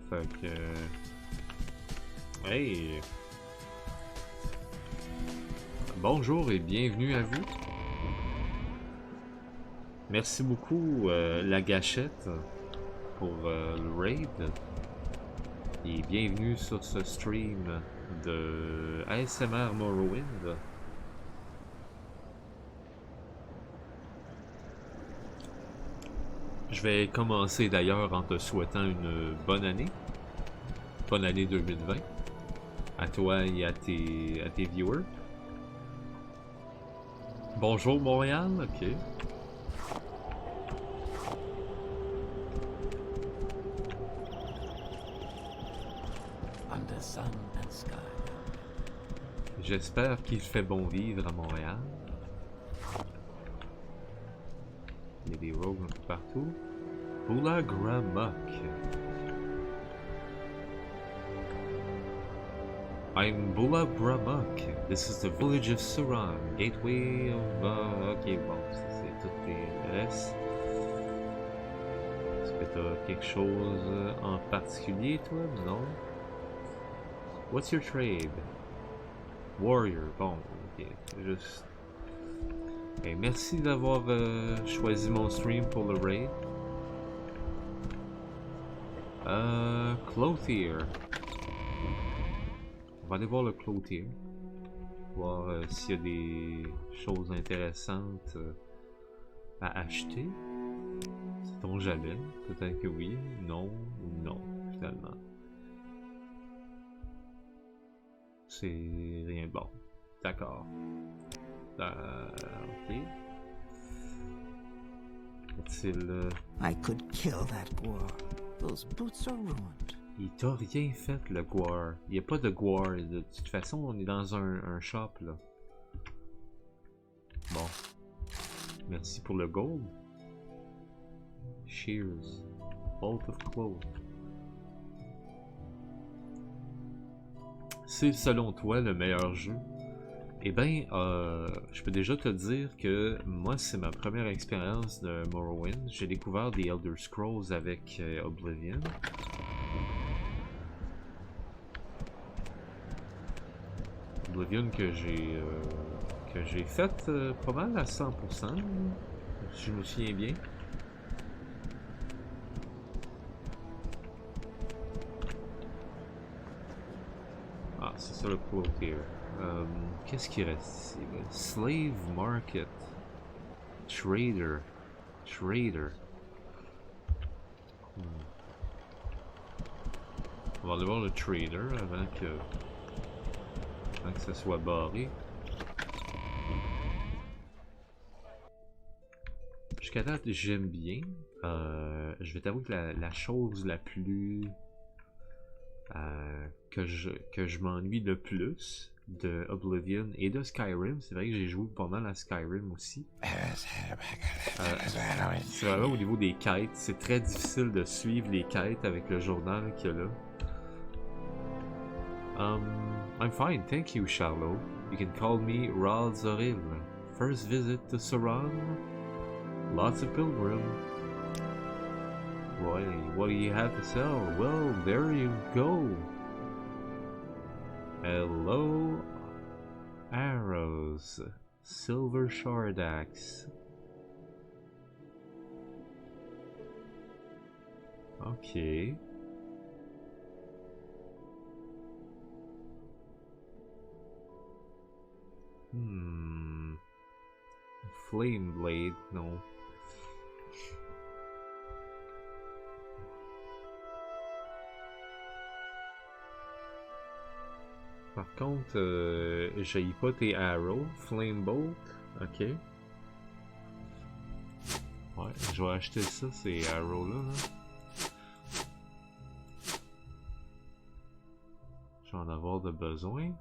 Fait que... Hey! Bonjour et bienvenue à vous. Merci beaucoup la gâchette pour le raid. Et bienvenue sur ce stream de ASMR Morrowind. Je vais commencer d'ailleurs en te souhaitant une bonne année. Bonne année 2020. À toi et à tes viewers. Bonjour Montréal, ok. Under sun and sky. J'espère qu'il fait bon vivre à Montréal. Il y a des rogues un peu partout. 𝓐𝓢𝓚. I'm 𝓐𝓢𝓚. This is the village of Suran, gateway of... ok, bon, ça c'est tout le reste. Est-ce que t'as quelque chose en particulier, toi? Non? What's your trade? Warrior, bon, ok, juste... Et merci d'avoir choisi mon stream pour le raid. Clothier. On va aller voir le clothier. Voir s'il y a des choses intéressantes à acheter. Sait-on jamais? Peut-être que oui, non ou non, finalement. C'est rien bon. D'accord. Ok. Est-il... I could kill that Gwar. Those boots are ruined. Il t'a rien fait, le Gwar. Il n'y a pas de Gwar. De toute façon, on est dans un shop, là. Bon. Merci pour le gold. Shears. Bolt of clothes. C'est selon toi le meilleur jeu? Eh bien, je peux déjà te dire que moi, c'est ma première expérience de Morrowind. J'ai découvert des Elder Scrolls avec Oblivion. Oblivion que j'ai fait pas mal à 100%, si je me souviens bien. Ah, c'est ça le clothier. Qu'est-ce qui reste ici? Slave Market. Trader. On va aller voir le trader avant que... Tant que ça soit barré. Jusqu'à date, j'aime bien. Je vais t'avouer que la chose la plus... que je m'ennuie le plus de Oblivion et de Skyrim, c'est vrai que j'ai joué pendant la Skyrim aussi. C'est vraiment au niveau des quêtes, c'est très difficile de suivre les quêtes avec le journal qu'il y a là. I'm fine, thank you, Charlot. You can call me 𝓚𝓚. First visit to Saran? Lots of pilgrim. What do you have to sell? Well, there you go. Hello, arrows, silver shard axe. Okay. Flame blade, non. Par contre, j'ai pas tes arrows, flame bolt, ok. Ouais, je vais acheter ça, ces arrows là. Je vais en avoir de besoin.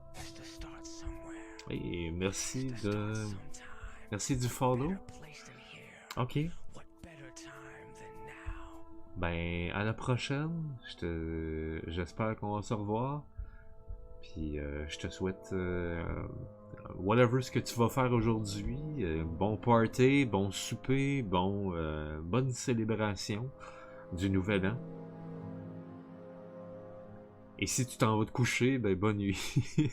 Et merci du follow. Ok. Ben, à la prochaine. J'espère qu'on va se revoir. Puis je te souhaite whatever ce que tu vas faire aujourd'hui. Bon party, bon souper, bonne célébration du nouvel an. Et si tu t'en vas te coucher, ben bonne nuit.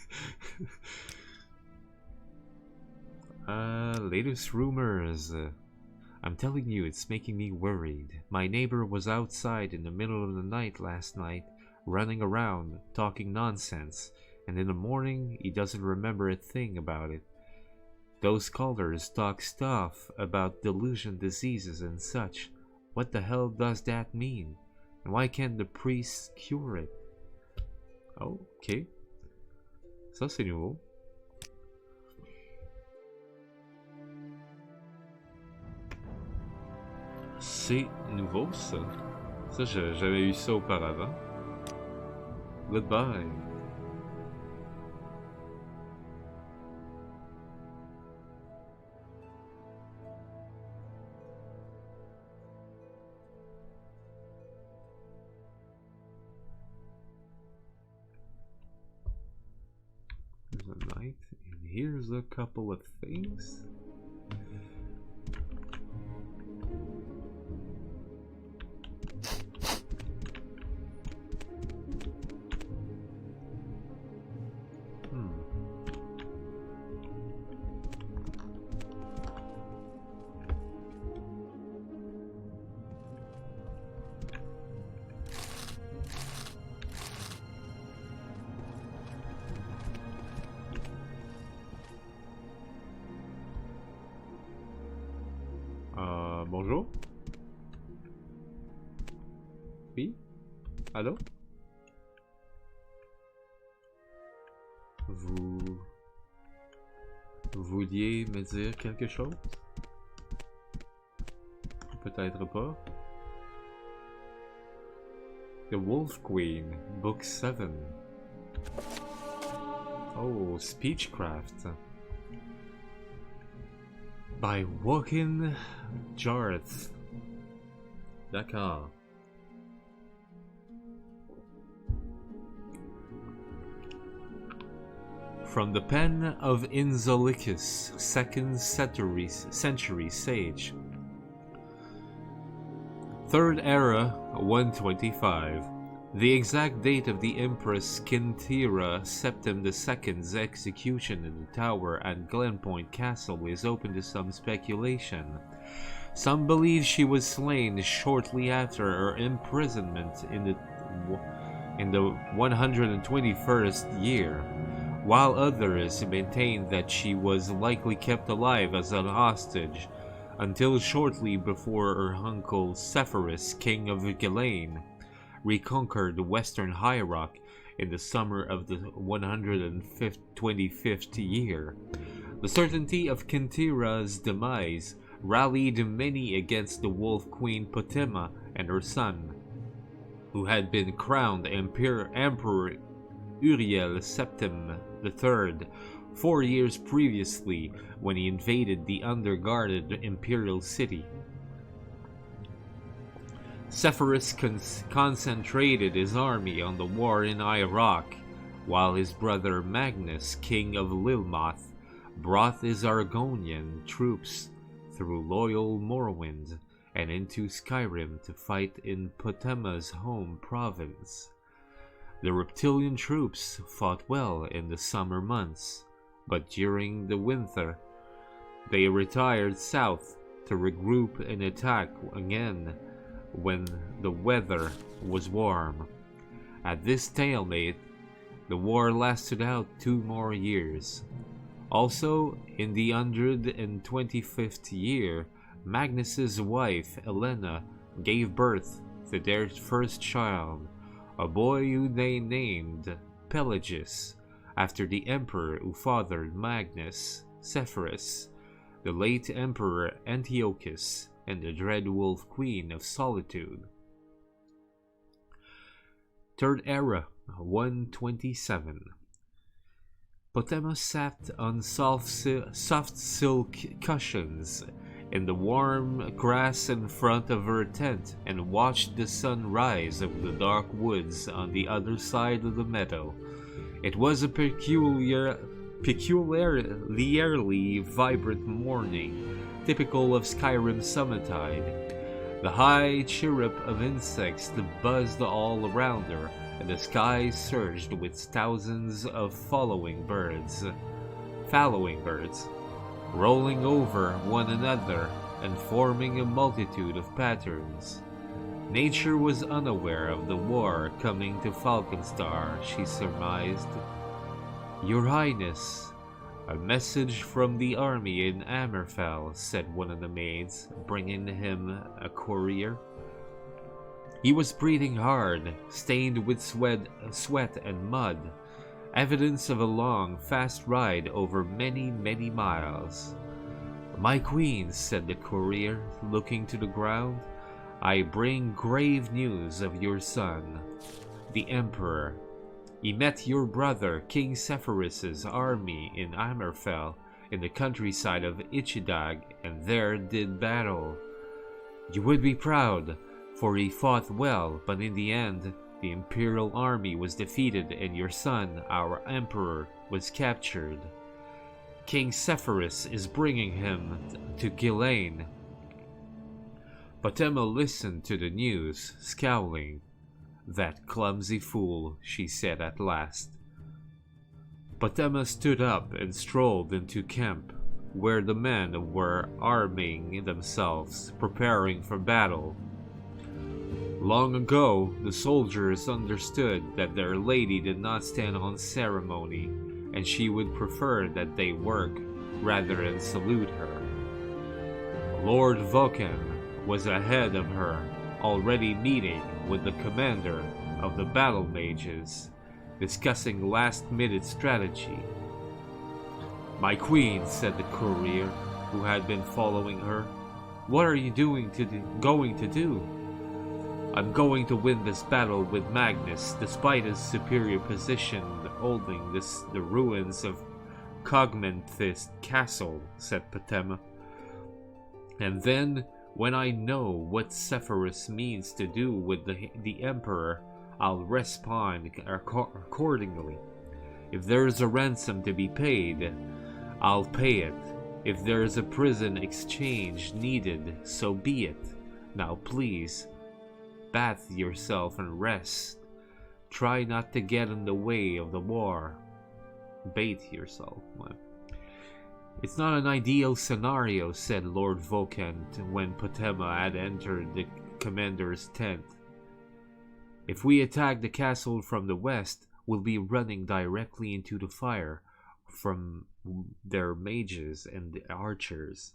Latest rumors. I'm telling you, it's making me worried. My neighbor was outside in the middle of the night last night, running around, talking nonsense, and in the morning, he doesn't remember a thing about it. Those scholars talk stuff about delusion diseases and such. What the hell does that mean? And why can't the priests cure it? Oh, ok. Ça, c'est nouveau. C'est nouveau, ça. Ça, j'avais eu ça auparavant. Goodbye. There's a knight, and here's a couple of things. Bonjour? Oui? Allô? Vous vouliez me dire quelque chose? Peut-être pas. The Wolf Queen, Book 7. Oh, Speechcraft. By 𝓐𝓸𝓻𝓻𝓸𝓀. D'accord. From the pen of 𝓐𝓸𝓻𝓻𝓻, 2nd century sage. 3rd era, 125. The exact date of the Empress 𝓐𝓸𝓻𝓻𝓸𝓀 II's execution in the tower at Glenpoint Castle is open to some speculation. Some believe she was slain shortly after her imprisonment in the 121st year, while others maintain that she was likely kept alive as a hostage until shortly before her uncle Sepphoris, king of Ghislaine, reconquered the western High Rock in the summer of the 125th year. The certainty of 𝓐𝓸𝓻𝓻𝓸𝓀 demise rallied many against the Wolf Queen Potema and her son, who had been crowned Emperor Uriel Septim III 4 years previously when he invaded the underguarded imperial city. Sepphoris concentrated his army on the war in Iraq, while his brother Magnus, king of Lilmath, brought his Argonian troops through loyal Morrowind and into Skyrim to fight in Potema's home province. The reptilian troops fought well in the summer months, but during the winter, they retired south to regroup and attack again when the weather was warm. At this stalemate, the war lasted out 2 more years. Also, in the 125th year, Magnus's wife, Elena, gave birth to their first child, a boy who they named Pelagiad, after the emperor who fathered Magnus, Sepphoris, the late Emperor Antiochus, and the Dread Wolf Queen of Solitude. Third Era, 127. Potema sat on soft silk cushions in the warm grass in front of her tent and watched the sun rise over the dark woods on the other side of the meadow. It was a peculiarly vibrant morning, typical of Skyrim summertide. The high chirrup of insects buzzed all around her, and the sky surged with thousands of following birds, rolling over one another and forming a multitude of patterns. Nature was unaware of the war coming to Falkenstar, she surmised. "Your Highness, a message from the army in Ammerfell," said one of the maids, bringing him a courier. He was breathing hard, stained with sweat and mud, evidence of a long, fast ride over many, many miles. "My queen," said the courier, looking to the ground, "I bring grave news of your son, the Emperor. He met your brother, King Sepphoris's army in Ammerfell, in the countryside of Ichidag, and there did battle. You would be proud, for he fought well, but in the end, the Imperial army was defeated and your son, our Emperor, was captured. King Sepphoris is bringing him to Ghislaine." Potema listened to the news, scowling. "That clumsy fool," she said at last. Potema stood up and strolled into camp, where the men were arming themselves, preparing for battle. Long ago, the soldiers understood that their lady did not stand on ceremony, and she would prefer that they work rather than salute her. Lord Vulcan was ahead of her, already meeting with the commander of the battle mages, discussing last-minute strategy. "My queen," said the courier, who had been following her, "what are you going to do?" "I'm going to win this battle with Magnus, despite his superior position holding the ruins of Cogmanthist Castle," said Potema. "And then, when I know what Sepphoris means to do with the Emperor, I'll respond accordingly. If there's a ransom to be paid, I'll pay it. If there's a prison exchange needed, so be it. Now please, bath yourself and rest. Try not to get in the way of the war." Bathe yourself. "It's not an ideal scenario," said Lord Vulcan when Potema had entered the commander's tent. "If we attack the castle from the west, we'll be running directly into the fire from their mages and the archers.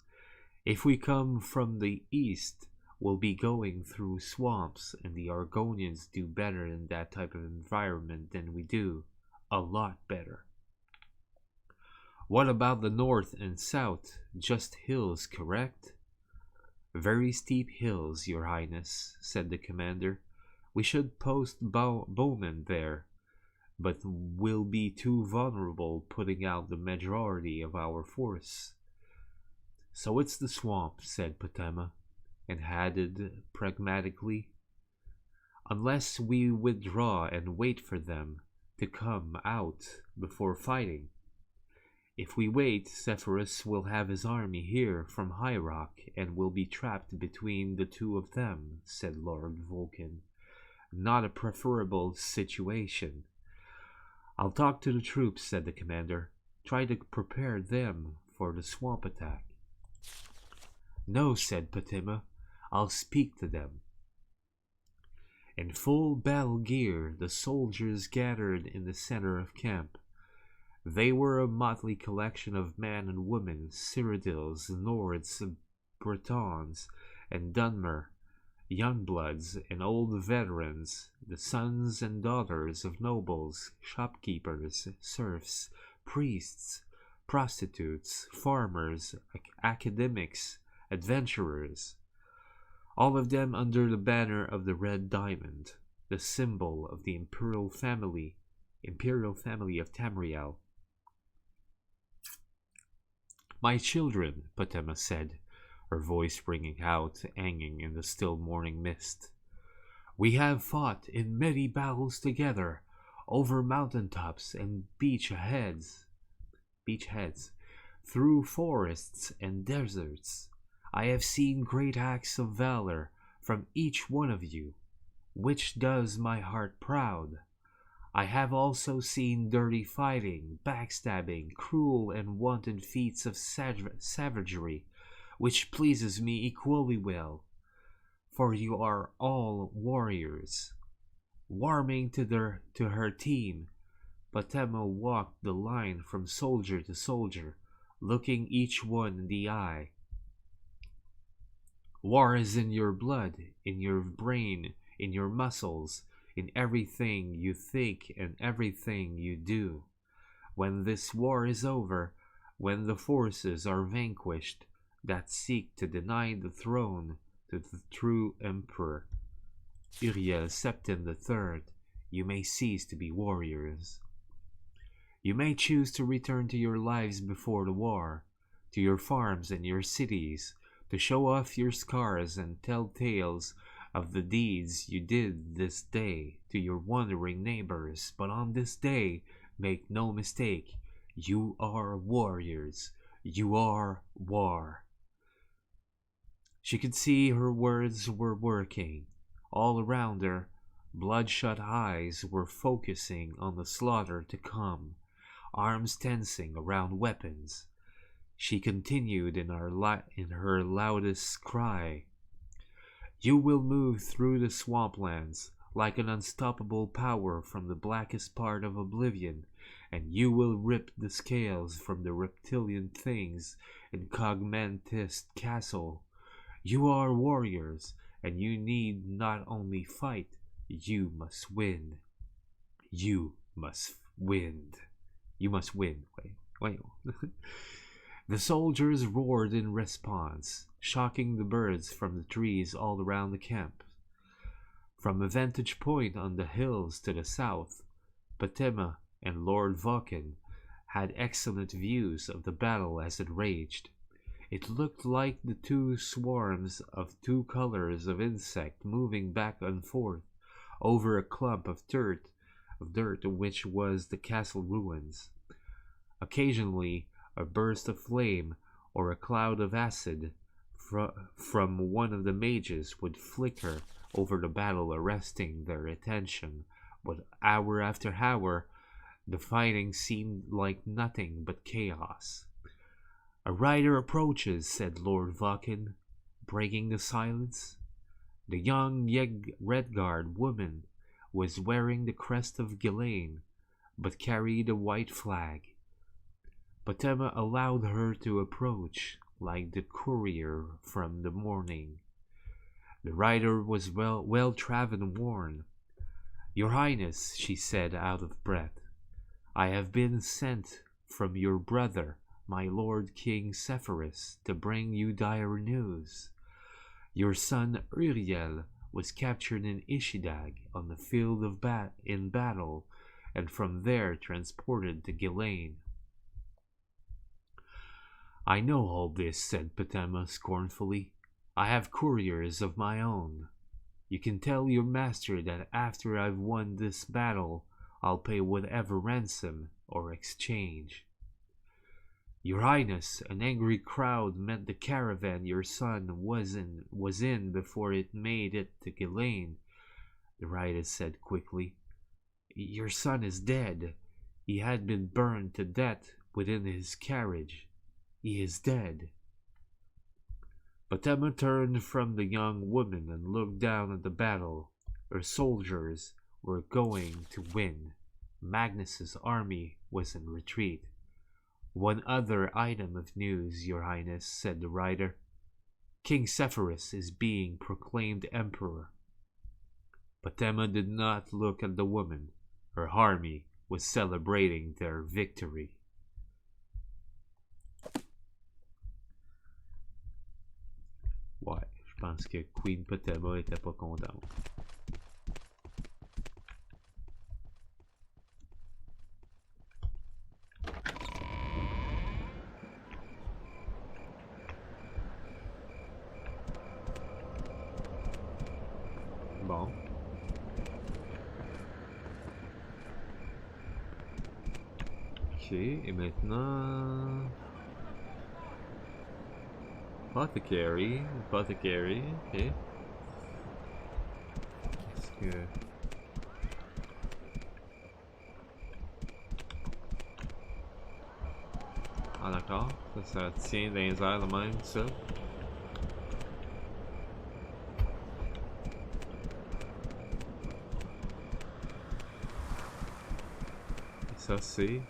If we come from the east, We'll be going through swamps, and the Argonians do better in that type of environment than we do. A lot better. What about the north and south? Just hills, correct? Very steep hills, Your Highness, said the commander. We should post bowmen there, but we'll be too vulnerable putting out the majority of our force. So it's the swamp, said Potema, and added pragmatically, unless we withdraw and wait for them to come out before fighting. If we wait, Zephyrus will have his army here from High Rock and will be trapped between the two of them, said Lord Vulcan. Not a preferable situation. I'll talk to the troops, said the commander. Try to prepare them for the swamp attack. No, said Potema. I'll speak to them. In full battle gear, the soldiers gathered in the center of camp. They were a motley collection of men and women, Cyrodiils, Nords, Bretons, and Dunmer, youngbloods and old veterans, the sons and daughters of nobles, shopkeepers, serfs, priests, prostitutes, farmers, academics, adventurers, all of them under the banner of the Red Diamond, the symbol of the imperial family of Tamriel. My children, Potema said, her voice ringing out, hanging in the still morning mist. We have fought in many battles together, over mountaintops and beachheads, through forests and deserts. I have seen great acts of valor from each one of you, which does my heart proud. I have also seen dirty fighting, backstabbing, cruel and wanton feats of savagery, which pleases me equally well, for you are all warriors. Warming to her team, Potema walked the line from soldier to soldier, looking each one in the eye. War is in your blood, in your brain, in your muscles, in everything you think and everything you do. When this war is over, when the forces are vanquished that seek to deny the throne to the true emperor, Uriel Septim III, you may cease to be warriors. You may choose to return to your lives before the war, to your farms and your cities, to show off your scars and tell tales of the deeds you did this day to your wandering neighbors. But on this day, make no mistake, you are warriors. You are war. She could see her words were working. All around her, bloodshot eyes were focusing on the slaughter to come, arms tensing around weapons. She continued in her loudest cry. You will move through the swamplands like an unstoppable power from the blackest part of oblivion, and you will rip the scales from the reptilian things in Cogmantis Castle. You are warriors, and you need not only fight, you must win. You must win. You must win. Wait. The soldiers roared in response, shocking the birds from the trees all around the camp. From a vantage point on the hills to the south, Potema and Lord Vulcan had excellent views of the battle as it raged. It looked like the two swarms of two colors of insect moving back and forth over a clump of dirt which was the castle ruins. Occasionally, a burst of flame or a cloud of acid from one of the mages would flicker over the battle, arresting their attention. But hour after hour, the fighting seemed like nothing but chaos. A rider approaches, said Lord Vulcan, breaking the silence. The young Redguard woman was wearing the crest of Ghislaine, but carried a white flag. Potema allowed her to approach, like the courier from the morning. The rider was well traveled and worn. "Your Highness," she said, out of breath, "I have been sent from your brother, my lord King Sepphoris, to bring you dire news. Your son Uriel was captured in Ishidagh on the field of battle, and from there transported to Ghislaine." "I know all this," said Potema scornfully. "I have couriers of my own. You can tell your master that after I've won this battle, I'll pay whatever ransom or exchange." "Your Highness, an angry crowd met the caravan your son was in before it made it to Ghislaine," the rider said quickly. "Your son is dead. He had been burned to death within his carriage. He is dead." Potema turned from the young woman and looked down at the battle. Her soldiers were going to win. Magnus's army was in retreat. "One other item of news, Your Highness," said the rider. "King Sepphoris is being proclaimed emperor." Potema did not look at the woman. Her army was celebrating their victory. Ouais, je pense que Queen Potema était pas contente. Bon. Ok, et maintenant... Apothecary, ok. Est-ce que... Ah d'accord, ça tient dans les airs de même, ça. Et ça c'est...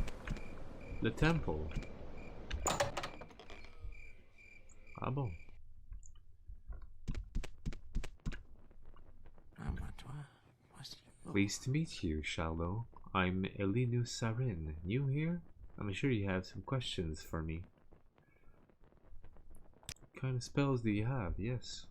le temple. Ah bon. Pleased to meet you, Charlot. I'm 𝓐𝓸𝓻𝓻𝓸𝓀. New here? I'm sure you have some questions for me. What kind of spells do you have? Yes.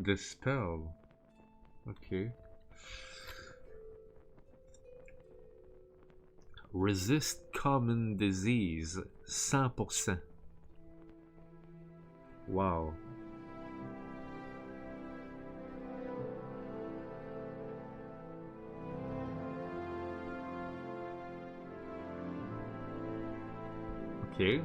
The spell. Okay. Resist common disease 100%. Wow. Okay.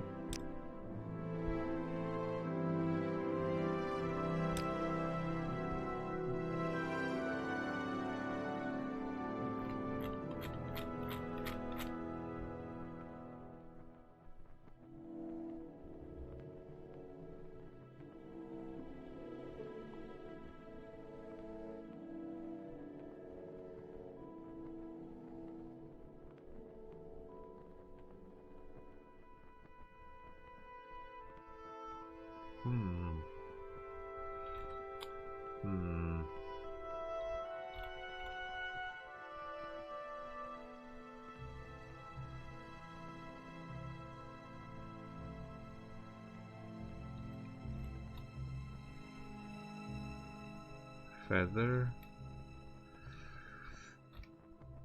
Feather.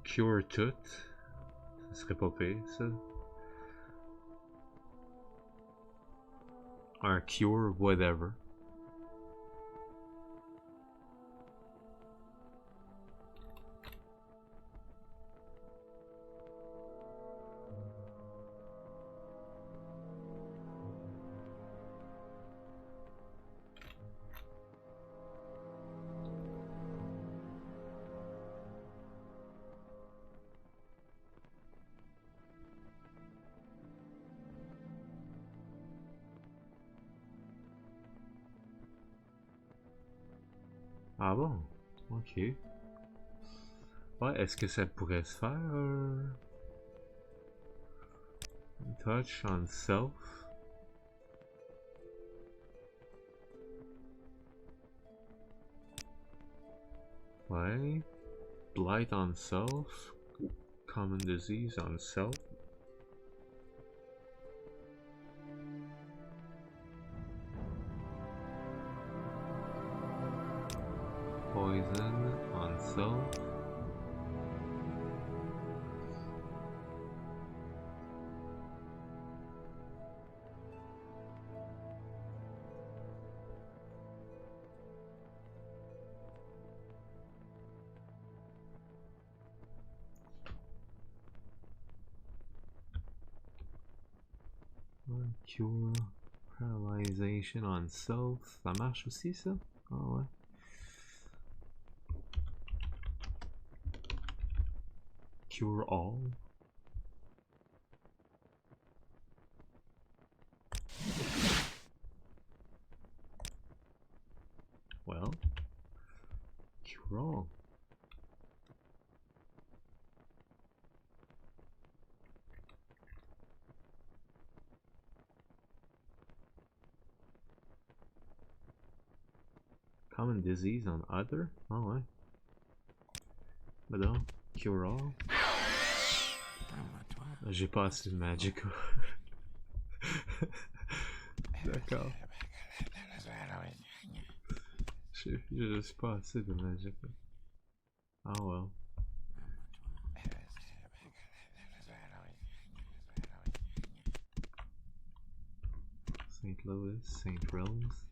Cure tout. Ça serait pas pire, ça. Or cure whatever. Ah bon? Ok. Ouais, est-ce que ça pourrait se faire? Touch on self? Ouais. Blight on self? Common disease on self? Poison on self? Cure paralyzation on self, ça marche aussi ça? Ah ouais. Cure all. Well, cure all. Common disease on other? Ah ouais. Ben non, cure all. J'ai pas assez de magic. D'accord. Je suis pas assez de magic. Ah well. St. Louis, St. Rose.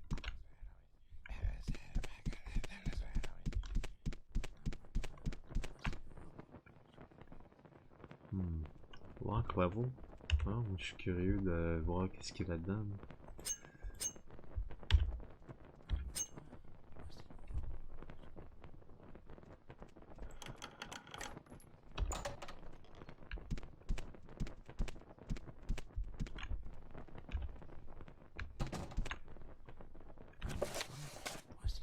Lock level. Ah, moi, je suis curieux de voir qu'est-ce qu'il y a là-dedans.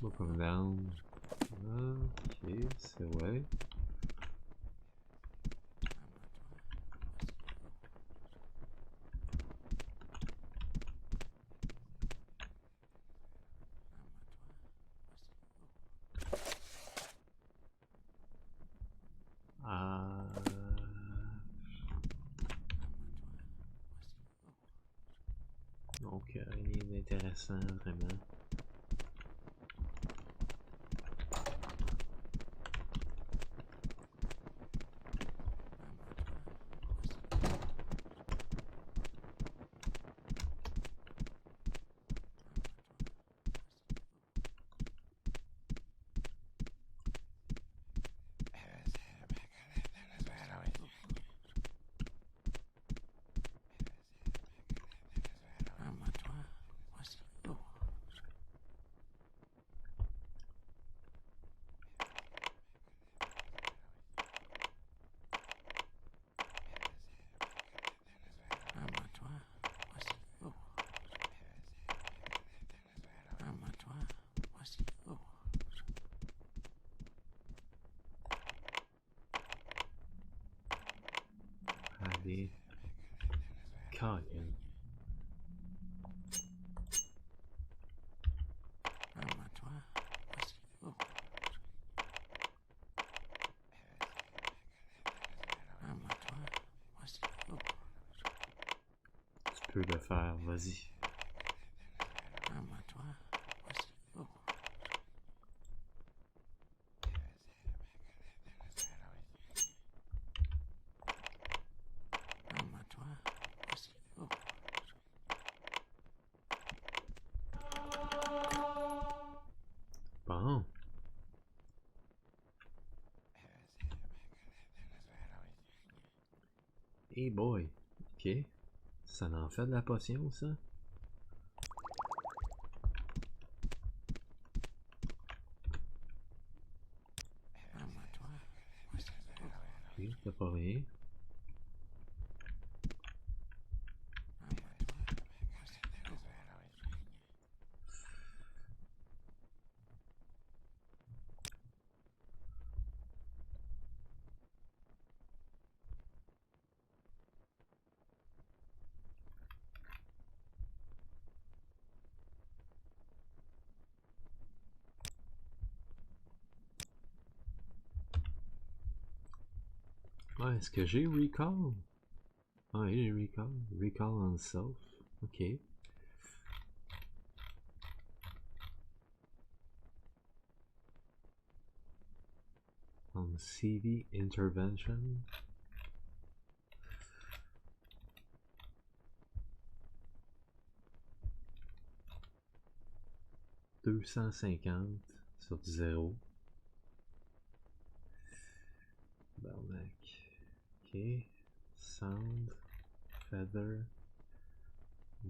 Up and down. Ok, c'est ouais. Donc rien d'intéressant vraiment. Allez. Colin. Tu peux le faire, vas-y. Bon. Hey boy. Ok. Ça en fait de la potion, ça? Ok, t'as pas rien. Ouais, est-ce que j'ai recall? Ouais, j'ai recall. Recall on self. Ok. On CV intervention. « 250 sur 0. Barnac. Ok. Sound. Feather.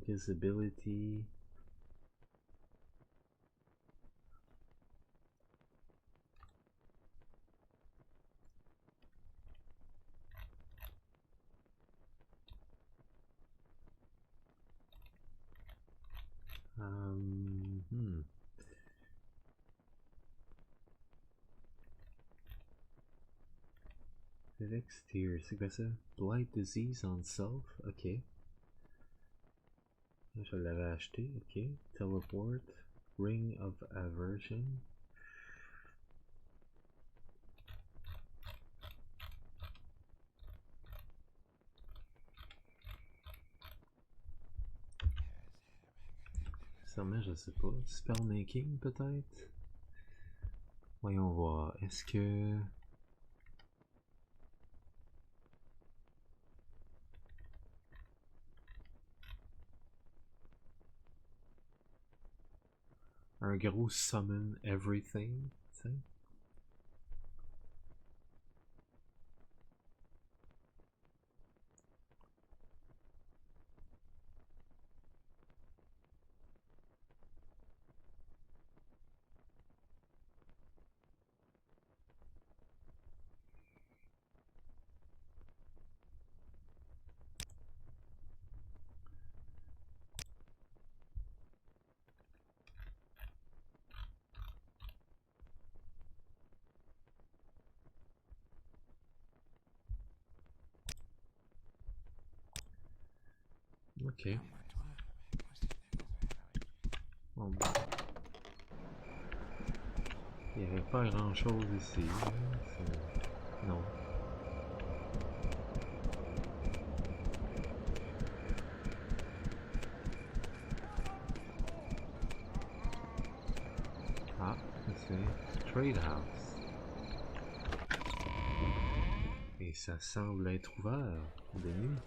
Visibility. Exterior, c'est quoi ça? Blight disease on self, ok. Je l'avais acheté, ok. Teleport, ring of aversion. Sûrement, je sais pas. Spellmaking peut-être? Voyons voir. Est-ce que... un gros summon everything, tu sais? Ok. Bon, ben. Il n'y avait pas grand chose ici. Non. Ah, c'est Trade House. Et ça semble être ouvert de nuit.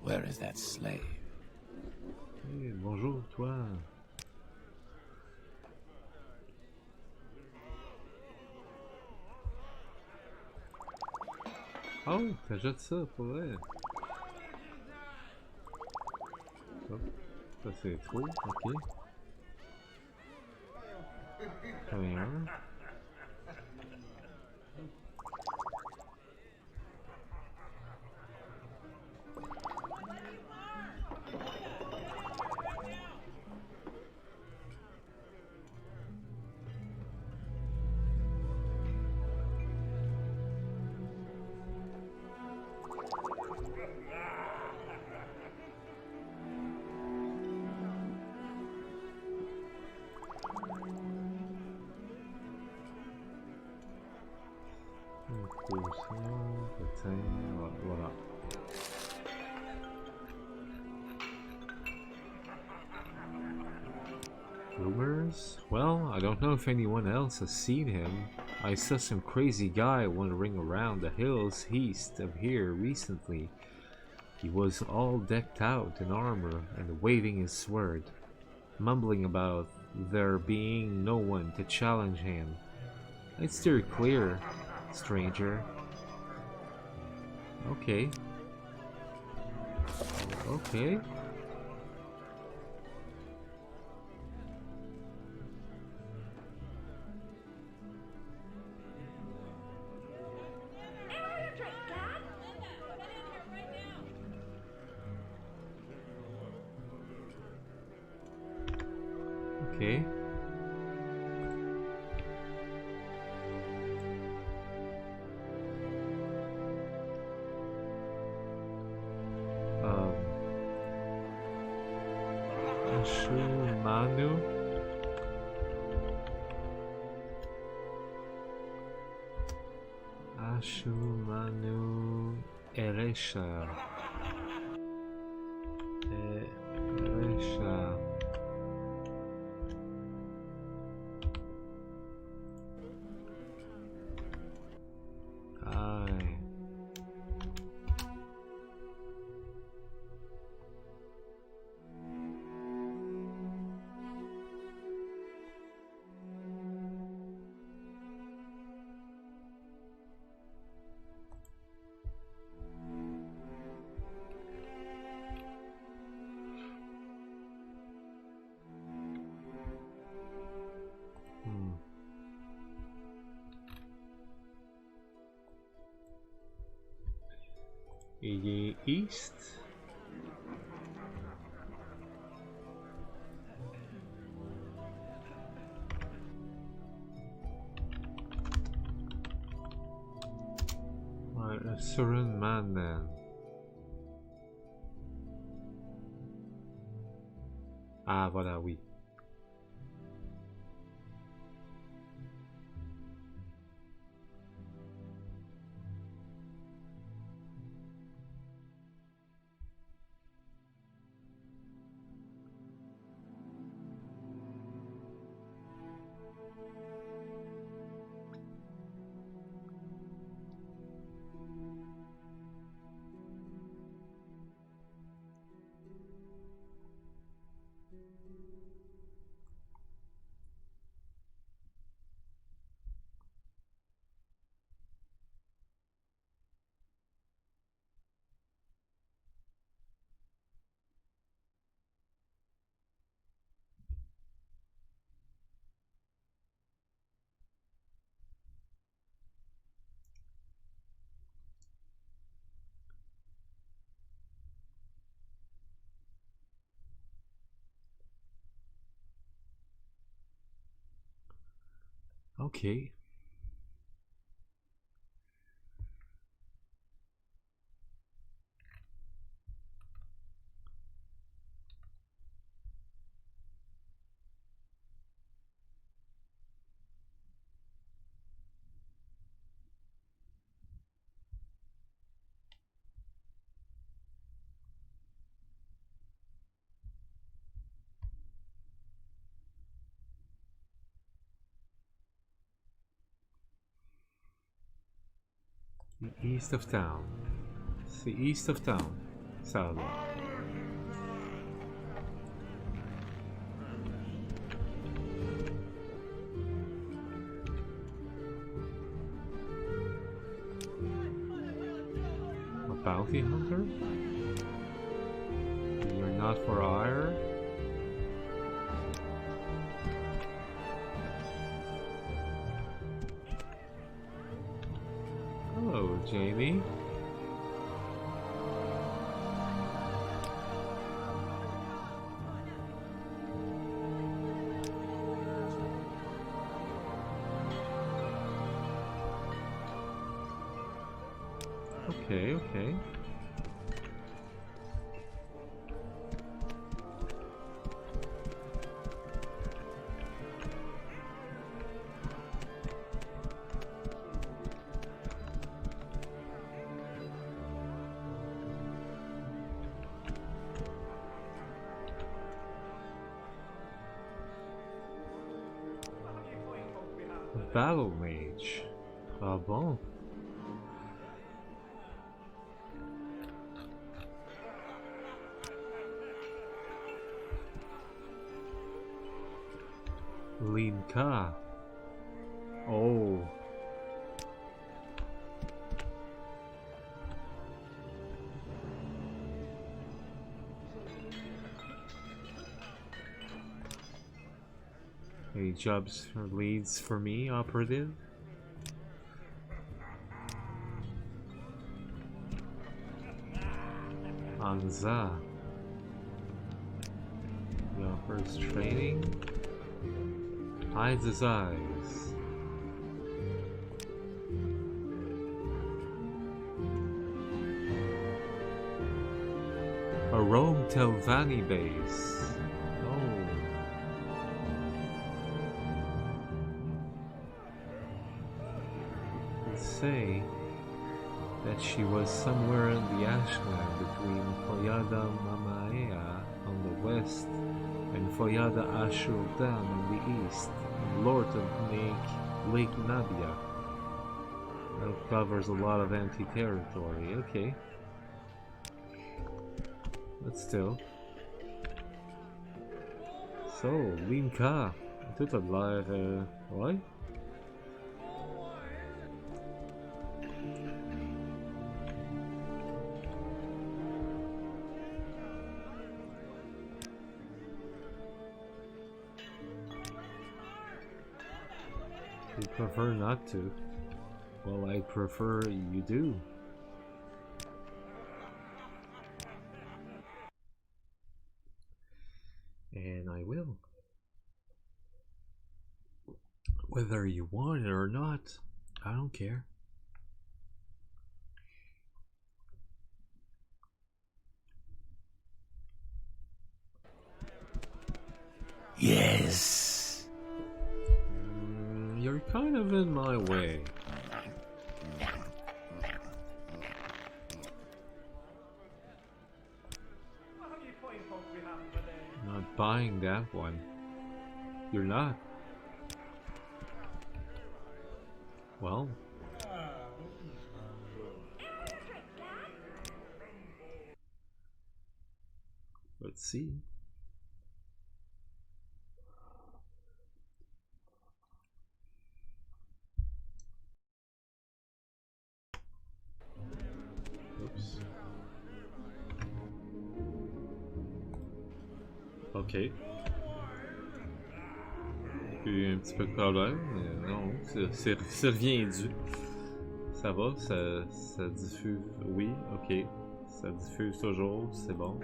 Where is that slave? Hey, bonjour, toi. Oh, t'achètes ça, pour vrai. Hop, ça c'est trop, ok. J'en ai un. Voilà. Rumors? Well, I don't know if anyone else has seen him. I saw some crazy guy wandering around the hills east of here recently. He was all decked out in armor and waving his sword, mumbling about there being no one to challenge him. I'd steer clear, stranger. Okay. Okay. Okay. 𝓐𝓢𝓜𝓡. 𝓐𝓢𝓜𝓡. Aye. East. Right, a certain man then. Ah, voilà, oui. Okay. The east of town. It's the east of town. Charlot. A bounty hunter? You're not for hire? Hello, Jamie. Okay, okay. Battle mage. Ah bon. 𝓜𝓸𝓻𝓻𝓸𝓀. Oh. Any jobs or leads for me, operative? 𝓐𝓢𝓜𝓚. He offers training. Hides his eyes. A Rome Telvanni base. Oh. Let's say that she was somewhere in the ashland between 𝓐𝓢𝓜𝓻𝓻𝓸𝓀𝓲 on the west and 𝓐𝓢𝓜𝓻𝓻𝓻𝓸𝓀 on the east, and lord of 𝓐𝓸𝓻𝓻𝓸𝓀. That covers a lot of empty territory, okay. But still. So, 𝓜𝓸𝓻𝓻. Tout a l'air... ouais? You prefer not to? Well, I prefer you do. And I will. Whether you want it or not, I don't care. Yes. You're kind of in my way. Not buying that one. You're not. Well. Let's see. Oops. Ok. Puis un petit peu de problème, mais non, c'est rien dû. Ça va, ça diffuse. Oui, ok. Ça diffuse toujours, c'est bon.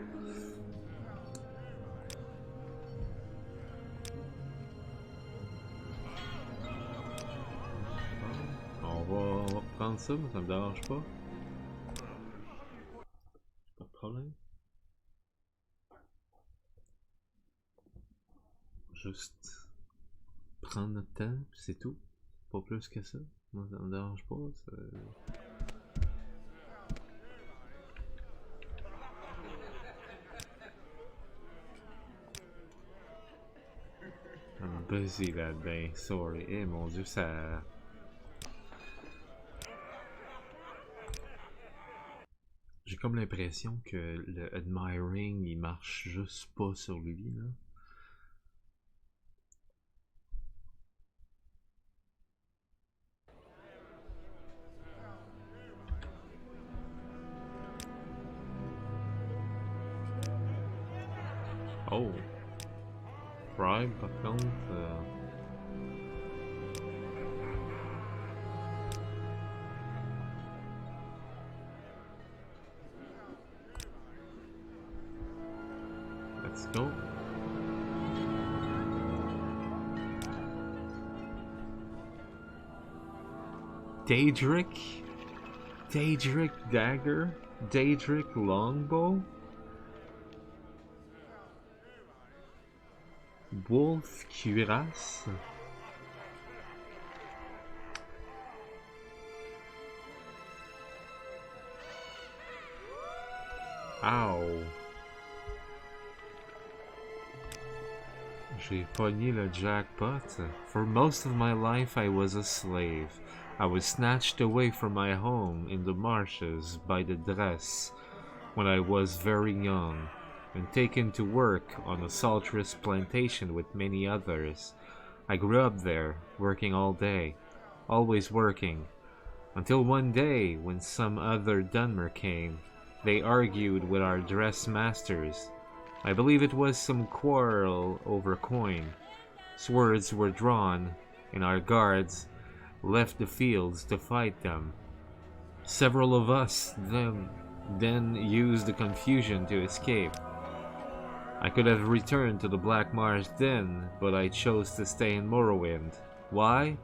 On va reprendre ça, mais ça me dérange pas. Pas de problème. Juste prendre notre temps, c'est tout. Pas plus que ça. Moi, ça me dérange pas. I'm busy that day, sorry. Eh mon dieu, ça... J'ai comme l'impression que le admiring, il marche juste pas sur lui, là. Oh! Prime, par contre... Let's go. 𝓜𝓸𝓻𝓻𝓸𝓀 dagger, 𝓜𝓸𝓻 longbow, wolf cuirasse. Ow. J'ai pogné le jackpot. For most of my life I was a slave. I was snatched away from my home in the marshes by the dress when I was very young, and taken to work on a sultrous plantation with many others. I grew up there, working all day, always working, until one day when some other Dunmer came. They argued with our dress masters. I believe it was some quarrel over coin. Swords were drawn, and our guards left the fields to fight them. Several of us then used the confusion to escape. I could have returned to the Black Marsh then, but I chose to stay in Morrowind. Why?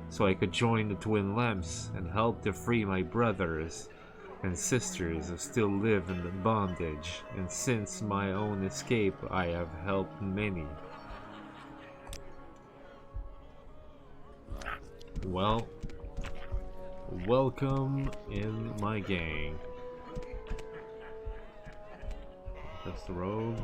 So I could join the Twin Lamps and help to free my brothers and sisters who still live in the bondage, and since my own escape I have helped many. Well, Welcome in my gang. That's the rogue.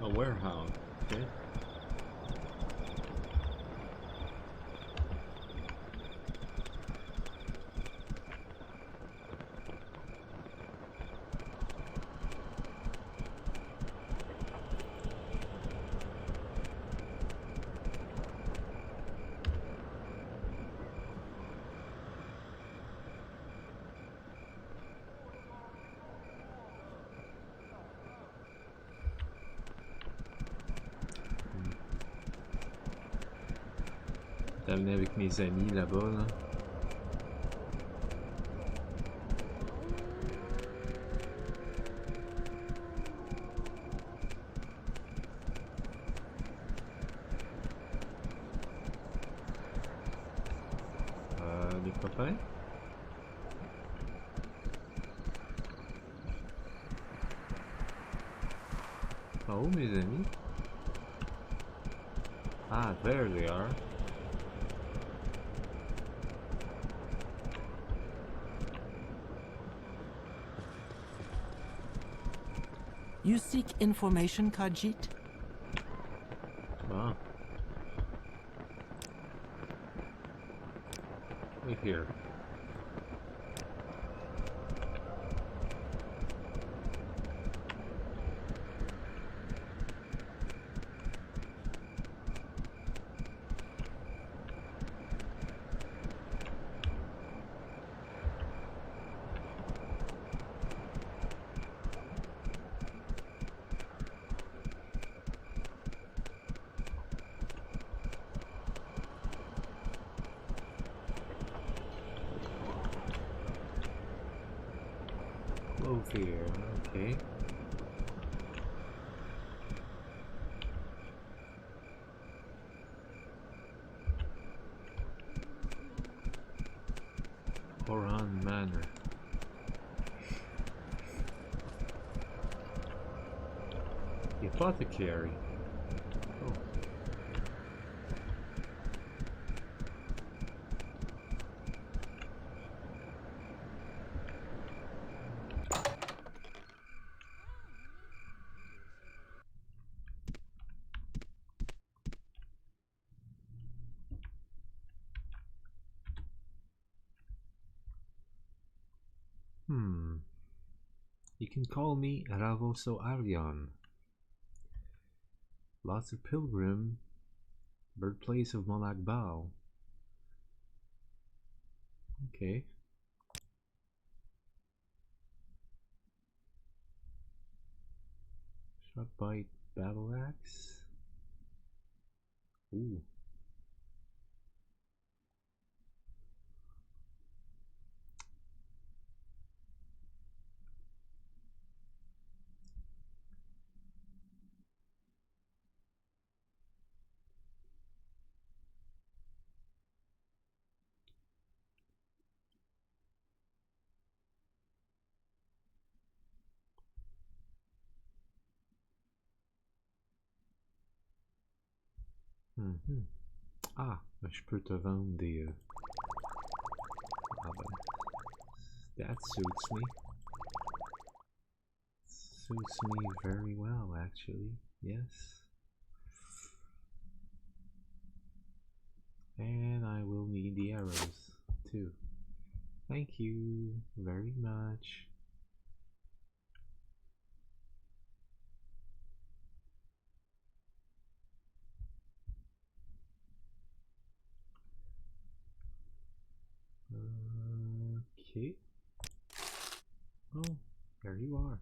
A warehouse, okay. Amené avec mes amis là-bas là. Les copains. Oh mes amis. Ah, there they are. You seek information, Khajiit? Ah. Wait here. Over here, okay. Horan Manor. The apothecary. Oh. You can call me 𝓐𝓢𝓜𝓡. Lots of pilgrim, birthplace of Malakbao. Okay. Shotbite battle axe. Ooh. Ah, ben je peux te vendre des... Ah ben, that suits me. Suits me very well, actually. Yes. And I will need the arrows, too. Thank you very much. Okay. Oh, there you are.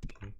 Okay.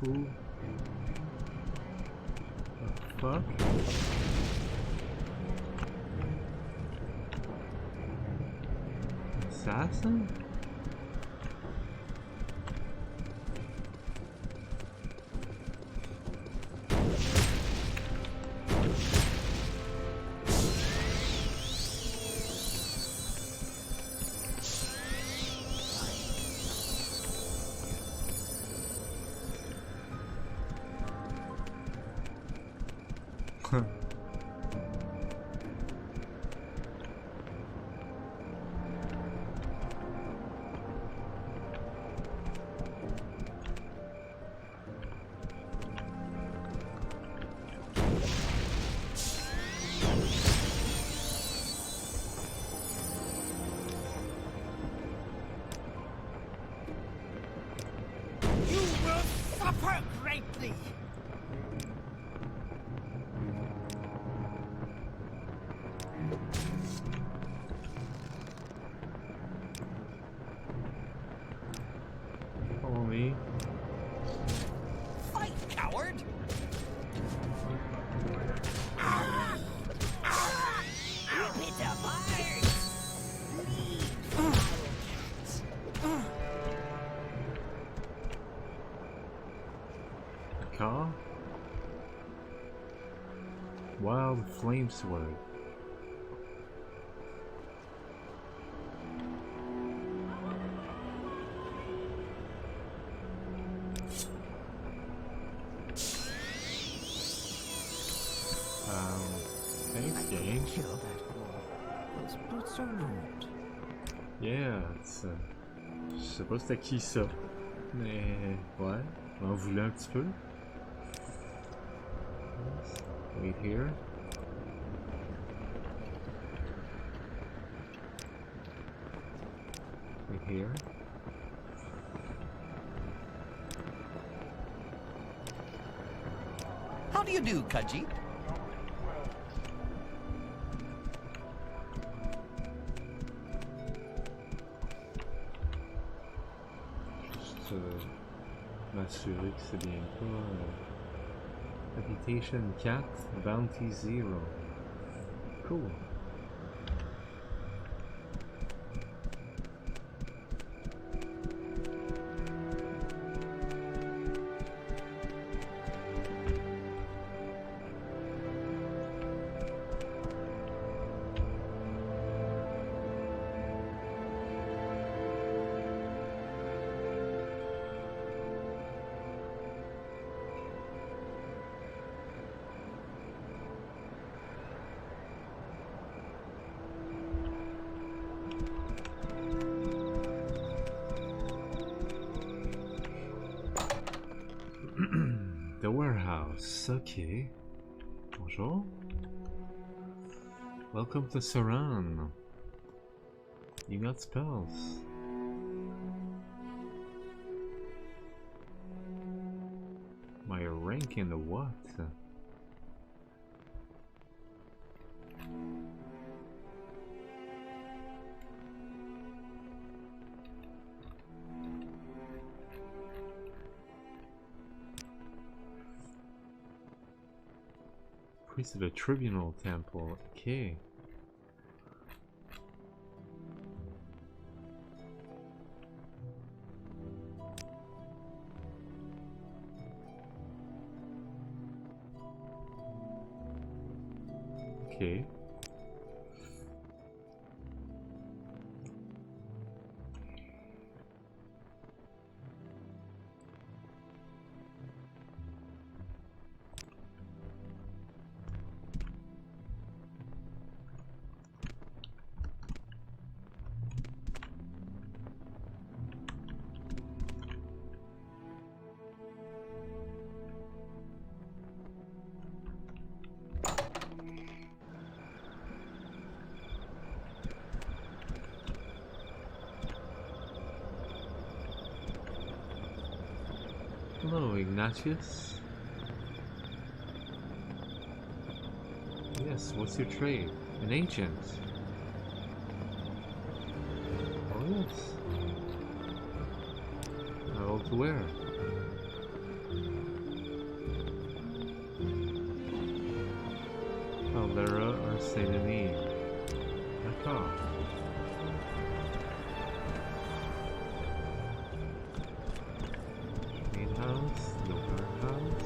Who the fuck? Assassin? You will suffer greatly. Follow me. Fight, coward. You bit apart. Car? Wild flame sword. Thanks, game. Kill that girl. Those boots are ruined. Yeah, it's je sais pas c'était qui ça. Mais ouais, on en voulait un petit peu. Wait here. Wait here. How do you do, Kaji? Juste m'assurer que c'est bien pas Habitation 4, Bounty 0. Cool. The warehouse, okay. Bonjour. Welcome to Saran. You got spells. My rank in the what? Priest of the Tribunal Temple, okay. Okay. Hello, Ignatius. Yes, what's your trade? An agent. Oh yes. How to wear? Caldera or Saint Denis? D'accord. Main house, no guard house.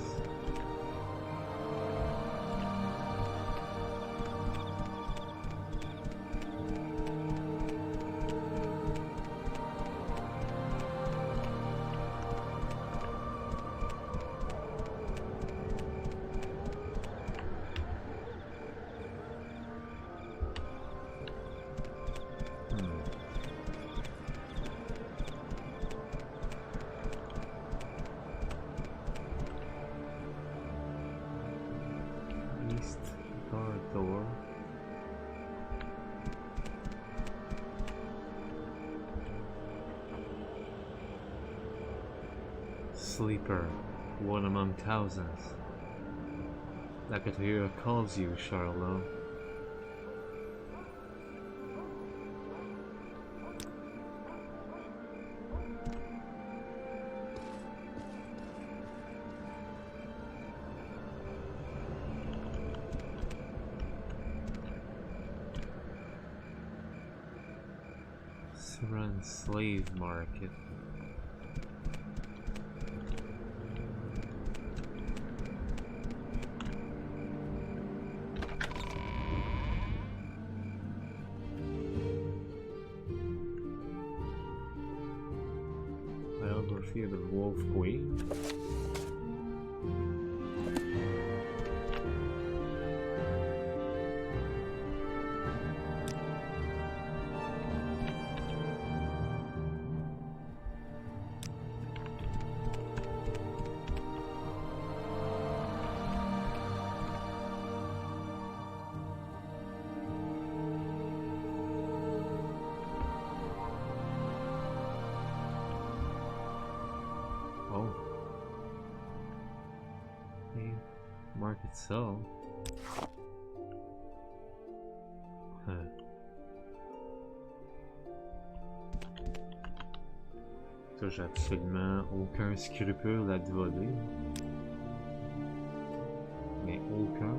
East corridor. Sleeper, one among thousands. 𝓐𝓸𝓻𝓻𝓸𝓀 calls you, Charlot. Run slave market. Biography of the Wolf Queen. Market sell. Ça, j'ai absolument aucun scrupule à te voler. Mais aucun.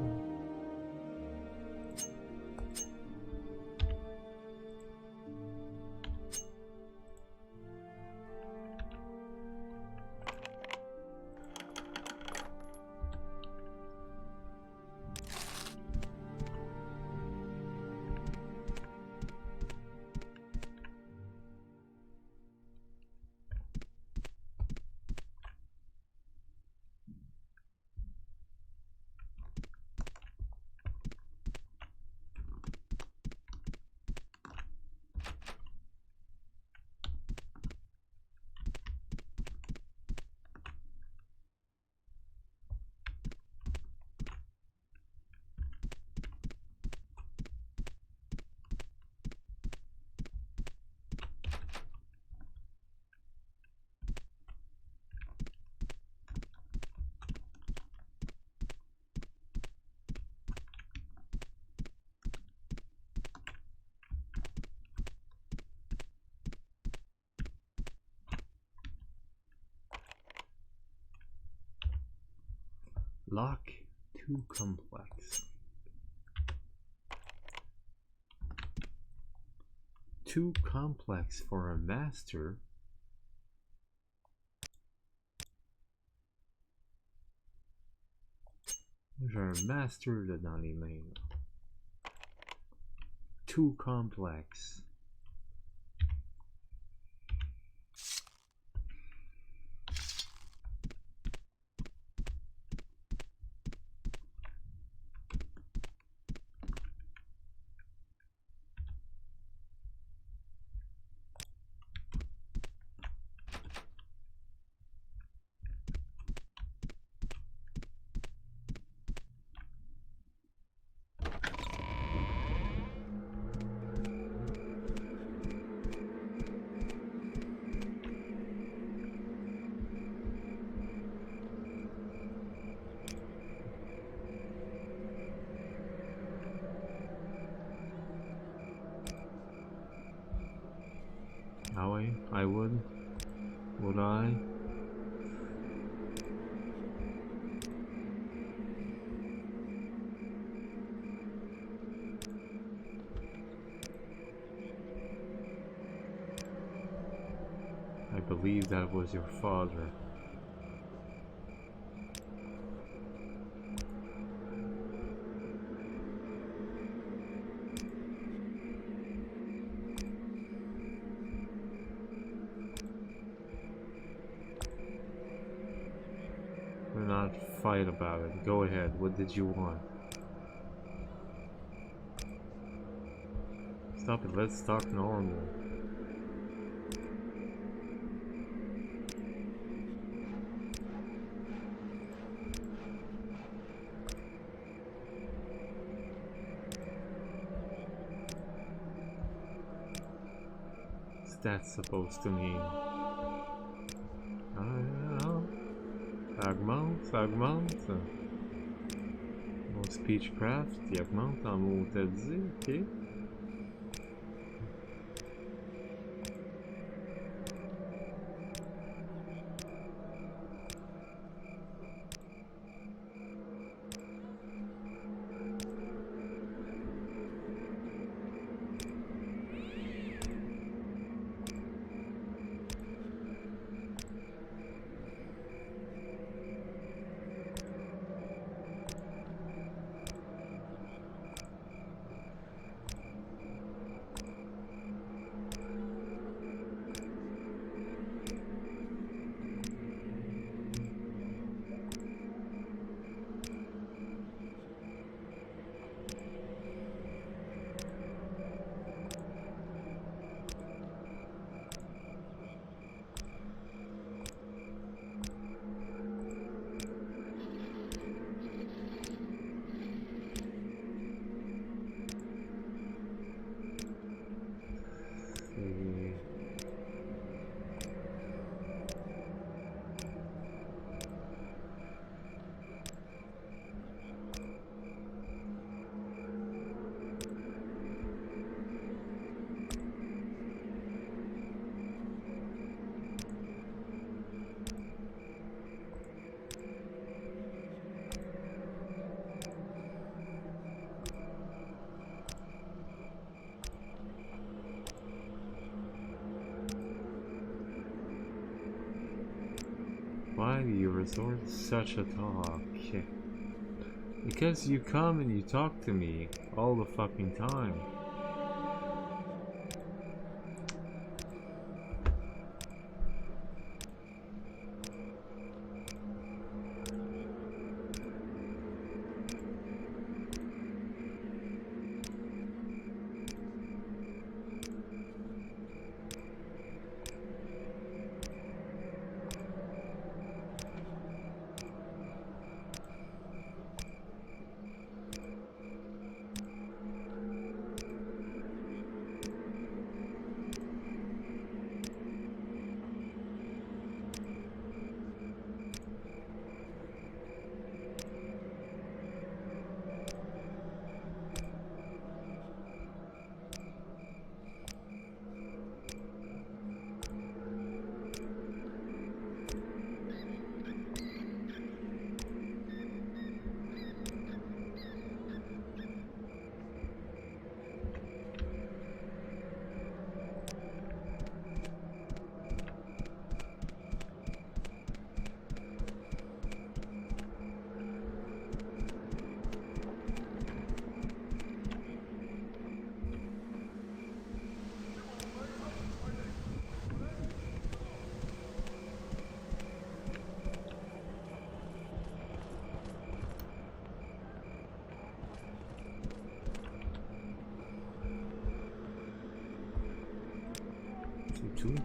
Lock too complex. Too complex for a master. J'ai un master là dans les mains. Là. Too complex. Ah ouais, I would. Would I? I believe that was your father. Do not fight about it. Go ahead. What did you want? Stop it. Let's talk normal. What's that supposed to mean? Augmente. Mon speechcraft, il augmente en mots t'as dit, ok. Why do you resort to such a talk? Because you come and you talk to me all the fucking time. Two.